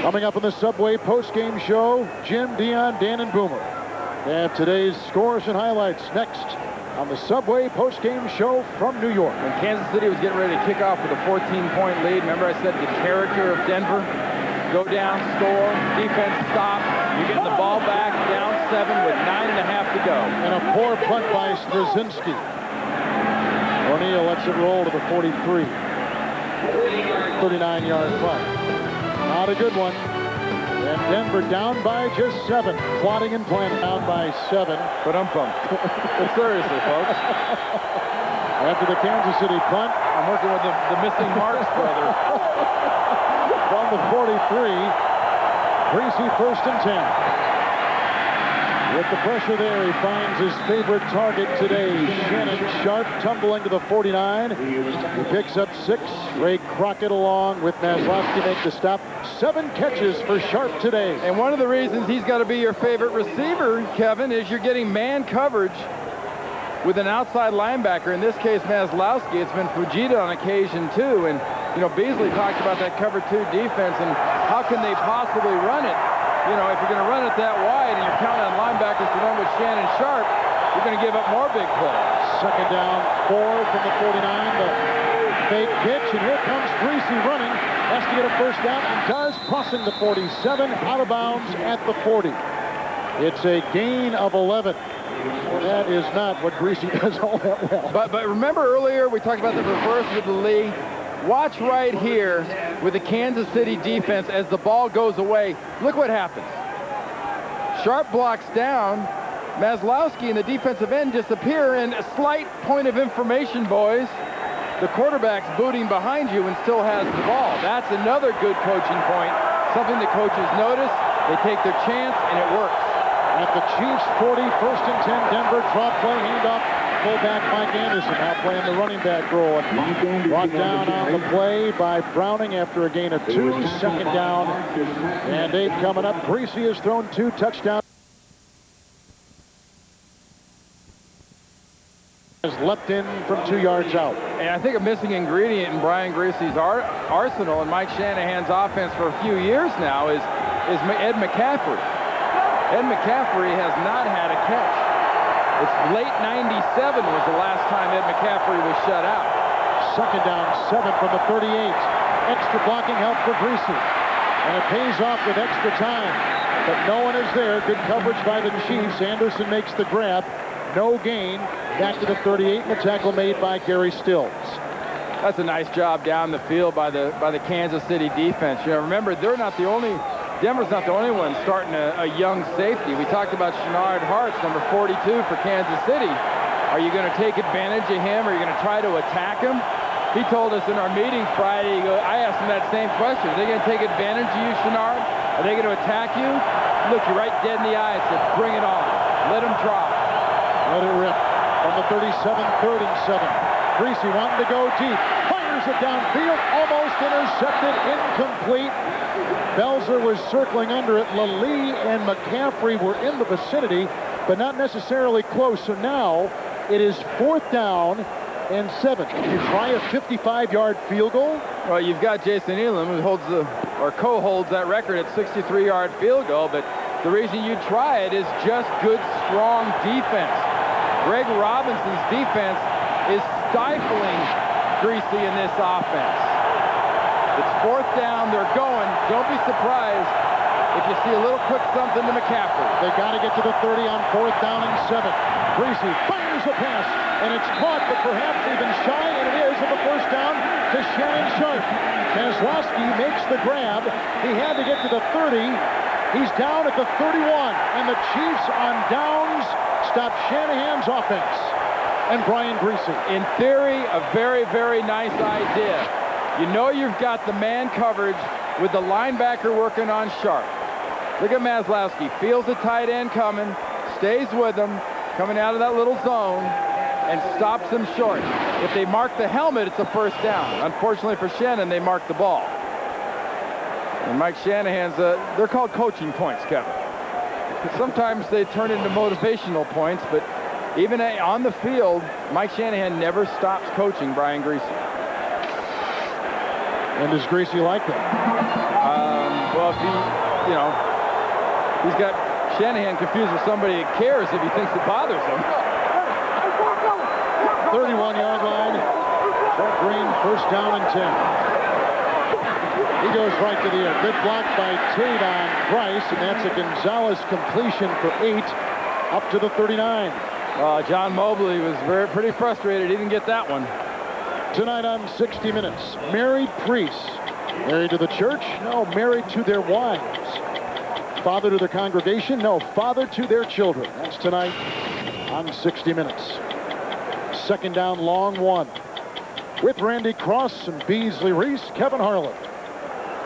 Coming up on the Subway post-game show, Jim, Dion, Dan, and Boomer. They have today's scores and highlights next on the Subway post-game show from New York. When Kansas City was getting ready to kick off with a 14-point lead, remember I said the character of Denver? Go down, score, defense stop. You're getting the ball back, down 7 with 9.5 to go. And a poor punt by Straczynski. O'Neal lets it roll to the 43. 39-yard punt. Not a good one. And Denver down by just 7. Plotting and planning down by 7. But seriously, folks. After the Kansas City punt. I'm working with the missing Marks brothers. From the 43. Greasy 1st and 10. With the pressure there, he finds his favorite target today, Shannon Sharpe, tumbling to the 49. He picks up 6. Ray Crockett along with Maslowski make the stop. 7 catches for Sharpe today. And one of the reasons he's got to be your favorite receiver, Kevin, is you're getting man coverage with an outside linebacker. In this case, Maslowski. It's been Fujita on occasion, too. And, you know, Beasley talked about that cover 2 defense and how can they possibly run it? You know, if you're going to run it that wide and you're counting on linebackers to run with Shannon Sharpe, you're going to give up more big plays. 2nd down, 4 from the 49. The fake pitch, and here comes Greasy running. Has to get a 1st down and does, crossing the 47, out of bounds at the 40. It's a gain of 11. That is not what Greasy does all that well. But remember earlier we talked about the reverse with the Lee. Watch right here with the Kansas City defense as the ball goes away. Look what happens. Sharpe blocks down. Maslowski and the defensive end disappear, and a slight point of information, boys. The quarterback's booting behind you and still has the ball. That's another good coaching point. Something the coaches notice. They take their chance, and it works. At the Chiefs 40, 1st and 10, Denver, drop play, handoff. Fullback Mike Anderson now playing the running back role. And brought down on the play by Browning after a gain of 2. 2nd down and 8 coming up. Greasy has thrown 2 touchdowns. Has leapt in from 2 yards out. And I think a missing ingredient in Brian Greasy's arsenal and Mike Shanahan's offense for a few years now is Ed McCaffrey. Ed McCaffrey has not had a catch. It's late 97 was the last time Ed McCaffrey was shut out. 2nd down, 7 from the 38. Extra blocking help for Greasy. And it pays off with extra time. But no one is there. Good coverage by the Chiefs. Anderson makes the grab. No gain. Back to the 38. The tackle made by Gary Stills. That's a nice job down the field by the Kansas City defense. You know, remember, Denver's not the only one starting a young safety. We talked about Shenard Hartz, number 42 for Kansas City. Are you going to take advantage of him? Are you going to try to attack him? He told us in our meeting Friday, I asked him that same question. Are they going to take advantage of you, Shenard? Are they going to attack you? Look you right dead in the eye and said, bring it on. Let him try. Let it rip. From the 37, 3rd and 7. Greasy wanting to go deep. Fires it downfield. Almost intercepted. Incomplete. Belzer was circling under it. Lee and McCaffrey were in the vicinity, but not necessarily close. So now it is 4th down and 7. You try a 55-yard field goal? Well, you've got Jason Elam, who holds co-holds that record at 63-yard field goal, but the reason you try it is just good, strong defense. Greg Robinson's defense is stifling Greasy in this offense. It's 4th down. They're going. Don't be surprised if you see a little quick something to McCaffrey. They got to get to the 30 on 4th down and 7. Greasy fires a pass, and it's caught, but perhaps even shy, and it is at the 1st down to Shannon Sharpe. Maslowski makes the grab. He had to get to the 30. He's down at the 31, and the Chiefs on downs stop Shanahan's offense and Brian Greasy. In theory, a very, very nice idea. You know you've got the man coverage with the linebacker working on Sharpe. Look at Maslowski. Feels the tight end coming, stays with him, coming out of that little zone, and stops him short. If they mark the helmet, it's a 1st down. Unfortunately for Shannon, they marked the ball. And Mike Shanahan's, they're called coaching points, Kevin. Sometimes they turn into motivational points, but even on the field, Mike Shanahan never stops coaching Brian Greasy. And does Greasy like that? Well, if he's got Shanahan confused with somebody that cares if he thinks it bothers him. 31-yard line. Short Green, 1st down and 10. He goes right to the air. Good block by Tate on Price, and that's a Gonzalez completion for 8 up to the 39. John Mobley was pretty frustrated. He didn't get that one. Tonight on 60 Minutes, married priests. Married to the church? No, married to their wives. Father to their congregation? No, father to their children. That's tonight on 60 Minutes. Second down, long one. With Randy Cross and Beasley Reese, Kevin Harlan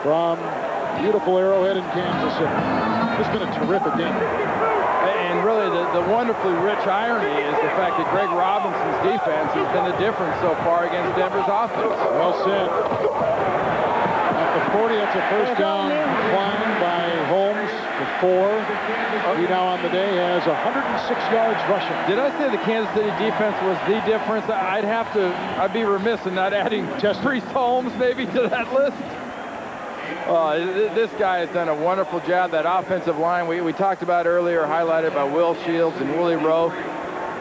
from beautiful Arrowhead in Kansas City. It's been a terrific game. And really, the wonderfully rich irony is the fact that Greg Robinson's defense has been the difference so far against Denver's offense. Well said. At the 40, that's a first down climb by Holmes to 4. He now on the day has 106 yards rushing. Did I say the Kansas City defense was the difference? I'd be remiss in not adding Priest Holmes maybe to that list. This guy has done a wonderful job. That offensive line we talked about earlier, highlighted by Will Shields and Willie Rowe.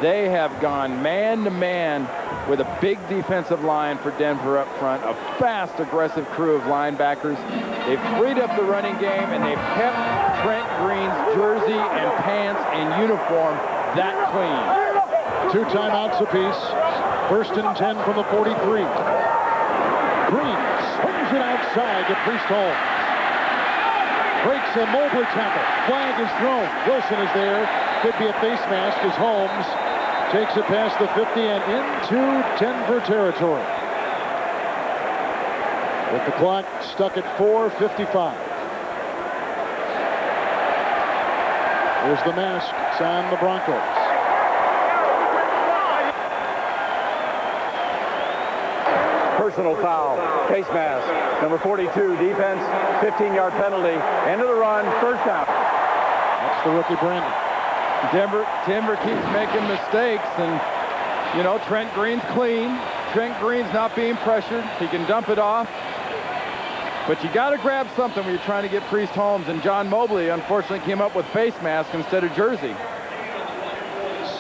They have gone man-to-man with a big defensive line for Denver up front, a fast, aggressive crew of linebackers. They've freed up the running game, and they've kept Trent Green's jersey and pants and uniform that clean. 2 timeouts apiece. First and 10 from the 43. Green swings it outside to Priest Holmes. Breaks a Mobley tackle. Flag is thrown. Wilson is there. Could be a face mask as Holmes takes it past the 50 and into Denver territory. With the clock stuck at 4:55. Here's the mask. It's on the Broncos. Personal foul, face mask, number 42, defense, 15-yard penalty, end of the run, first down. That's the rookie Brandon. Denver keeps making mistakes, and, you know, Trent Green's clean. Trent Green's not being pressured. He can dump it off. But you got to grab something when you're trying to get Priest Holmes, and John Mobley, unfortunately, came up with face mask instead of jersey.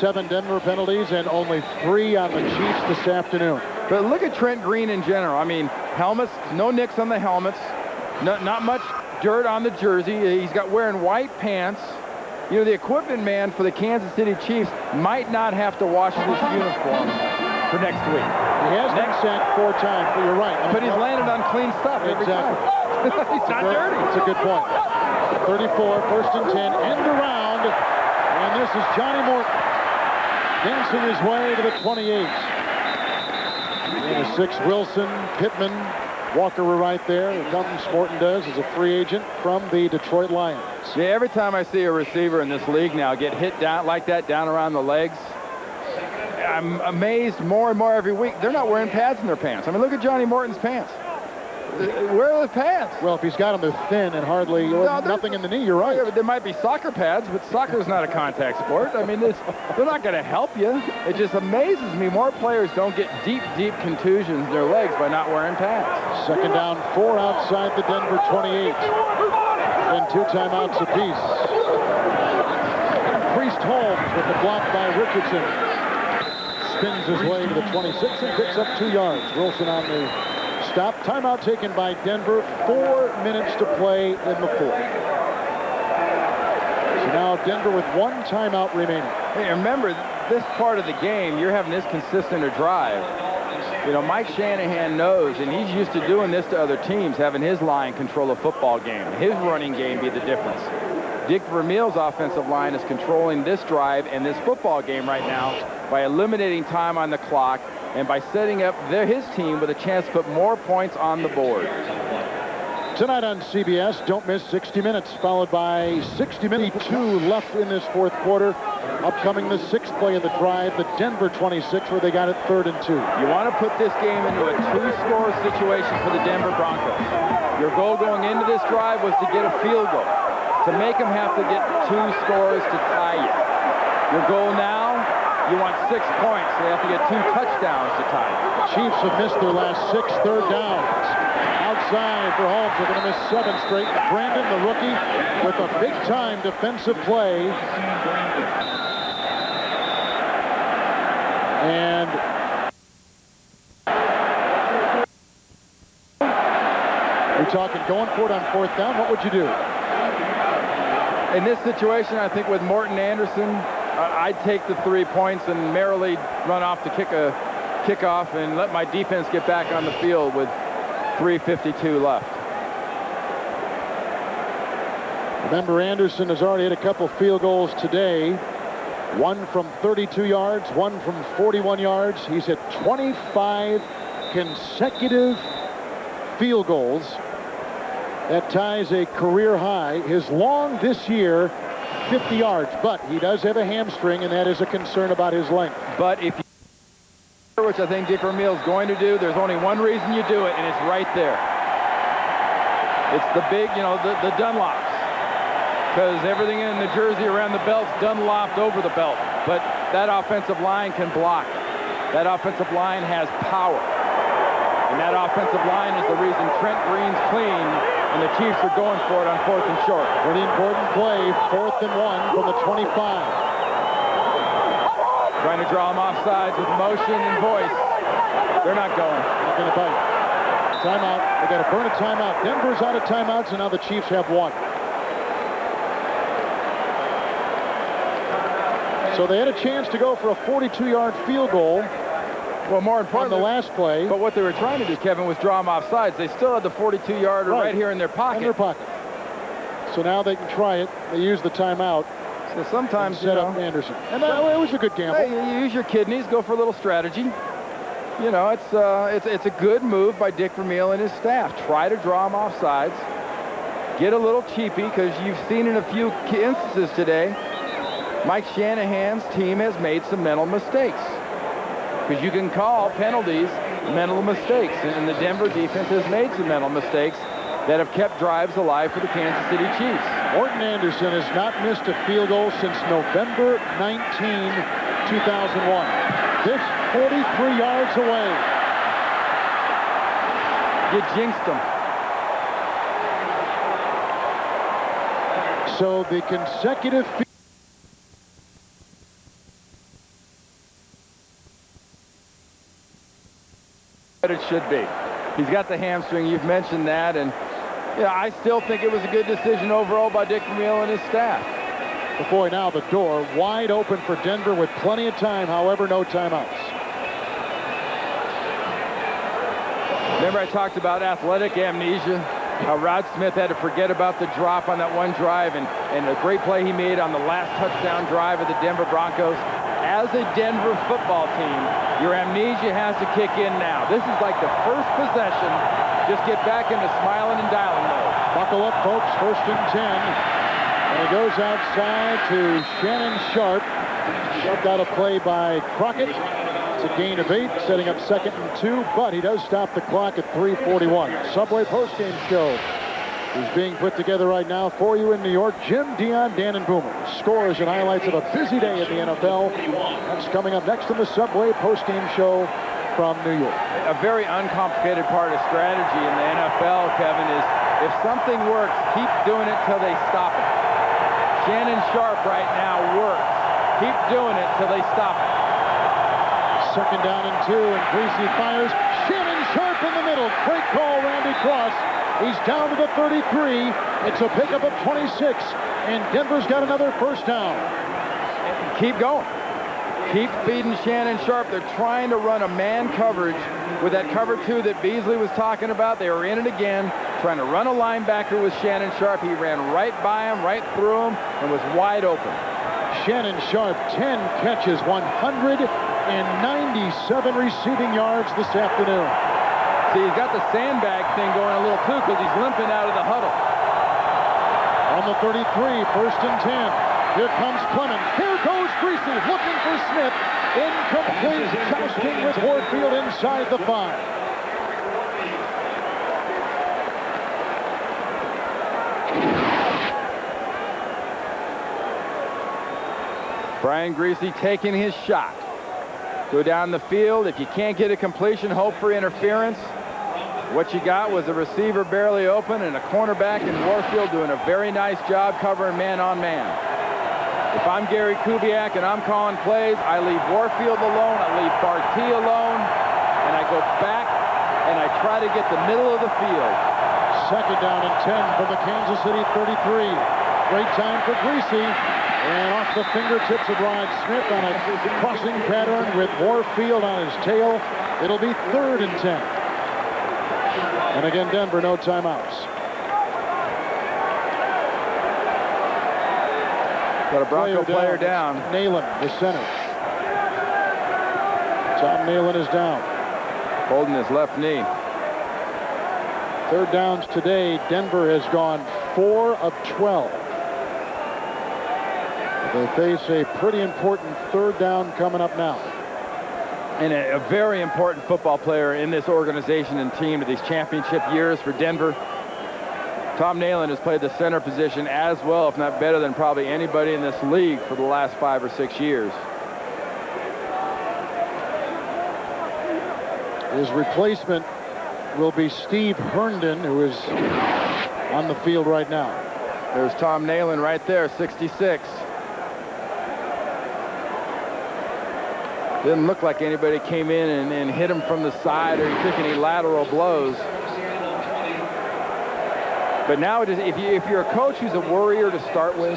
7 Denver penalties and only 3 on the Chiefs this afternoon. But look at Trent Green in general. I mean, helmets, no nicks on the helmets, not much dirt on the jersey. He's got wearing white pants. You know, the equipment man for the Kansas City Chiefs might not have to wash his uniform for next week. He has been sacked 4 times, but you're right. But he's landed on clean stuff every time. He's not dirty. It's a good point. 34, first and 10, end around. And this is Johnny Morton dancing his way to the 28. And a 6, Wilson, Pittman, Walker were right there. Here comes Morton does as a free agent from the Detroit Lions. Yeah, every time I see a receiver in this league now get hit down like that, down around the legs, I'm amazed more and more every week. They're not wearing pads in their pants. I mean, look at Johnny Morton's pants. Where are the pads? Well, if he's got them, they're thin and hardly nothing in the knee. You're right. Yeah, there might be soccer pads, but soccer's not a contact sport. I mean, they're not going to help you. It just amazes me more players don't get deep contusions in their legs by not wearing pads. Second down, 4 outside the Denver 28. And 2 timeouts apiece. Priest Holmes with the block by Richardson. Spins his way to the 26 and picks up 2 yards. Wilson on the stop. Timeout taken by Denver. 4 minutes to play in the 4th. So now Denver with 1 timeout remaining. Hey, remember, this part of the game, you're having this consistent a drive. You know, Mike Shanahan knows, and he's used to doing this to other teams, having his line control a football game. His running game be the difference. Dick Vermeil's offensive line is controlling this drive and this football game right now by eliminating time on the clock and by setting up his team with a chance to put more points on the board. Tonight on CBS, don't miss 60 Minutes, followed by 60 Minutes. 2 left in this 4th quarter. Upcoming the 6th play of the drive, the Denver 26, where they got it 3rd and 2. You want to put this game into a 2-score situation for the Denver Broncos. Your goal going into this drive was to get a field goal, to make them have to get 2 scores to tie you. Your goal now, you want 6 points. They have to get 2 touchdowns to tie you. The Chiefs have missed their last 6 third downs. Outside for Holmes, they're going to miss 7 straight. Brandon, the rookie, with a big-time defensive play. And you're talking going for it on 4th down. What would you do? In this situation, I think with Morton Anderson, I'd take the 3 points and merrily run off to kick a kickoff and let my defense get back on the field with 3:52 left. Remember, Anderson has already hit a couple field goals today. One from 32 yards, one from 41 yards. He's hit 25 consecutive field goals. That ties a career high. His long this year, 50 yards, but he does have a hamstring, and that is a concern about his length. But if you, which I think Dick Vermeil is going to do, there's only one reason you do it, and it's right there. It's the big, you know, the Dunlops. Because everything in the jersey around the belt's Dunlopped over the belt. But that offensive line can block. That offensive line has power. And that offensive line is the reason Trent Green's clean, and the Chiefs are going for it on 4th and short. Pretty important play, 4th and 1 from the 25. Trying to draw them offsides with motion and voice. They're not going. They're going to bite. Timeout. They got to burn a timeout. Denver's out of timeouts, and now the Chiefs have one. So they had a chance to go for a 42-yard field goal. Well, more importantly, on the last play. But what they were trying to do, Kevin, was draw them off sides. They still had the 42-yarder right here in their pocket. In their pocket. So now they can try it. They use the timeout. So sometimes, set up Anderson. And it was a good gamble. Hey, you use your kidneys, go for a little strategy. You know, it's a good move by Dick Vermeil and his staff. Try to draw them off sides. Get a little cheapy, because you've seen in a few instances today, Mike Shanahan's team has made some mental mistakes. Because you can call penalties mental mistakes. And the Denver defense has made some mental mistakes that have kept drives alive for the Kansas City Chiefs. Morton Anderson has not missed a field goal since November 19, 2001. This 43 yards away. You jinxed them. So the consecutive it should be. He's got the hamstring. You've mentioned that, and yeah, I still think it was a good decision overall by Dick Vermeil and his staff. But boy, now the door wide open for Denver with plenty of time. However, no timeouts. Remember, I talked about athletic amnesia, how Rod Smith had to forget about the drop on that one drive, and the great play he made on the last touchdown drive of the Denver Broncos. As a Denver football team, your amnesia has to kick in now. This is like the first possession. Just get back into smiling and dialing mode. Buckle up, folks. 1st and 10. And it goes outside to Shannon Sharpe. Shoved out a play by Crockett. It's a gain of 8, setting up 2nd and 2, but he does stop the clock at 3:41. Subway postgame show is being put together right now for you in New York. Jim, Dion, Dan, and Boomer. Scores and highlights of a busy day in the NFL. That's coming up next in the Subway postgame show from New York. A very uncomplicated part of strategy in the NFL, Kevin, is if something works, keep doing it till they stop it. Shannon Sharpe right now works. Keep doing it till they stop it. 2nd down and 2, and Greasy fires. Shannon Sharpe in the middle. Great call, Randy Cross. He's down to the 33. It's a pickup of 26, and Denver's got another 1st down. Keep going. Keep feeding Shannon Sharpe. They're trying to run a man coverage with that cover 2 that Beasley was talking about. They were in it again, trying to run a linebacker with Shannon Sharpe. He ran right by him, right through him, and was wide open. Shannon Sharpe, 10 catches, 197 receiving yards this afternoon. See, he's got the sandbag thing going a little too, because he's limping out of the huddle. On the 33, 1st and 10. Here comes Clemens. Here goes Greasy looking for Smith. Incomplete, jousting with Warfield inside the 5. Brian Greasy taking his shot. Go down the field. If you can't get a completion, hope for interference. What you got was a receiver barely open and a cornerback in Warfield doing a very nice job covering man on man. If I'm Gary Kubiak and I'm calling plays, I leave Warfield alone, I leave Barty alone, and I go back and I try to get the middle of the field. 2nd down and 10 from the Kansas City 33. Great time for Greasy. And off the fingertips of Rod Smith on a crossing pattern with Warfield on his tail. It'll be 3rd and 10. And again, Denver, no timeouts. Got a Bronco player down. Nalen, the center. Tom Nalen is down. Holding his left knee. Third downs today. Denver has gone 4 of 12. They face a pretty important third down coming up now. And a very important football player in this organization and team of these championship years for Denver. Tom Nalen has played the center position as well, if not better than probably anybody in this league for the last 5 or 6 years. His replacement will be Steve Herndon, who is on the field right now. There's Tom Nalen right there, 66. Didn't look like anybody came in and hit him from the side or he took any lateral blows. But now, if you're a coach who's a worrier to start with,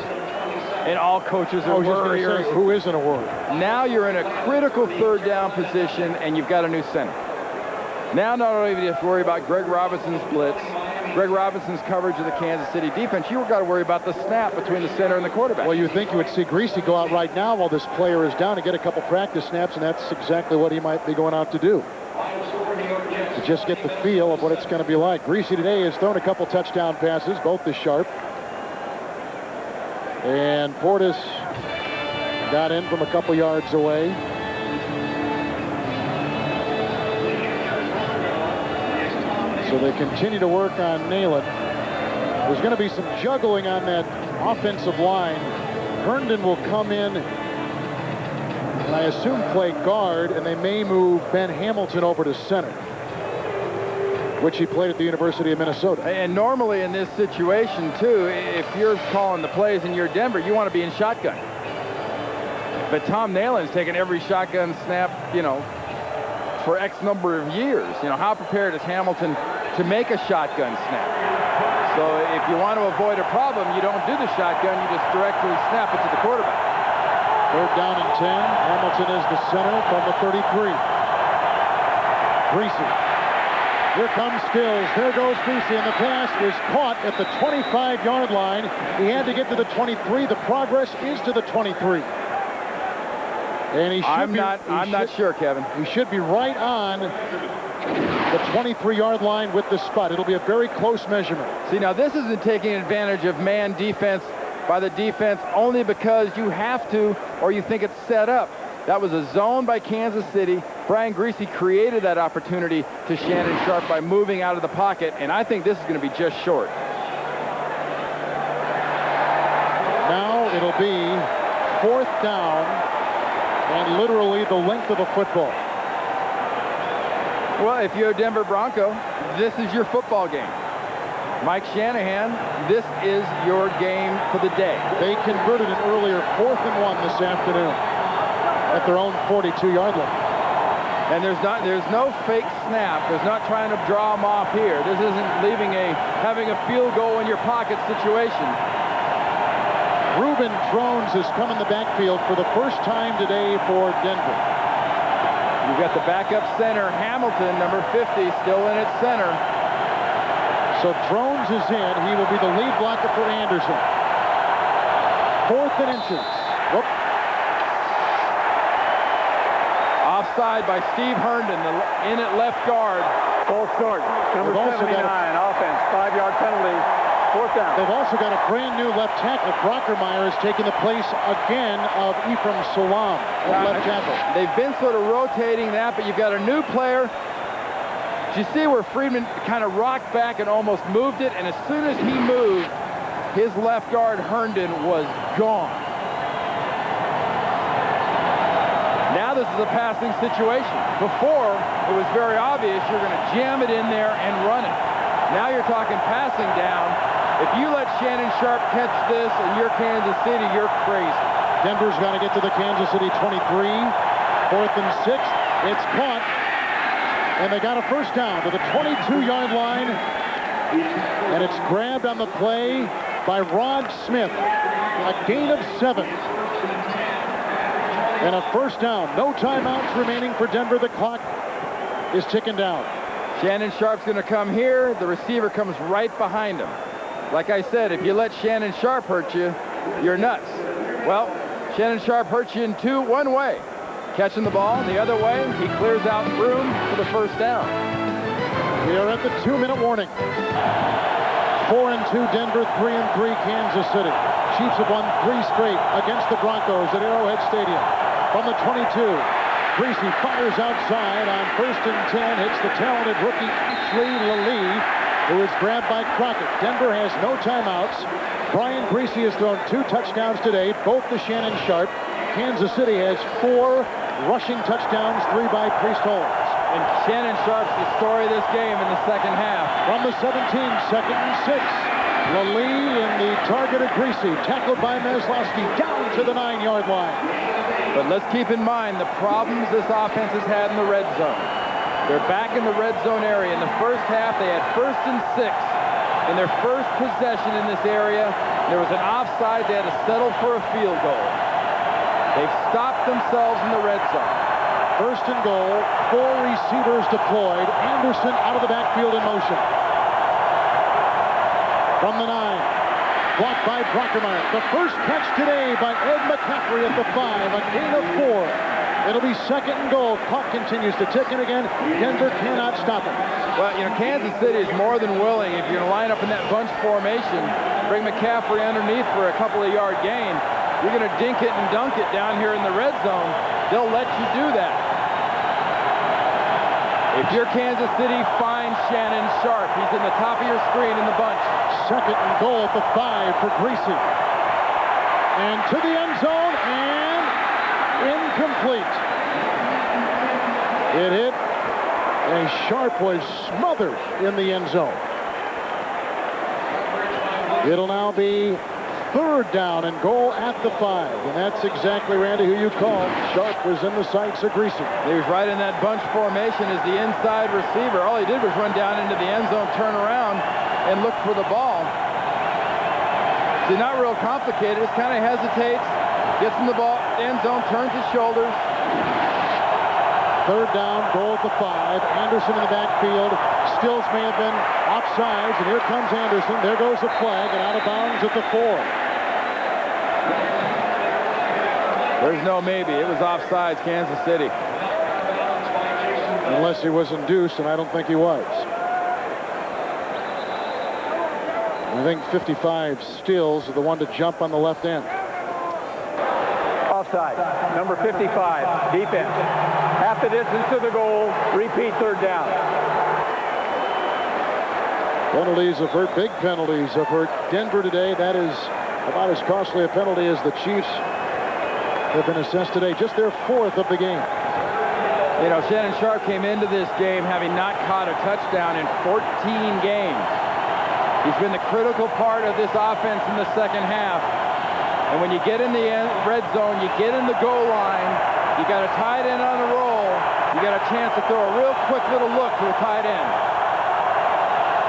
and all coaches are worriers. Say, who isn't a worrier? Now you're in a critical third down position, and you've got a new center. Now not only do you have to worry about Greg Robinson's blitz, Greg Robinson's coverage of the Kansas City defense, you've got to worry about the snap between the center and the quarterback. Well, you think you would see Greasy go out right now while this player is down and get a couple practice snaps, and that's exactly what he might be going out to do. To just get the feel of what it's going to be like. Greasy today has thrown a couple touchdown passes, both to Sharpe. And Portis got in from a couple yards away. So they continue to work on Nalen. There's going to be some juggling on that offensive line. Herndon will come in, and I assume play guard, and they may move Ben Hamilton over to center, which he played at the University of Minnesota. And normally in this situation, too, if you're calling the plays and you're Denver, you want to be in shotgun. But Tom Nalen's taken every shotgun snap, you know, for X number of years. You know, how prepared is Hamilton to make a shotgun snap? So if you want to avoid a problem, you don't do the shotgun, you just directly snap it to the quarterback. Third down and 10. Hamilton is the center from the 33. Greasy. Here comes Stills. There goes Greasy, and the pass is caught at the 25-yard line. He had to get to the 23. The progress is to the 23. And he should I'm not sure, Kevin. He should be right on the 23-yard line with the spot. It'll be a very close measurement. See, now this isn't taking advantage of man defense by the defense only because you have to or you think it's set up. That was a zone by Kansas City. Brian Greasy created that opportunity to Shannon Sharpe by moving out of the pocket, and I think this is going to be just short. Now it'll be 4th down and literally the length of a football. Well, if you're a Denver Bronco, this is your football game. Mike Shanahan, this is your game for the day. They converted an earlier 4th and 1 this afternoon at their own 42-yard line. And there's no fake snap. There's not trying to draw them off here. This isn't having a field goal in your pocket situation. Reuben Drones has come in the backfield for the first time today for Denver. You've got the backup center, Hamilton, number 50, still in at center. So Drones is in. He will be the lead blocker for Anderson. 4th and inches. Whoop. Offside by Steve Herndon, in at left guard. False start. Number 79, offense, 5-yard penalty, 4th down. They've also got a brand new left tackle. Brockermeyer is taking the place again of Ephraim Salam, left tackle. They've been sort of rotating that, but you've got a new player. Did you see where Friedman kind of rocked back and almost moved it? And as soon as he moved, his left guard, Herndon, was gone. Now this is a passing situation. Before, it was very obvious you're going to jam it in there and run it. Now you're talking passing down. If you let Shannon Sharpe catch this and you're Kansas City, you're crazy. Denver's got to get to the Kansas City 23. 4th and 6. It's caught. And they got a first down to the 22-yard line. And it's grabbed on the play by Rod Smith. A gain of 7. And a first down. No timeouts remaining for Denver. The clock is ticking down. Shannon Sharpe's going to come here. The receiver comes right behind him. Like I said, if you let Shannon Sharpe hurt you, you're nuts. Well, Shannon Sharpe hurts you in one way. Catching the ball, the other way, he clears out room for the first down. We are at the 2-minute warning. 4-2 Denver, 3-3 Kansas City. Chiefs have won 3 straight against the Broncos at Arrowhead Stadium. From the 22, Greasy fires outside on 1st and 10, hits the talented rookie Ashley Lallee, who is grabbed by Crockett. Denver has no timeouts. Brian Greasy has thrown 2 touchdowns today, both to Shannon Sharpe. Kansas City has 4 rushing touchdowns, 3 by Priest Holmes. And Shannon Sharpe's the story of this game in the second half. From the 17, 2nd and 6. Lallee in the targeted Greasy, tackled by Maslowski, down to the 9-yard line. But let's keep in mind the problems this offense has had in the red zone. They're back in the red zone area. In the first half, they had 1st and 6. In their first possession in this area, there was an offside. They had to settle for a field goal. They've stopped themselves in the red zone. 1st and goal, 4 receivers deployed. Anderson out of the backfield in motion. From the 9, blocked by Brockermeyer. The first catch today by Ed McCaffrey at the 5, a gain of 4. It'll be 2nd and goal. Clock continues to tick, and again, Denver cannot stop it. Well, you know, Kansas City is more than willing, if you're going to line up in that bunch formation, bring McCaffrey underneath for a couple of yard gain. You're going to dink it and dunk it down here in the red zone. They'll let you do that. If you're Kansas City, find Shannon Sharpe. He's in the top of your screen in the bunch. 2nd and goal at the 5 for Greasy. And to the end zone, and incomplete. It hit, and Sharpe was smothered in the end zone. It'll now be 3rd down and goal at the 5. And that's exactly, Randy, who you called. Sharpe was in the sights of Greasy. He was right in that bunch formation as the inside receiver. All he did was run down into the end zone, turn around, and look for the ball. It's not real complicated. Just kind of hesitates, gets in the ball, end zone, turns his shoulders. 3rd down, goal at the 5. Anderson in the backfield. Stills may have been offsides, and here comes Anderson. There goes the flag, and out of bounds at the 4. There's no maybe. It was offsides, Kansas City. Unless he was induced, and I don't think he was. I think 55 Stills is the one to jump on the left end. Offside. Number 55, defense. Half the distance to the goal. Repeat 3rd down. Penalties have hurt. Big penalties have hurt Denver today. That is about as costly a penalty as the Chiefs have been assessed today. Just their 4th of the game. You know, Shannon Sharpe came into this game having not caught a touchdown in 14 games. He's been the critical part of this offense in the second half. And when you get in the red zone, you get in the goal line, you got a tight end on the roll, you got a chance to throw a real quick little look to a tight end.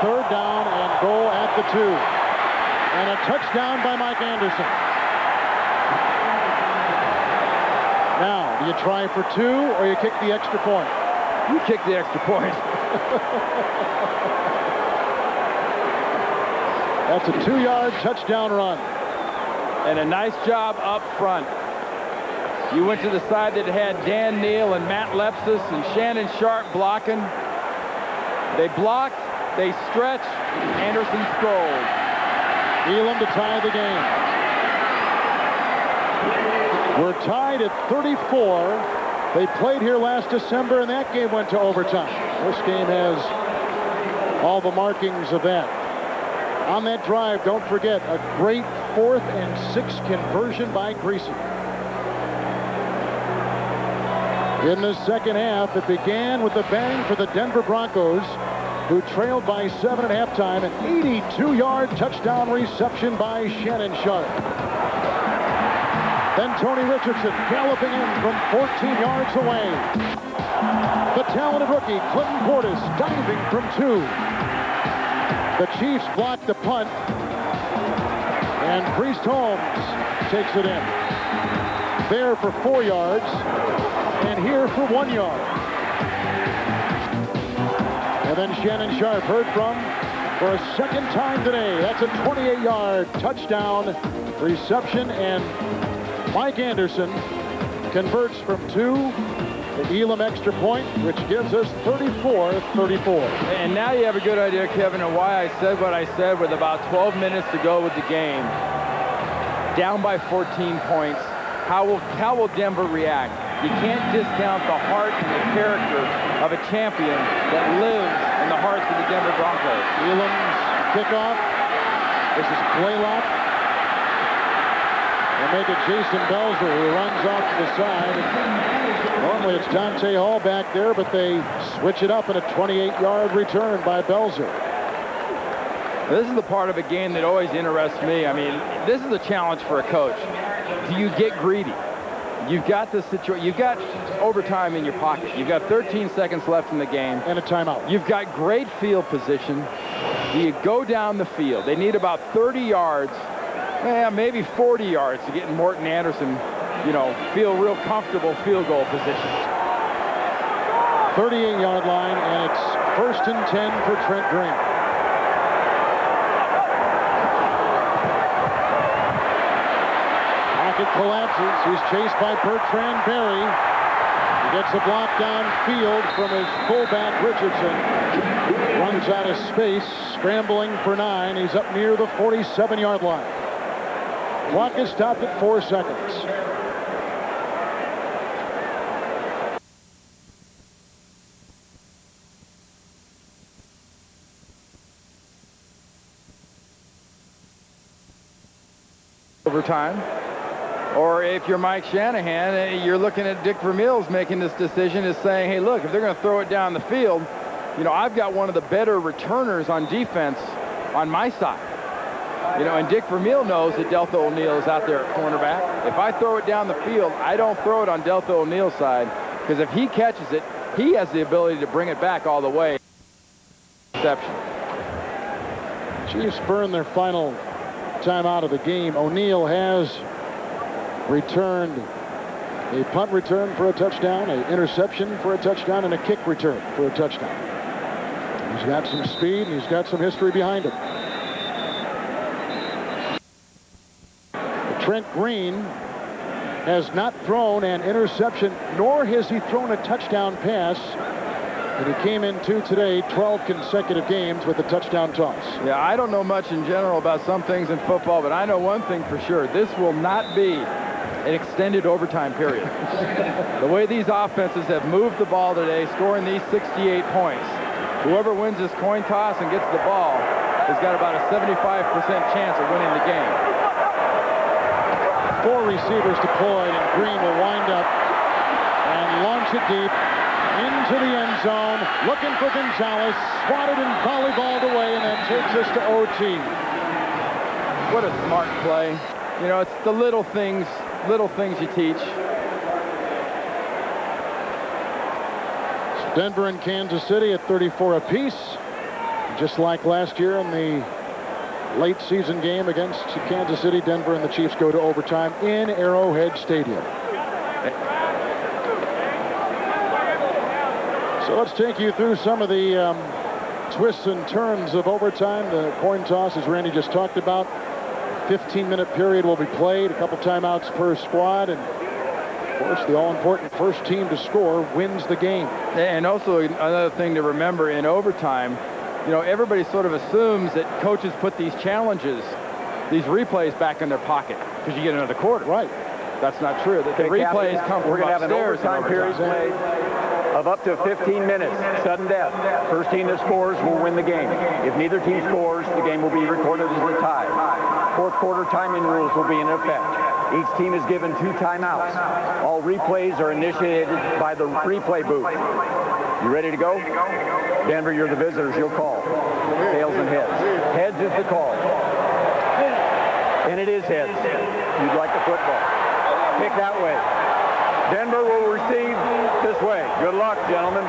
3rd down and goal at the 2. And a touchdown by Mike Anderson. Now, do you try for 2 or you kick the extra point? You kick the extra point. That's a 2-yard touchdown run. And a nice job up front. You went to the side that had Dan Neal and Matt Lepsis and Shannon Sharpe blocking. They blocked, they stretched, Anderson strolled. Elam to tie the game. We're tied at 34. They played here last December, and that game went to overtime. This game has all the markings of that. On that drive, don't forget, a great 4th and 6 conversion by Greasy. In the second half, it began with a bang for the Denver Broncos, who trailed by 7 at halftime. An 82-yard touchdown reception by Shannon Sharpe. Then Tony Richardson galloping in from 14 yards away. The talented rookie, Clinton Portis, diving from 2. The Chiefs blocked the punt, and Priest Holmes takes it in. There for 4 yards, and here for 1 yard. And then Shannon Sharpe heard from for a second time today. That's a 28-yard touchdown reception, and Mike Anderson converts from 2. The Elam extra point, which gives us 34-34. And now you have a good idea, Kevin, of why I said what I said with about 12 minutes to go with the game. Down by 14 points. How will Denver react? You can't discount the heart and the character of a champion that lives in the hearts of the Denver Broncos. Elam's kickoff. This is Blaylock. They make it Jason Belzer, who runs off to the side. Normally it's Dante Hall back there, but they switch it up in a 28-yard return by Belzer. This is the part of a game that always interests me. I mean, this is a challenge for a coach. Do you get greedy? You've got the situation. You've got overtime in your pocket. You've got 13 seconds left in the game. And a timeout. You've got great field position. Do you go down the field? They need about 30 yards, maybe 40 yards to get Morton Anderson, feel real comfortable field goal position. 38-yard line, and it's 1st and 10 for Trent Green. Pocket collapses. He's chased by Bertrand Berry. He gets a block downfield from his fullback, Richardson. Runs out of space, scrambling for 9. He's up near the 47-yard line. Clock is stopped at 4 seconds. Overtime. Or if you're Mike Shanahan, you're looking at Dick Vermeil's making this decision, is saying, hey, look, if they're going to throw it down the field, I've got one of the better returners on defense on my side. And Dick Vermeil knows that Deltha O'Neal is out there at cornerback. If I throw it down the field, I don't throw it on Deltha O'Neal's side, because if he catches it, he has the ability to bring it back all the way. Exception. Chiefs burn their final time out of the game. O'Neal has returned a punt return for a touchdown, an interception for a touchdown, and a kick return for a touchdown. He's got some speed, and he's got some history behind him. Trent Green has not thrown an interception, nor has he thrown a touchdown pass. And he came into today 12 consecutive games with a touchdown toss. Yeah, I don't know much in general about some things in football, but I know one thing for sure. This will not be an extended overtime period. The way these offenses have moved the ball today, scoring these 68 points, whoever wins this coin toss and gets the ball has got about a 75% chance of winning the game. 4 receivers deployed, and Green will wind up and launch it deep into the end zone, looking for Gonzalez, swatted and volleyballed away, and that takes us to OT. What a smart play. It's the little things you teach. So Denver and Kansas City at 34 apiece. Just like last year in the late season game against Kansas City, Denver and the Chiefs go to overtime in Arrowhead Stadium. So let's take you through some of the twists and turns of overtime. The coin toss, as Randy just talked about, 15-minute period will be played, a couple timeouts per squad, and of course the all-important first team to score wins the game. And also another thing to remember in overtime, everybody sort of assumes that coaches put these challenges, these replays back in their pocket because you get another quarter. Right. That's not true. The replays come from We're going to have an upstairs overtime period played of up to 15 minutes, sudden death. First team that scores will win the game. If neither team scores, the game will be recorded as a tie. Fourth quarter timing rules will be in effect. Each team is given 2 timeouts. All replays are initiated by the replay booth. You ready to go? Denver, you're the visitors. You'll call. Tails and heads. Heads is the call. And it is heads. You'd like the football. Pick that way. Denver will receive this way. Good luck, gentlemen.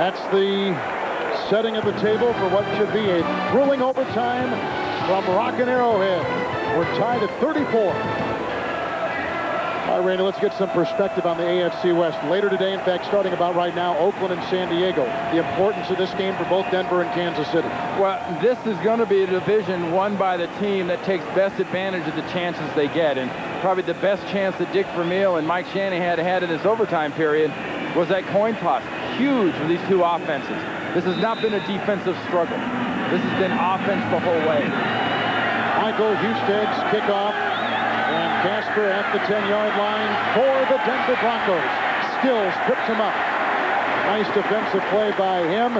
That's the setting of the table for what should be a thrilling overtime from Rockin' Arrowhead. We're tied at 34. All right, Randy, let's get some perspective on the AFC West. Later today, in fact, starting about right now, Oakland and San Diego. The importance of this game for both Denver and Kansas City. Well, this is going to be a division won by the team that takes best advantage of the chances they get. And probably the best chance that Dick Vermeil and Mike Shanahan had in this overtime period was that coin toss. Huge for these two offenses. This has not been a defensive struggle. This has been offense the whole way. Michael Husteg's kickoff. And Casper at the 10-yard line for the Denver Broncos. Stills trips him up. Nice defensive play by him.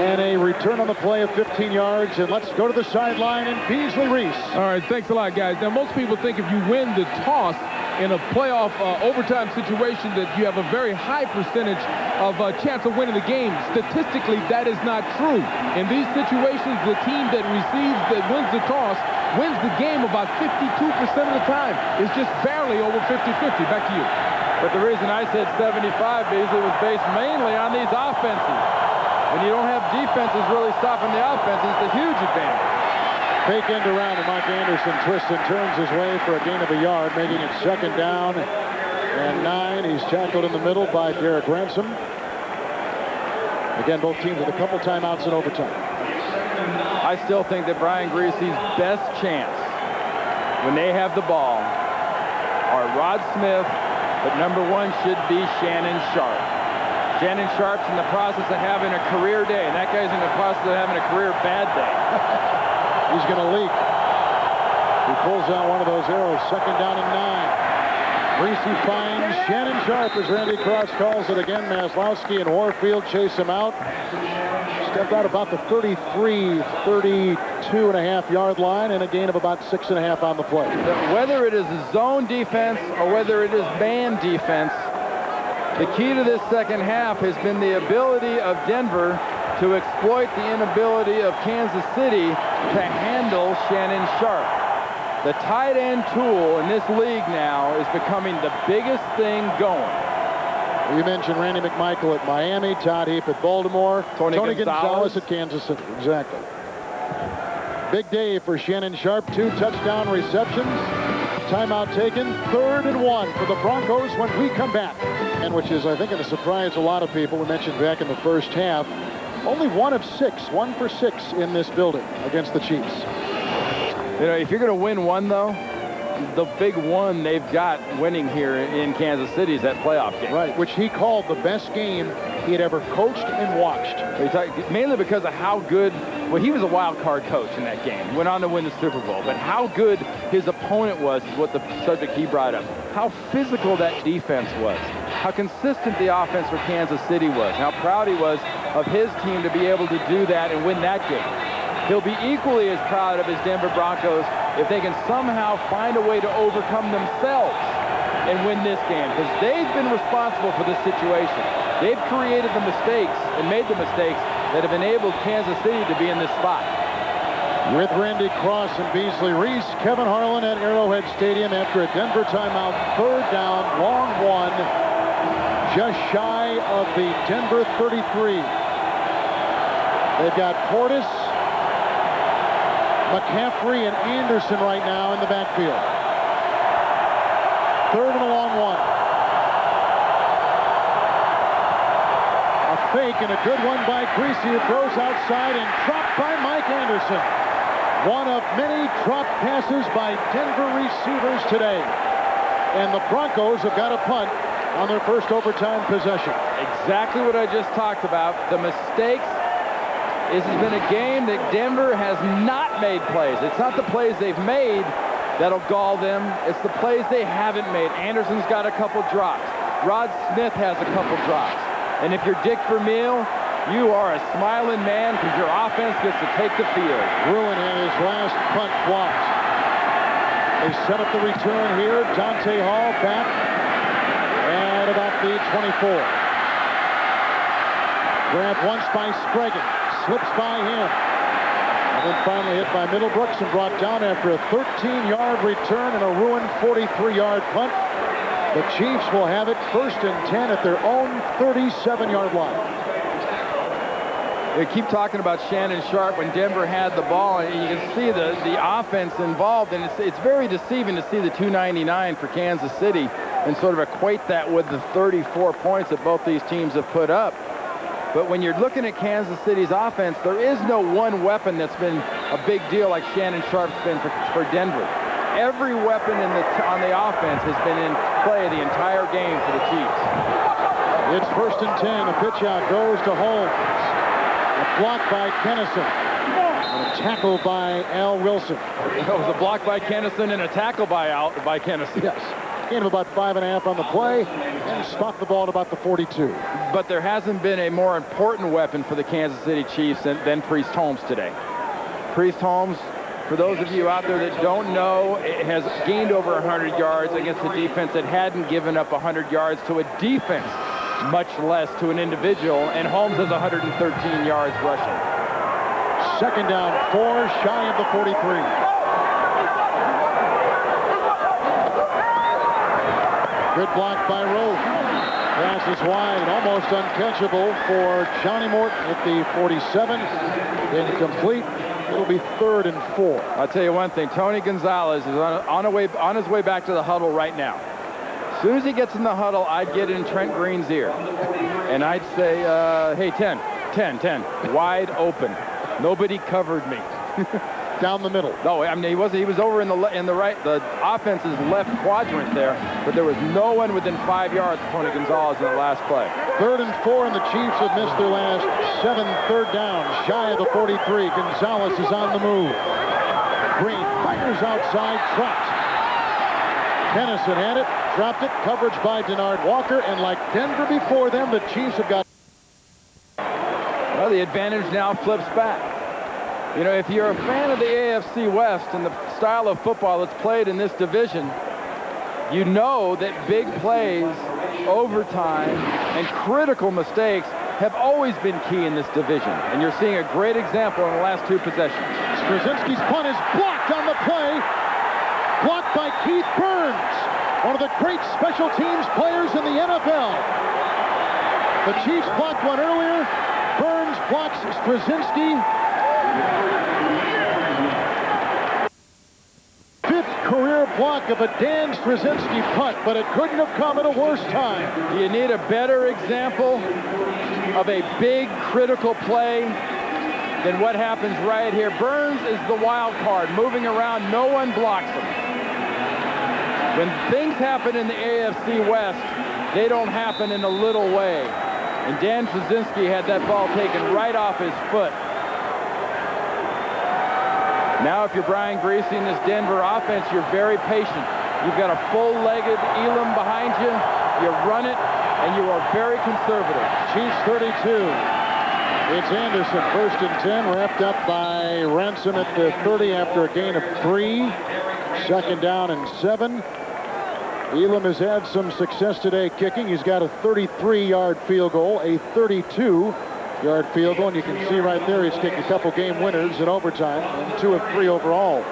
And a return on the play of 15 yards. And let's go to the sideline and Beasley Reese. All right, thanks a lot, guys. Now, most people think if you win the toss in a playoff overtime situation that you have a very high percentage of chance of winning the game. Statistically, that is not true. In these situations, the team that wins the toss wins the game about 52% of the time. It's just barely over 50-50. Back to you. But the reason I said 75, Beasley, was based mainly on these offenses. When you don't have defenses really stopping the offense, it's a huge advantage. Fake end around, and Mike Anderson twists and turns his way for a gain of a yard, making it 2nd down and 9. He's tackled in the middle by Derek Ransom. Again, both teams with a couple timeouts in overtime. I still think that Brian Griese's best chance when they have the ball are Rod Smith, but number 1 should be Shannon Sharpe. Shannon Sharpe's in the process of having a career day, and that guy's in the process of having a career bad day. He's going to leak. He pulls out one of those arrows. 2nd down and 9. Griese finds Shannon Sharpe as Randy Cross calls it again. Maslowski and Warfield chase him out. Stepped out about the 32.5-yard line and a gain of about 6.5 on the play. Whether it is a zone defense or whether it is man defense, the key to this second half has been the ability of Denver to exploit the inability of Kansas City to handle Shannon Sharpe. The tight end tool in this league now is becoming the biggest thing going. You mentioned Randy McMichael at Miami, Todd Heap at Baltimore, Tony Gonzalez at Kansas City. Exactly. Big day for Shannon Sharpe. 2 touchdown receptions. Timeout taken. 3rd and 1 for the Broncos when we come back. And which is, I think, going to surprise a lot of people. We mentioned back in the first half, only 1 of 6, 1 for 6 in this building against the Chiefs. You know, if you're going to win one, though, the big one they've got winning here in Kansas City is that playoff game. Right, which he called the best game he had ever coached and watched. Mainly because of how good, well, he was a wild card coach in that game. Went on to win the Super Bowl. But how good his opponent was is what the subject he brought up. How physical that defense was. How consistent the offense for Kansas City was. How proud he was of his team to be able to do that and win that game. He'll be equally as proud of his Denver Broncos if they can somehow find a way to overcome themselves and win this game, because they've been responsible for this situation. They've created the mistakes and made the mistakes that have enabled Kansas City to be in this spot. With Randy Cross and Beasley Reese, Kevin Harlan at Arrowhead Stadium after a Denver timeout. 3rd down, long 1, just shy of the Denver 33. They've got Portis, McCaffrey, and Anderson right now in the backfield. 3rd and a long 1. A fake and a good one by Griese, who throws outside and dropped by Mike Anderson. One of many drop passes by Denver receivers today. And the Broncos have got a punt on their first overtime possession. Exactly what I just talked about. The mistakes. This has been a game that Denver has not made plays. It's not the plays they've made that'll gall them. It's the plays they haven't made. Anderson's got a couple drops. Rod Smith has a couple drops. And if you're Dick Vermeil, you are a smiling man because your offense gets to take the field. Ruin had his last punt blocked. They set up the return here. Dante Hall back at about the 24. Grabbed once by Sprague. Slips by him. And then finally hit by Middlebrooks and brought down after a 13-yard return and a ruined 43-yard punt. The Chiefs will have it 1st and 10 at their own 37-yard line. They keep talking about Shannon Sharpe when Denver had the ball, and you can see the offense involved, and it's very deceiving to see the 299 for Kansas City and sort of equate that with the 34 points that both these teams have put up. But when you're looking at Kansas City's offense, there is no one weapon that's been a big deal like Shannon Sharpe's been for Denver. Every weapon on the offense has been in play the entire game for the Chiefs. It's 1st and 10. A pitch out goes to Holmes. A block by Kennison. And a tackle by Al Wilson. It was a block by Kennison and a tackle by Kennison. Yes. Gain of about 5.5 on the play, and spot the ball at about the 42. But there hasn't been a more important weapon for the Kansas City Chiefs than Priest Holmes today. Priest Holmes, for those of you out there that don't know, has gained over 100 yards against a defense that hadn't given up 100 yards to a defense, much less to an individual, and Holmes has 113 yards rushing. 2nd down, 4, shy of the 43. Good block by Rowe. Pass is wide, almost uncatchable for Johnny Morton at the 47. Incomplete. It'll be 3rd and 4. I'll tell you one thing. Tony Gonzalez is on his way back to the huddle right now. As soon as he gets in the huddle, I'd get in Trent Green's ear. And I'd say, hey, 10, wide open. Nobody covered me. Down the middle. No, I mean, he was over in the right, the offense's left quadrant there, but there was no one within 5 yards of Tony Gonzalez in the last play. 3rd and 4, and the Chiefs have missed their last 7 3rd downs, shy of the 43. Gonzalez is on the move. Green fires outside, dropped. Kennison had it, dropped it, coverage by Denard Walker, and like Denver before them, the Chiefs have got... Well, the advantage now flips back. You know, if you're a fan of the AFC West and the style of football that's played in this division, you know that big plays, overtime, and critical mistakes have always been key in this division. And you're seeing a great example in the last 2 possessions. Straczynski's punt is blocked on the play. Blocked by Keith Burns, one of the great special teams players in the NFL. The Chiefs blocked one earlier. Burns blocks Straczynski. 5th career block of a Dan Straczynski punt, but it couldn't have come at a worse time. Do you need a better example of a big critical play than what happens right here? Burns is the wild card, moving around. No one blocks him. When things happen in the AFC West, they don't happen in a little way. And Dan Straczynski had that ball taken right off his foot. Now, if you're Brian Griese in this Denver offense, you're very patient. You've got a full-legged Elam behind you. You run it, and you are very conservative. Chiefs 32. It's Anderson, 1st and 10, wrapped up by Ransom at the 30 after a gain of 3. 2nd down and 7. Elam has had some success today kicking. He's got a 33-yard field goal, a 32-yard field goal, and you can see right there he's kicked a couple game winners in overtime, and 2 of 3 overall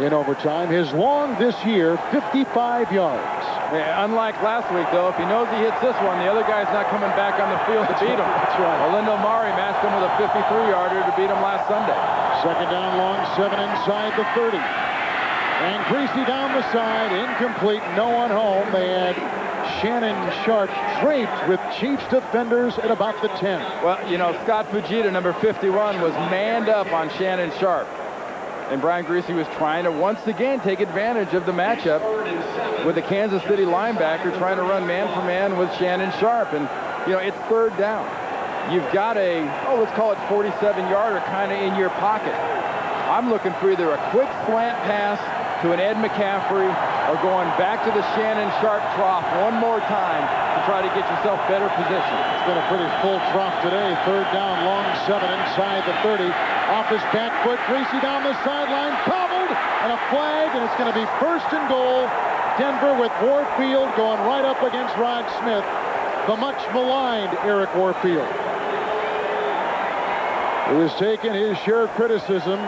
in overtime. His long this year, 55 yards. Yeah, unlike last week, though, if he knows he hits this one, the other guy's not coming back on the field to beat him. That's right. Olindo Mari matched him with a 53-yarder to beat him last Sunday. 2nd down long, 7 inside the 30. And Griese down the side, incomplete, no one home. They had Shannon Sharpe draped with Chiefs defenders at about the 10. Well, you know, Scott Fujita, number 51, was manned up on Shannon Sharpe. And Brian Griese was trying to once again take advantage of the matchup with the Kansas City linebacker trying to run man-for-man with Shannon Sharpe. And, you know, it's 3rd down. You've got a, let's call it 47-yarder kind of in your pocket. I'm looking for either a quick slant pass to an Ed McCaffrey or going back to the Shannon Sharpe trough one more time to try to get yourself better position. It's been a pretty full trough today. 3rd down, long 7 inside the 30. Off his back foot, Griese down the sideline, cobbled, and a flag, and it's going to be 1st and goal. Denver with Warfield going right up against Rod Smith, the much maligned Eric Warfield, who has taken his share of criticism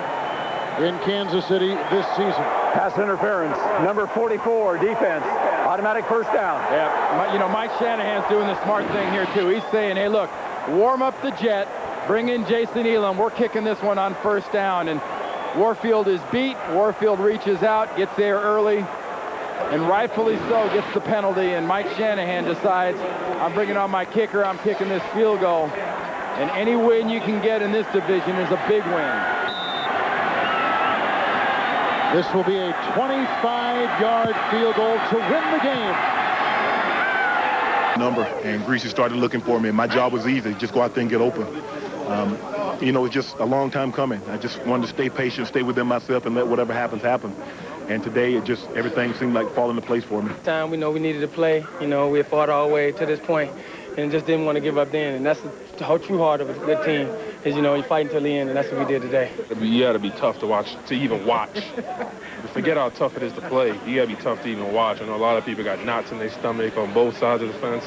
in Kansas City this season. Pass interference, number 44, defense, automatic 1st down. Yeah, you know, Mike Shanahan's doing the smart thing here, too. He's saying, hey, look, warm up the jet, Bring in Jason Elam. We're kicking this one on first down, and Warfield is beat. Warfield reaches out, gets there early, and rightfully so, gets the penalty, and Mike Shanahan decides, I'm bringing on my kicker, I'm kicking this field goal. And any win you can get in this division is a big win. This will be a 25-yard field goal to win the game. And Greasy started looking for me, and my job was easy, just go out there and get open. You know, it's just a long time coming. I just wanted to stay patient, stay within myself, and let whatever happens happen. And today, it just, everything seemed like falling into place for me. Time we know we needed to play. You know, we fought our way to this point and just didn't want to give up then. And that's the whole true heart of a good team is, you know, you fight until the end, and that's what we did today. You got to be tough to watch, to even watch. Forget how tough it is to play. You got to be tough to even watch. I know a lot of people got knots in their stomach on both sides of the fence.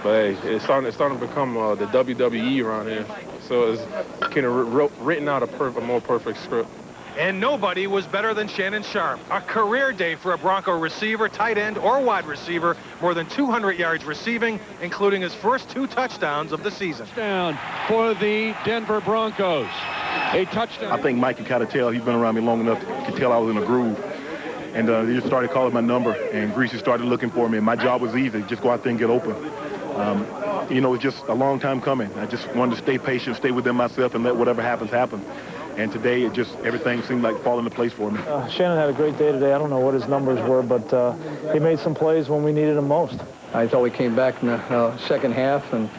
But hey, it's starting to become the WWE around here. So it's kind of written out a more perfect script. And nobody was better than Shannon Sharpe. A career day for a Bronco receiver, tight end, or wide receiver. More than 200 yards receiving, including his first 2 touchdowns of the season. Down for the Denver Broncos. A touchdown. I think Mike can kind of tell. He's been around me long enough to tell I was in a groove. And he just started calling my number, and Greasy started looking for me. And my job was easy, just go out there and get open. You know, it's just a long time coming. I just wanted to stay patient, stay within myself, and let whatever happens happen. And today, it just, everything seemed like falling into place for me. Shannon had a great day today. I don't know what his numbers were, but he made some plays when we needed him most. I thought we came back in the second half, and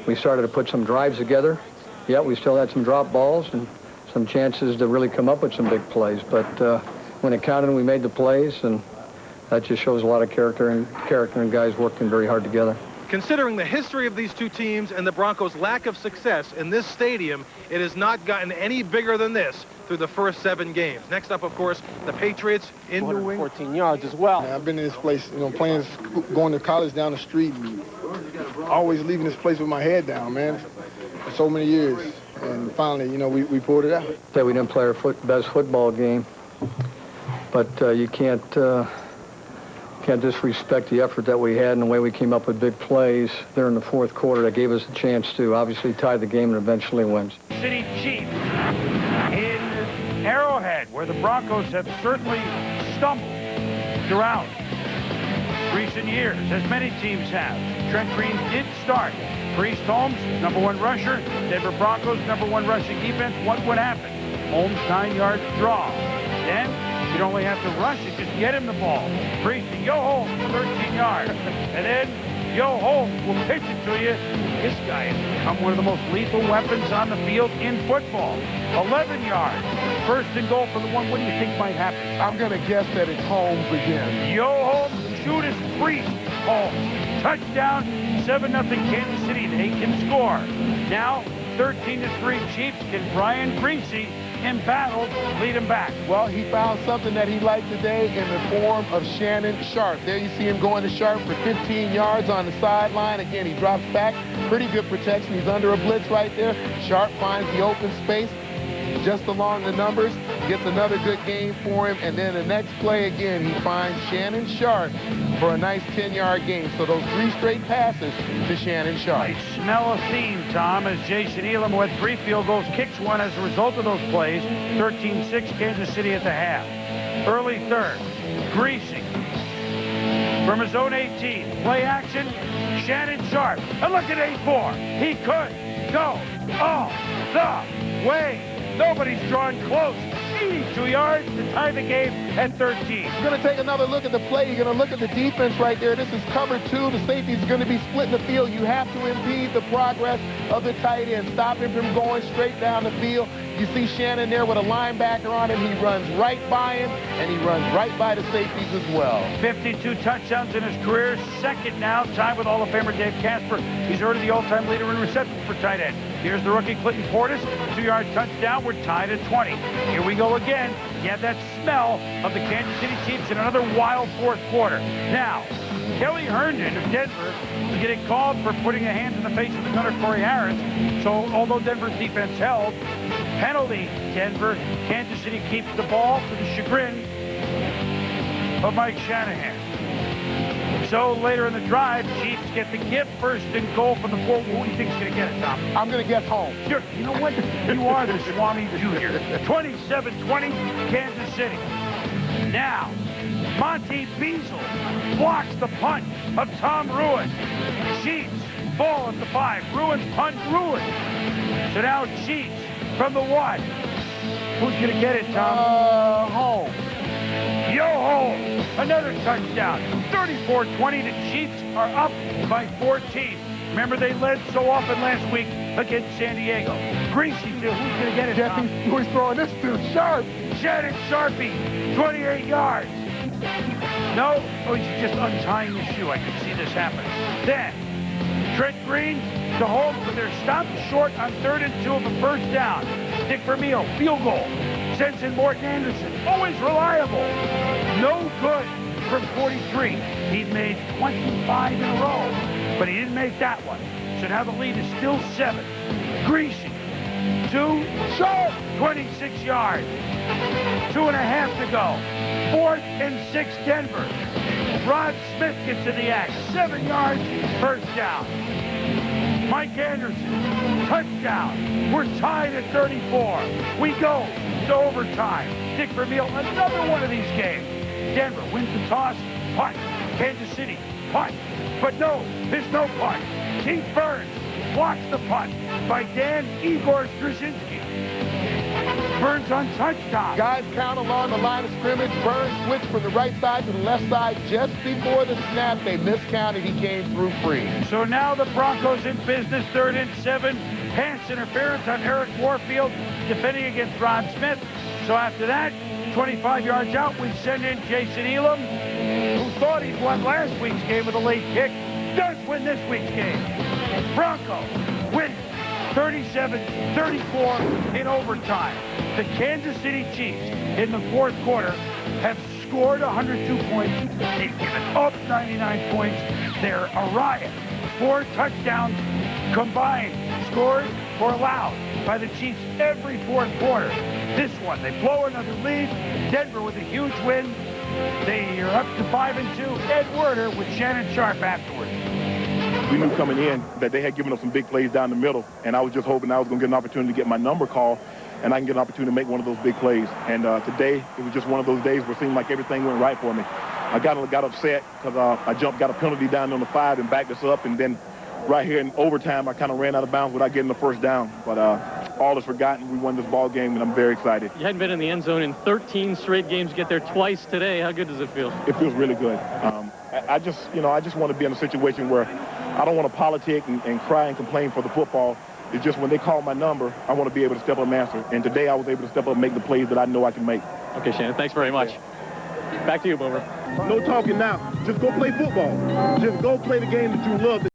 we started to put some drives together. Yeah, we still had some drop balls and some chances to really come up with some big plays. But when it counted, we made the plays, and that just shows a lot of character and guys working very hard together. Considering the history of these two teams and the Broncos' lack of success in this stadium, it has not gotten any bigger than this through the first 7 games. Next up, of course, the Patriots in New England. 14 yards as well. I've been in this place, you know, playing, going to college down the street, and always leaving this place with my head down, man, for so many years. And finally, you know, we pulled it out. We didn't play our best football game, but you can't disrespect the effort that we had and the way we came up with big plays there in the fourth quarter that gave us a chance to obviously tie the game and eventually win. City Chiefs in Arrowhead, where the Broncos have certainly stumbled throughout recent years, as many teams have. Trent Green did start. Priest Holmes, #1 rusher. Denver Broncos, #1 rushing defense. What would happen? Holmes, 9-yard draw. Then you'd only have to rush it, just get him the ball. Priest to Yo Holmes, 13 yards. And then Yo Holmes will pitch it to you. This guy has become one of the most lethal weapons on the field in football. 11 yards. First and goal for the one. What do you think might happen? I'm going to guess that it's Holmes again. Yo Holmes, Judas Priest, Holmes. Touchdown, 7-0 Kansas City. They can score. Now, 13-3 Chiefs. Can Brian Griese embattled, lead him back? Well, he found something that he liked today in the form of Shannon Sharpe. There you see him going to Sharpe for 15 yards on the sideline. Again, he drops back. Pretty good protection. He's under a blitz right there. Sharpe finds the open space just along the numbers, gets another good game for him, and then the next play again, he finds Shannon Sharpe for a nice 10-yard gain. So those 3 straight passes to Shannon Sharpe. I smell a theme, Tom, as Jason Elam, with 3 field goals, kicks one as a result of those plays. 13-6 Kansas City at the half. Early third, Griese from his own 18. Play action, Shannon Sharpe. And look at 8-4. He could go all the way. Nobody's drawn close. 82 yards to tie the game at 13. You're going to take another look at the play. You're going to look at the defense right there. This is cover 2. The safety's going to be splitting the field. You have to impede the progress of the tight end. Stop him from going straight down the field. You see Shannon there with a linebacker on him. He runs right by him, and he runs right by the safeties as well. 52 touchdowns in his career. Second now, tied with Hall of Famer Dave Casper. He's already the all-time leader in receptions for tight end. Here's the rookie Clinton Portis, 2-yard touchdown. We're tied at 20. Here we go again. You have that smell of the Kansas City Chiefs in another wild fourth quarter. Now, Kelly Herndon of Denver is getting called for putting a hand in the face of the gunner Corey Harris. So although Denver's defense held, penalty Denver. Kansas City keeps the ball to the chagrin of Mike Shanahan. So later in the drive, Chiefs get the gift, first and goal from the 4. Who do you think is going to get it, Tom? I'm going to get home. Sure. You know what? You are the Swami Jr. 27-20, Kansas City. Now, Monty Beasel blocks the punt of Tom Ruin. Chiefs ball at the 5. Ruin's punt, Ruin. So now Chiefs from the 1. Who's going to get it, Tom? Home. Yo ho! Another touchdown. 34-20. The Chiefs are up by 14. Remember, they led so often last week against San Diego. Greasy, who's going to get it, Tom? Who's throwing this to? Sharpe. Shannon Sharpe, 28 yards. No? Oh, he's just untying the shoe. I can see this happen. Then, Trent Green to hold, but they're stopped short on 3rd and 2 of a first down. Dick Vermeil, field goal. Sends in Morton Anderson, always reliable. No good from 43. He'd made 25 in a row, but he didn't make that one. So now the lead is still 7. Greasy, 2, Sharpe, 26 yards. 2.5 to go. 4th and 6, Denver. Rod Smith gets in the act. 7 yards, first down. Mike Anderson, touchdown. We're tied at 34. We go to overtime. Dick Vermeil, another one of these games. Denver wins the toss, punt. Kansas City, punt. But no, there's no punt. Keith Burns blocks the punt by Dan Igor Straczynski. Burns on touchdown. Guys count along the line of scrimmage. Burns switched from the right side to the left side just before the snap. They miscounted. He came through free. So now the Broncos in business, 3rd and 7. Pass interference on Eric Warfield, defending against Ron Smith. So after that, 25 yards out, we send in Jason Elam, who thought he'd won last week's game with a late kick, does win this week's game. Broncos win 37-34 in overtime. The Kansas City Chiefs in the 4th quarter have scored 102 points. They've given up 99 points. They're a riot. 4 touchdowns combined, scored or allowed by the Chiefs every 4th quarter. This one, they blow another lead. Denver with a huge win. They are up to 5-2. Ed Werder with Shannon Sharpe afterwards. We knew coming in that they had given us some big plays down the middle, and I was just hoping I was going to get an opportunity to get my number called, and I can get an opportunity to make one of those big plays. And today, it was just one of those days where it seemed like everything went right for me. I got upset because I got a penalty down on the 5 and backed us up, and then right here in overtime, I kind of ran out of bounds without getting the first down. But all is forgotten. We won this ball game, and I'm very excited. You hadn't been in the end zone in 13 straight games. Get there twice today. How good does it feel? It feels really good. I just want to be in a situation where I don't want to politic and cry and complain for the football. It's just when they call my number, I want to be able to step up and answer. And today I was able to step up and make the plays that I know I can make. Okay, Shannon, thanks very much. Back to you, Boomer. No talking now. Just go play football. Just go play the game that you love.